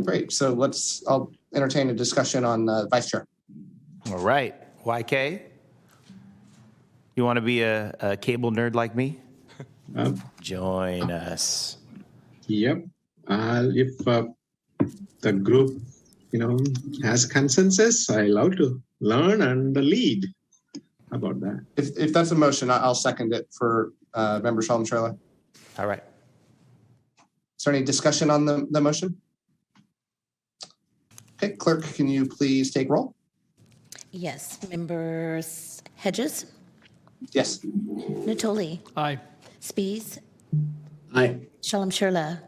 Great. So I'll entertain a discussion on vice chair. All right. YK, you want to be a cable nerd like me? Join us. Yep. If the group, has consensus, I love to learn and lead. How about that? If that's a motion, I'll second it for Member Shalom Sherla. All right. Is there any discussion on the motion? Okay, clerk, can you please take roll? Yes, members Hedges, Yes. Natoli, Aye. Spees, Aye. Shalom Sherla.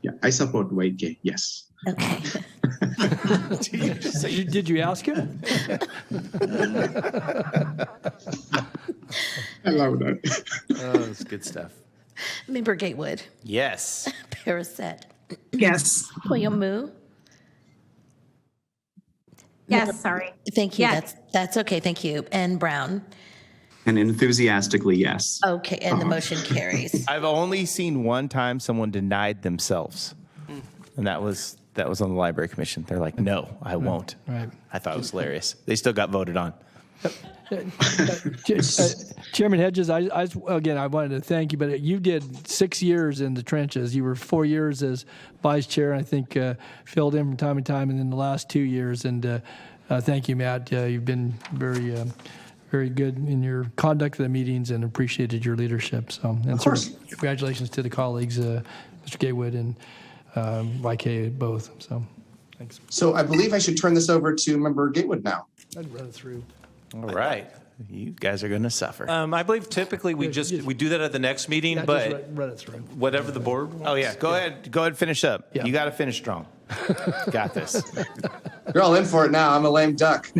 Yeah, I support YK. Yes. Okay. So did you ask him? I love that. Oh, that's good stuff. Member Gatewood, Yes. Paraset, Yes. Koyomu. Yes, sorry. Thank you. Yes. That's okay. Thank you. And Brown. And enthusiastically, yes. Okay, and the motion carries. I've only seen one time someone denied themselves, and that was on the library commission. They're like, "No, I won't." Right. I thought it was hilarious. They still got voted on. Chairman Hedges, I wanted to thank you, but you did 6 years in the trenches. You were 4 years as vice chair, I think filled in from time to time, and then the last 2 years. And thank you, Matt. You've been very good in your conduct of the meetings and appreciated your leadership. So, and of course. Congratulations to the colleagues, Mr. Gatewood and YK both. So, thanks. So I believe I should turn this over to Member Gatewood now. I'd run it through. All right. You guys are going to suffer. I believe typically we do that at the next meeting, Yeah, but just run it through. whatever the board wants. Oh, yeah. Go ahead, finish up. Yeah. You got to finish strong. Got this. You're all in for it now. I'm a lame duck.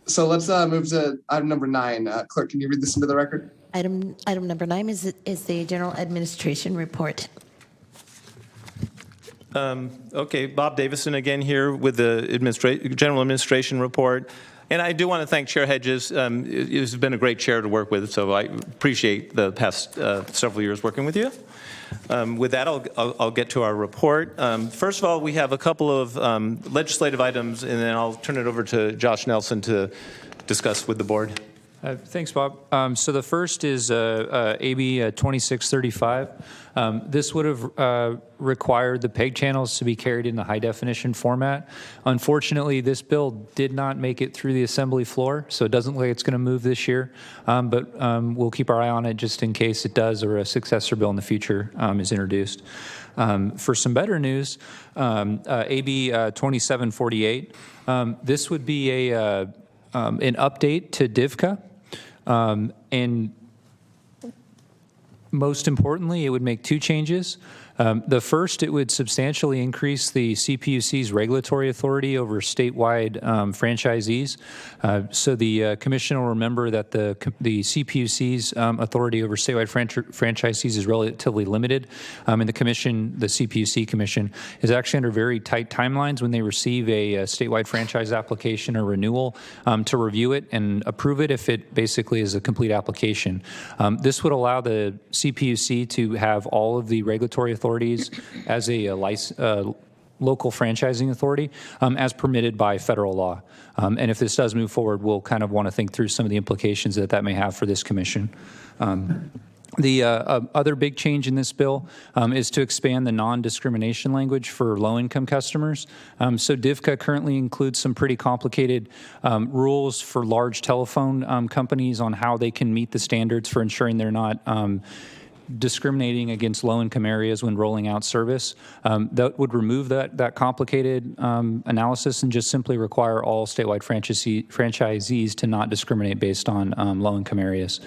So let's move to item number 9. Clerk, can you read this into the record? Item number 9 is the general administration report. Okay, Bob Davison again here with the general administration report. And I do want to thank Chair Hedges. He's been a great chair to work with, so I appreciate the past several years working with you. With that, I'll get to our report. First of all, we have a couple of legislative items, and then I'll turn it over to Josh Nelson to discuss with the board. Thanks, Bob. So the first is AB 2635. This would have required the PEG channels to be carried in the high definition format. Unfortunately, this bill did not make it through the assembly floor, so it doesn't look like it's going to move this year. But we'll keep our eye on it just in case it does or a successor bill in the future is introduced. For some better news, AB 2748, this would be an update to DIVCA. And most importantly, it would make 2 changes. The first, it would substantially increase the CPUC's regulatory authority over statewide franchisees. So the commission will remember that the CPUC's authority over statewide franchisees is relatively limited, and the CPUC commission, is actually under very tight timelines when they receive a statewide franchise application or renewal to review it and approve it if it basically is a complete application. This would allow the CPUC to have all of the regulatory authorities as a local franchising authority as permitted by federal law. And if this does move forward, we'll kind of want to think through some of the implications that that may have for this commission. The other big change in this bill is to expand the non-discrimination language for low-income customers. So DIVCA currently includes some pretty complicated rules for large telephone companies on how they can meet the standards for ensuring they're not discriminating against low-income areas when rolling out service. That would remove that complicated analysis and just simply require all statewide franchisees to not discriminate based on low-income areas.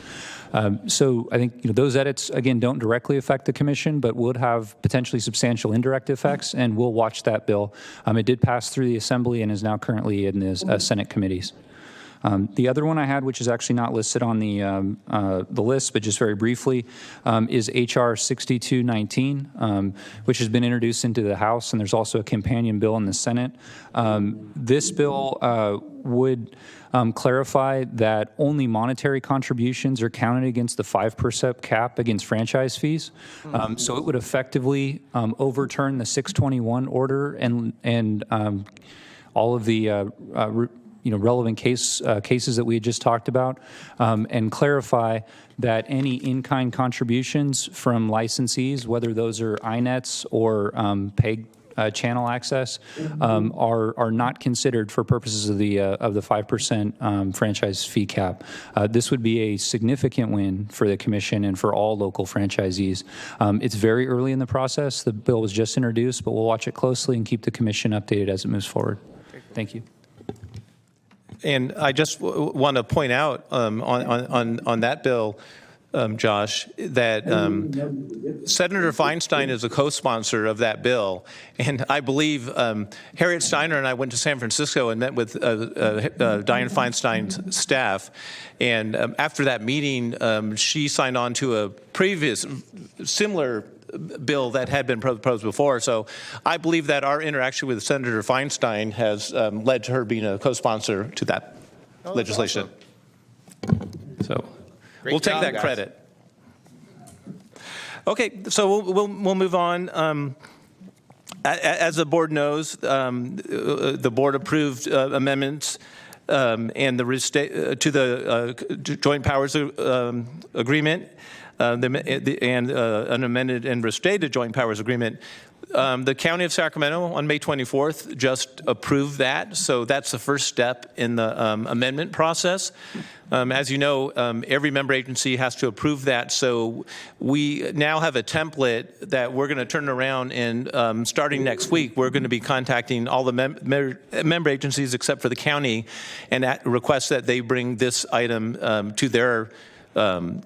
So I think those edits, again, don't directly affect the commission, but would have potentially substantial indirect effects, and we'll watch that bill. It did pass through the Assembly and is now currently in the Senate committees. The other one I had, which is actually not listed on the list, but just very briefly, is H.R. 6219, which has been introduced into the House, and there's also a companion bill in the Senate. This bill would clarify that only monetary contributions are counted against the 5% cap against franchise fees. So it would effectively overturn the 621 order and all of the relevant cases that we had just talked about, and clarify that any in-kind contributions from licensees, whether those are INETs or PEG channel access, are not considered for purposes of the 5% franchise fee cap. This would be a significant win for the commission and for all local franchisees. It's very early in the process. The bill was just introduced, but we'll watch it closely and keep the commission updated as it moves forward. Thank you. And I just want to point out on that bill, Josh, that Senator Feinstein is a co-sponsor of that bill. And I believe Harriet Steiner and I went to San Francisco and met with Dianne Feinstein's staff. And after that meeting, she signed on to a previous similar bill that had been proposed before. So I believe that our interaction with Senator Feinstein has led to her being a co-sponsor to that legislation. Awesome. So we'll take that credit. Okay, so we'll move on. As the board knows, the board approved amendments and to the Joint Powers Agreement. And an amended and restated Joint Powers Agreement. The County of Sacramento on May 24th just approved that, so that's the first step in the amendment process. As you know, every member agency has to approve that, so we now have a template that we're going to turn around and starting next week, we're going to be contacting all the member agencies except for the county and request that they bring this item to their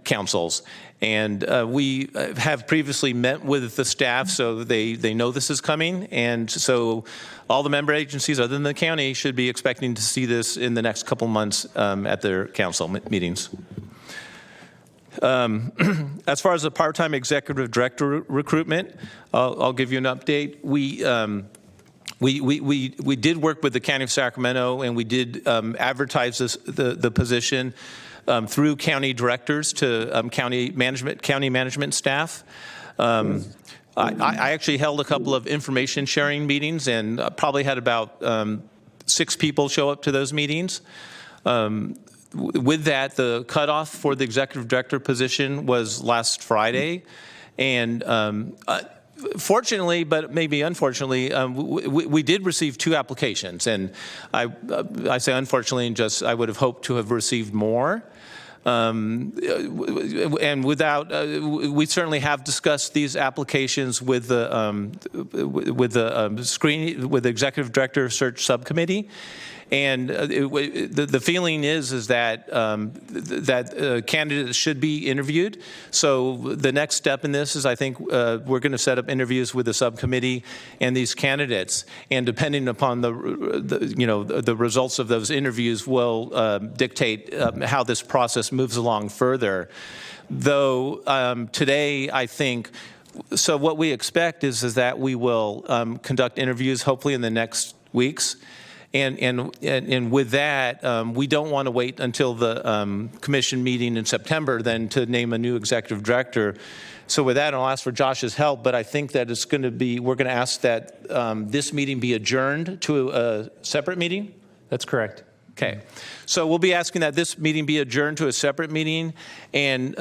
councils. And we have previously met with the staff, so they know this is coming. And so all the member agencies other than the county should be expecting to see this in the next couple months at their council meetings. As far as the part-time executive director recruitment, I'll give you an update. We did work with the County of Sacramento, and we did advertise the position through county directors to county management staff. I actually held a couple of information sharing meetings and probably had about 6 people show up to those meetings. With that, the cutoff for the executive director position was last Friday. And fortunately, but maybe unfortunately, we did receive 2 applications. And I say unfortunately, and just I would have hoped to have received more. And without, we certainly have discussed these applications with the executive director search subcommittee, And the feeling is that that candidates should be interviewed. So the next step in this is, I think we're going to set up interviews with the subcommittee and these candidates, and depending upon the results of those interviews will dictate how this process moves along further. Though today, I think. So what we expect is that we will conduct interviews hopefully in the next weeks. And with that, we don't want to wait until the commission meeting in September then to name a new executive director. So with that, I'll ask for Josh's help, but I think that it's going to be, we're going to ask that this meeting be adjourned to a separate meeting? That's correct. Okay. So we'll be asking that this meeting be adjourned to a separate meeting. And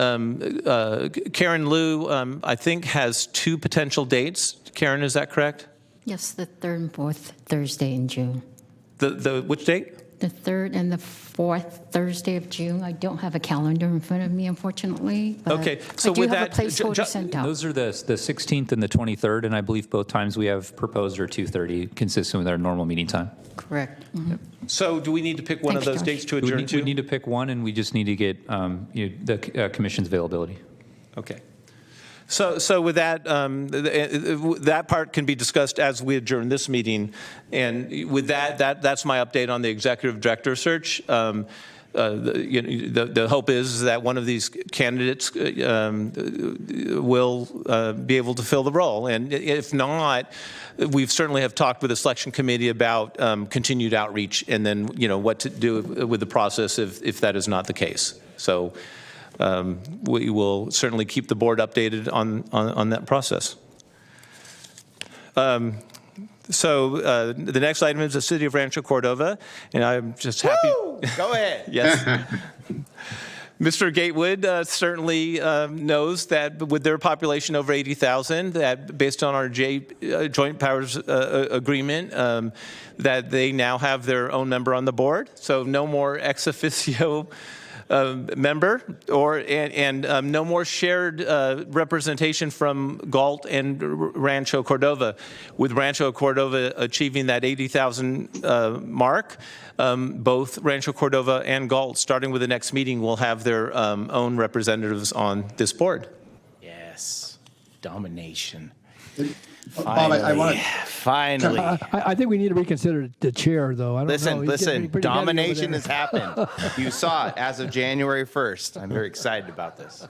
Karen Liu, I think, has 2 potential dates. Karen, is that correct? Yes, the 3rd and 4th Thursday in June. The which date? The 3rd and the 4th Thursday of June. I don't have a calendar in front of me, unfortunately. But okay, so I do with have that, a placeholder sent out. Those are the 16th and the 23rd, and I believe both times we have proposed are 2:30, consistent with our normal meeting time. Correct. Mm-hmm. So do we need to pick one of those dates to adjourn to? We need to pick one, and we just need to get the commission's availability. Okay. So with that, that part can be discussed as we adjourn this meeting. And with that's my update on the executive director search. The hope is that one of these candidates will be able to fill the role. And if not, we've certainly have talked with the selection committee about continued outreach and then, what to do with the process if that is not the case. So we will certainly keep the board updated on that process. So the next item is the City of Rancho Cordova, and I'm just happy. Woo! Go ahead. Yes. Mr. Gatewood certainly knows that with their population over 80,000, that based on our Joint Powers Agreement, that they now have their own member on the board. So no more ex officio member, and no more shared representation from Galt and Rancho Cordova. With Rancho Cordova achieving that 80,000 mark, both Rancho Cordova and Galt, starting with the next meeting, will have their own representatives on this board. Yes, domination. Bob, Finally. I think we need to reconsider the chair, though. I don't know. Listen, domination has happened. You saw it as of January 1st. I'm very excited about this.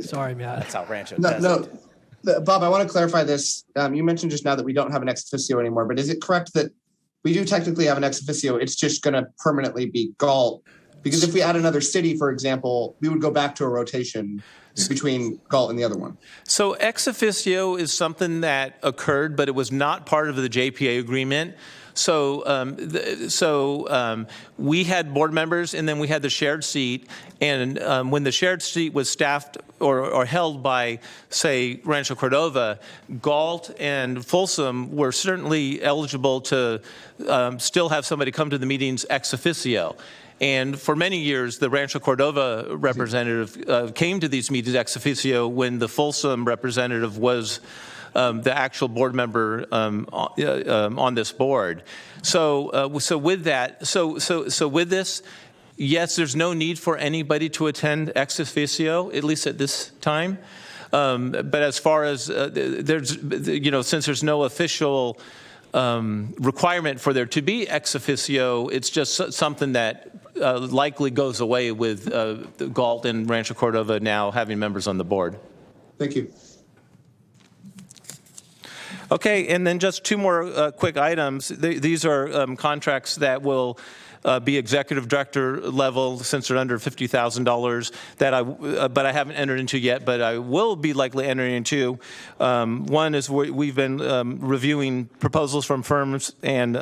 Sorry, Matt. That's how Rancho does it. Bob, I want to clarify this. You mentioned just now that we don't have an ex officio anymore, but is it correct that we do technically have an ex officio? It's just going to permanently be Galt? Because if we add another city, for example, we would go back to a rotation between Galt and the other one. So ex officio is something that occurred, but it was not part of the JPA agreement. So we had board members, and then we had the shared seat. And when the shared seat was staffed or held by, say, Rancho Cordova, Galt and Folsom were certainly eligible to still have somebody come to the meetings ex officio. And for many years, the Rancho Cordova representative came to these meetings ex officio when the Folsom representative was the actual board member on this board. So with that, so with this, yes, there's no need for anybody to attend ex officio, at least at this time. But as far as there's, since there's no official requirement for there to be ex officio, it's just something that likely goes away with Galt and Rancho Cordova now having members on the board. Thank you. Okay, and then just 2 more quick items. These are contracts that will be executive director level since they're under $50,000 that but I haven't entered into yet, but I will be likely entering into. One is we've been reviewing proposals from firms, and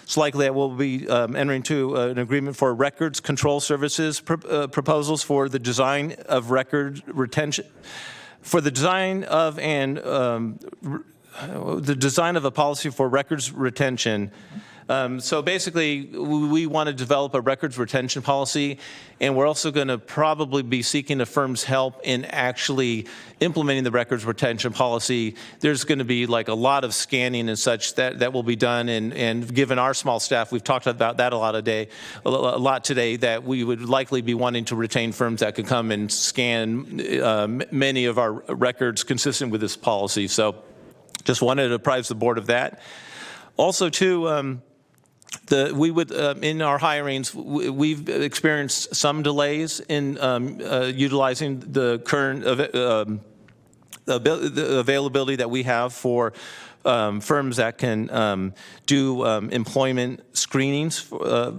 it's likely that we'll be entering into an agreement for records control services proposals for the design of record retention, for the design of the design of a policy for records retention. So basically, we want to develop a records retention policy, and we're also going to probably be seeking the firm's help in actually implementing the records retention policy. There's going to be like a lot of scanning and such that will be done, and given our small staff, we've talked about that a lot today, that we would likely be wanting to retain firms that could come and scan many of our records consistent with this policy. So just wanted to apprise the board of that. Also, too, we would, in our hirings, we've experienced some delays in utilizing the current the availability that we have for firms that can do employment screenings,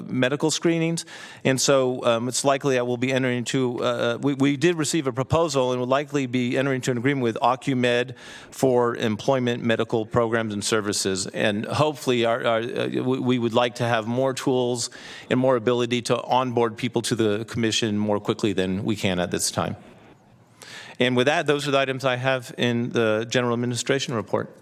medical screenings. And so it's likely that we'll be entering into, we did receive a proposal and will likely be entering into an agreement with OcuMed for employment medical programs and services. And hopefully we would like to have more tools and more ability to onboard people to the commission more quickly than we can at this time. And with that, those are the items I have in the general administration report.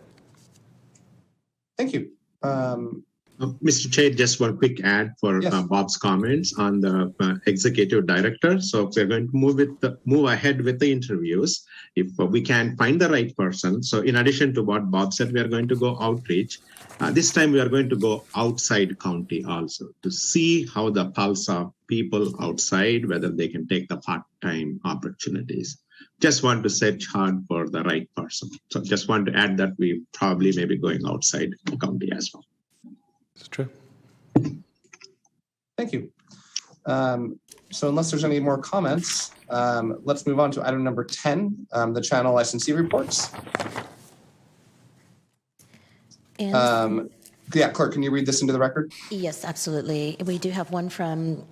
Thank you. Mr. Chair, just one quick add for Bob's comments on the executive director. So we're going to move ahead with the interviews if we can find the right person. So in addition to what Bob said, we are going to go outreach. This time we are going to go outside county also to see how the pulse of people outside, whether they can take the part-time opportunities. Just want to search hard for the right person. So just want to add that we probably may be going outside the county as well. It's true. Thank you. So unless there's any more comments, let's move on to item number 10, the channel licensee reports. Yeah, Clerk, can you read this into the record? Yes, absolutely. We do have one from,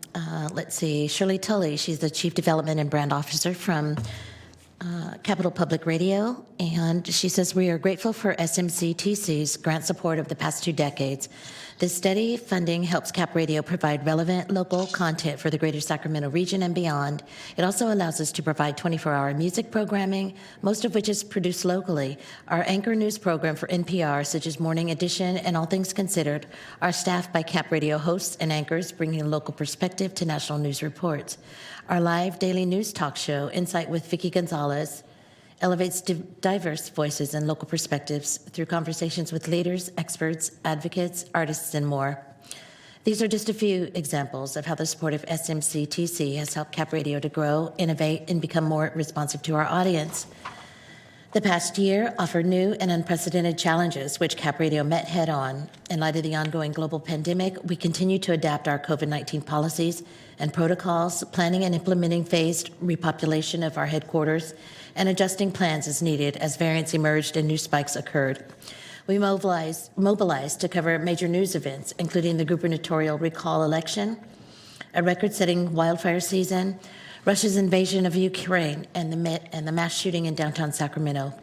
let's see, Shirley Tully. She's the Chief Development and Brand Officer from Capital Public Radio, and she says, we are grateful for SMCTC's grant support of the past 2 decades. This steady funding helps Cap Radio provide relevant local content for the greater Sacramento region and beyond. It also allows us to provide 24-hour music programming, most of which is produced locally. Our anchor news program for NPR, such as Morning Edition and All Things Considered, are staffed by Cap Radio hosts and anchors, bringing local perspective to national news reports. Our live daily news talk show, Insight with Vicki Gonzalez, elevates diverse voices and local perspectives through conversations with leaders, experts, advocates, artists, and more. These are just a few examples of how the support of SMCTC has helped Cap Radio to grow, innovate, and become more responsive to our audience. The past year offered new and unprecedented challenges, which Cap Radio met head-on. In light of the ongoing global pandemic, we continue to adapt our COVID-19 policies and protocols, planning and implementing phased repopulation of our headquarters, and adjusting plans as needed as variants emerged and new spikes occurred. We mobilized to cover major news events, including the gubernatorial recall election, a record-setting wildfire season, Russia's invasion of Ukraine, and the mass shooting in downtown Sacramento.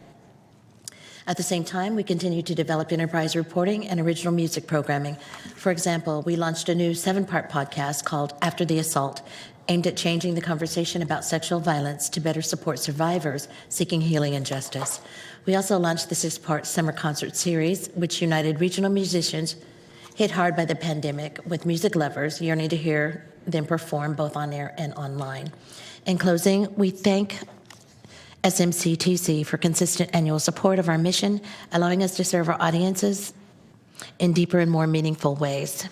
At the same time, we continue to develop enterprise reporting and original music programming. For example, we launched a new 7-part podcast called After the Assault, aimed at changing the conversation about sexual violence to better support survivors seeking healing and justice. We also launched the 6-part summer concert series, which united regional musicians hit hard by the pandemic with music lovers yearning to hear them perform both on air and online. In closing, we thank SMCTC for consistent annual support of our mission, allowing us to serve our audiences in deeper and more meaningful ways.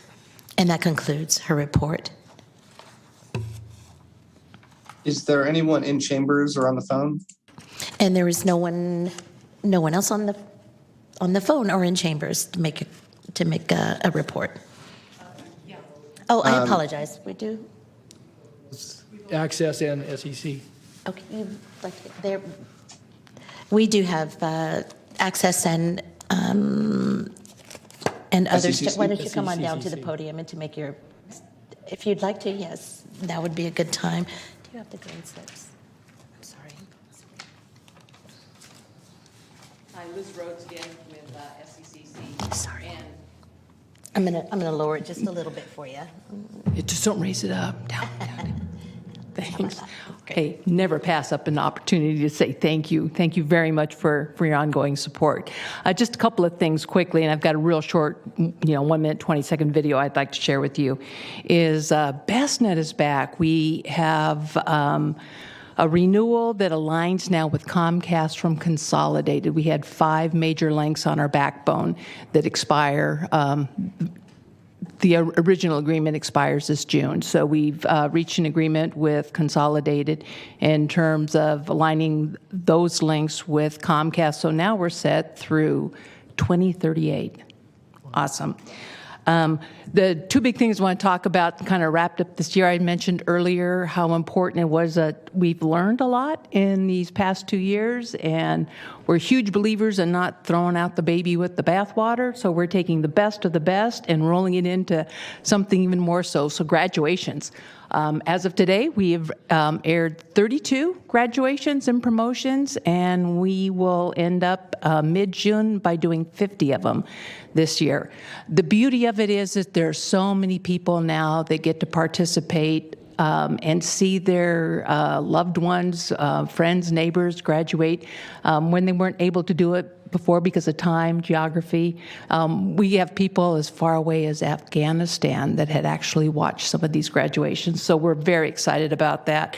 And that concludes her report. Is there anyone in chambers or on the phone? And there is no one else on the phone or in chambers to make a report. Oh, I apologize. We do. Access and SEC. Okay, we do have access and others. SECC? Why don't you come on down to the podium and to make your, if you'd like to, yes, that would be a good time. Do you have the green slips? I'm sorry. Hi, Liz Rhodes again with SECC. Sorry. I'm gonna lower it just a little bit for you. Just don't raise it up. Down. Thank things. Hey, never pass up an opportunity to say thank you. Thank you very much for your ongoing support. Just a couple of things quickly, and I've got a real short, 1 minute, 20-second video I'd like to share with you, is BestNet is back. We have a renewal that aligns now with Comcast from Consolidated. We had 5 major links on our backbone that expire. The original agreement expires this June. So we've reached an agreement with Consolidated in terms of aligning those links with Comcast. So now we're set through 2038. Awesome. The 2 big things I want to talk about kind of wrapped up this year. I mentioned earlier how important it was that we've learned a lot in these past 2 years, and we're huge believers in not throwing out the baby with the bathwater. So we're taking the best of the best and rolling it into something even more so. So graduations. As of today, we have aired 32 graduations and promotions, and we will end up mid-June by doing 50 of them this year. The beauty of it is that there are so many people now that get to participate and see their loved ones, friends, neighbors graduate when they weren't able to do it before because of time, geography. We have people as far away as Afghanistan that had actually watched some of these graduations, so we're very excited about that.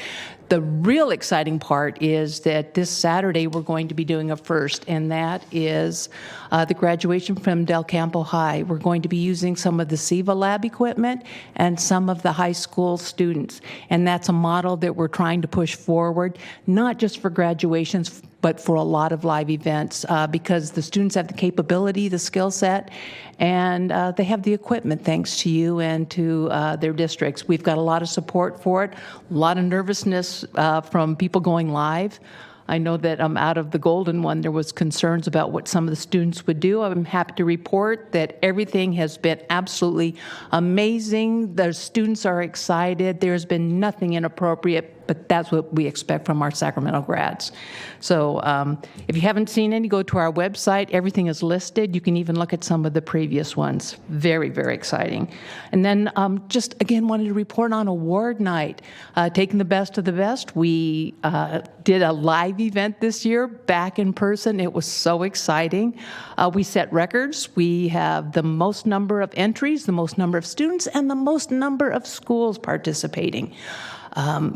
The real exciting part is that this Saturday we're going to be doing a first, and that is the graduation from Del Campo High. We're going to be using some of the SIVA lab equipment and some of the high school students, and that's a model that we're trying to push forward, not just for graduations, but for a lot of live events because the students have the capability, the skill set, and they have the equipment thanks to you and to their districts. We've got a lot of support for it, a lot of nervousness from people going live. I know that out of the golden one, there was concerns about what some of the students would do. I'm happy to report that everything has been absolutely amazing. The students are excited. There's been nothing inappropriate, but that's what we expect from our Sacramento grads. So if you haven't seen any, go to our website. Everything is listed. You can even look at some of the previous ones. Very, very exciting. And then just, again, wanted to report on award night. Taking the best of the best. We did a live event this year, back in person. It was so exciting. We set records. We have the most number of entries, the most number of students, and the most number of schools participating.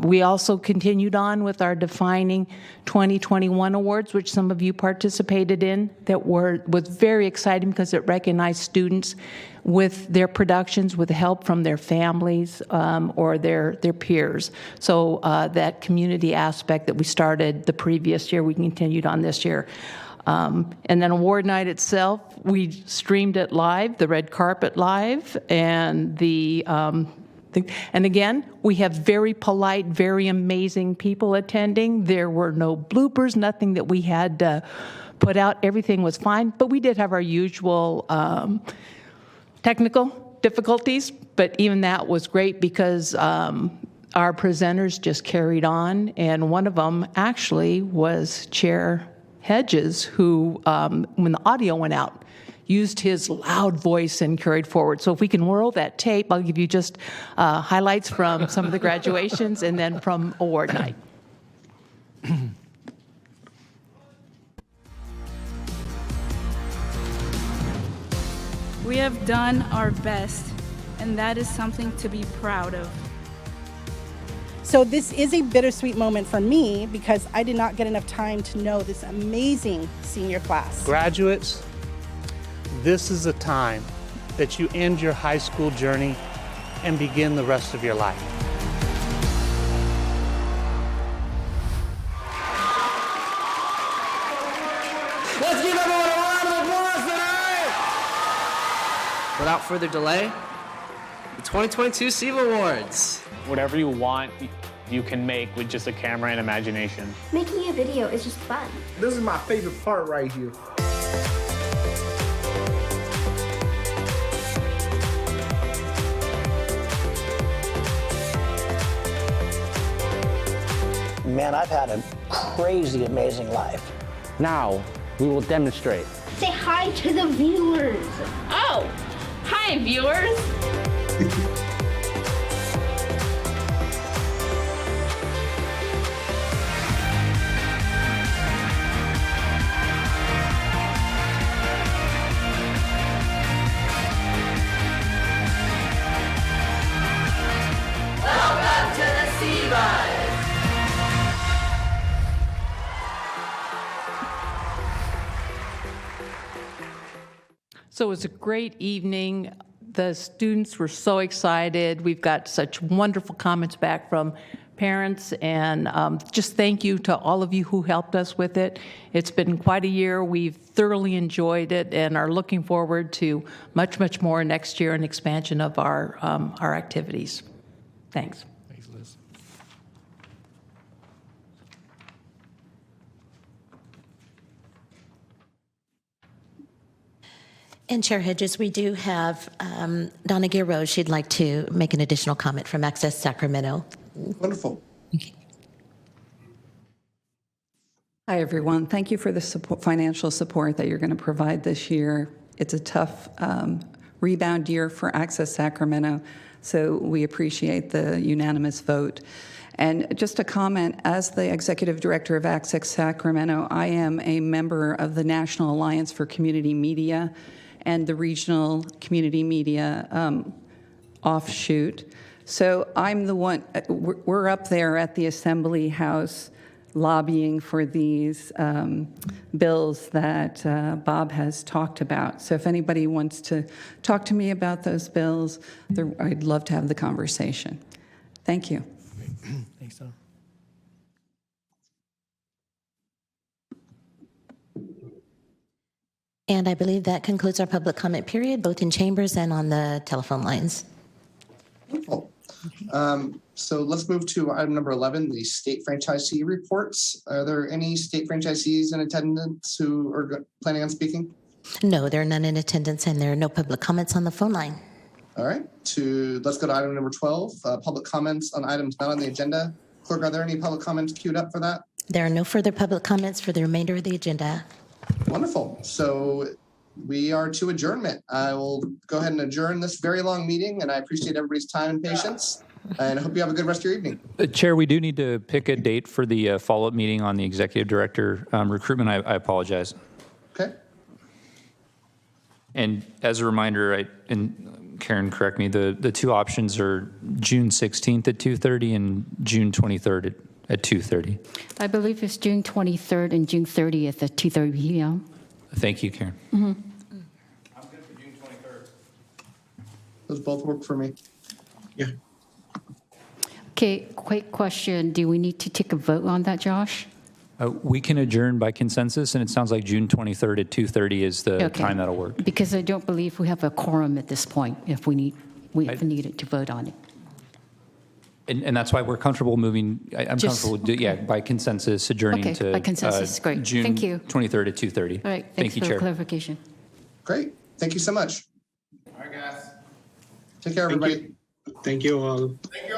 We also continued on with our Defining 2021 awards, which some of you participated in. That was very exciting because it recognized students with their productions with help from their families or their peers. So that community aspect that we started the previous year, we continued on this year. And then award night itself, we streamed it live, the red carpet live, and the and again, we have very polite, very amazing people attending. There were no bloopers, nothing that we had to put out. Everything was fine, but we did have our usual technical difficulties, but even that was great because our presenters just carried on, and one of them actually was Chair Hedges, who, when the audio went out, used his loud voice and carried forward. So if we can roll that tape, I'll give you just highlights from some of the graduations and then from award night. We have done our best, and that is something to be proud of. So this is a bittersweet moment for me because I did not get enough time to know this amazing senior class. Graduates, this is a time that you end your high school journey and begin the rest of your life. Let's give everyone a round of applause tonight! Without further delay, the 2022 SIVA Awards. Whatever you want, you can make with just a camera and imagination. Making a video is just fun. This is my favorite part right here. Man, I've had a crazy, amazing life. Now, we will demonstrate. Say hi to the viewers. Oh, hi, viewers. So it was a great evening. The students were so excited. We've got such wonderful comments back from parents, and just thank you to all of you who helped us with it. It's been quite a year. We've thoroughly enjoyed it and are looking forward to much, much more next year and expansion of our activities. Thanks. Thanks, Liz. And Chair Hedges, we do have Donna Guerrero. She'd like to make an additional comment from Access Sacramento. Wonderful. Hi, everyone. Thank you for the financial support that you're going to provide this year. It's a tough rebound year for Access Sacramento, so we appreciate the unanimous vote. And just a comment, as the Executive Director of Access Sacramento, I am a member of the National Alliance for Community Media and the Regional Community Media offshoot. So I'm the one, we're up there at the Assembly House lobbying for these bills that Bob has talked about. So if anybody wants to talk to me about those bills, I'd love to have the conversation. Thank you. Thanks, Tom. And I believe that concludes our public comment period, both in chambers and on the telephone lines. Wonderful. So let's move to item number 11, the state franchisee reports. Are there any state franchisees in attendance who are planning on speaking? No, there are none in attendance, and there are no public comments on the phone line. All right, let's go to item number 12, public comments on items not on the agenda. Clerk, are there any public comments queued up for that? There are no further public comments for the remainder of the agenda. Wonderful. So we are to adjournment. I will go ahead and adjourn this very long meeting, and I appreciate everybody's time and patience, and I hope you have a good rest of your evening. Chair, we do need to pick a date for the follow-up meeting on the executive director recruitment. I apologize. Okay. And as a reminder, and Karen, correct me, the two options are June 16th at 2:30 and June 23rd at 2:30. I believe it's June 23rd and June 30th at 2:30 p.m. Thank you, Karen. Mm-hmm. I'm good for June 23rd. Those both work for me. Yeah. Okay, quick question. Do we need to take a vote on that, Josh? We can adjourn by consensus, and it sounds like June 23rd at 2:30 is the Okay. time that'll work. Because I don't believe we have a quorum at this point if we needed to vote on it. And that's why we're comfortable moving, I'm Just- comfortable, by consensus adjourning Okay, to by consensus, great. June Thank you. 23rd at 2:30. All right, Thank thanks you, for Chair. clarification. Great. Thank you so much. All right, guys. Take care, everybody. Thank you all. Thank you all.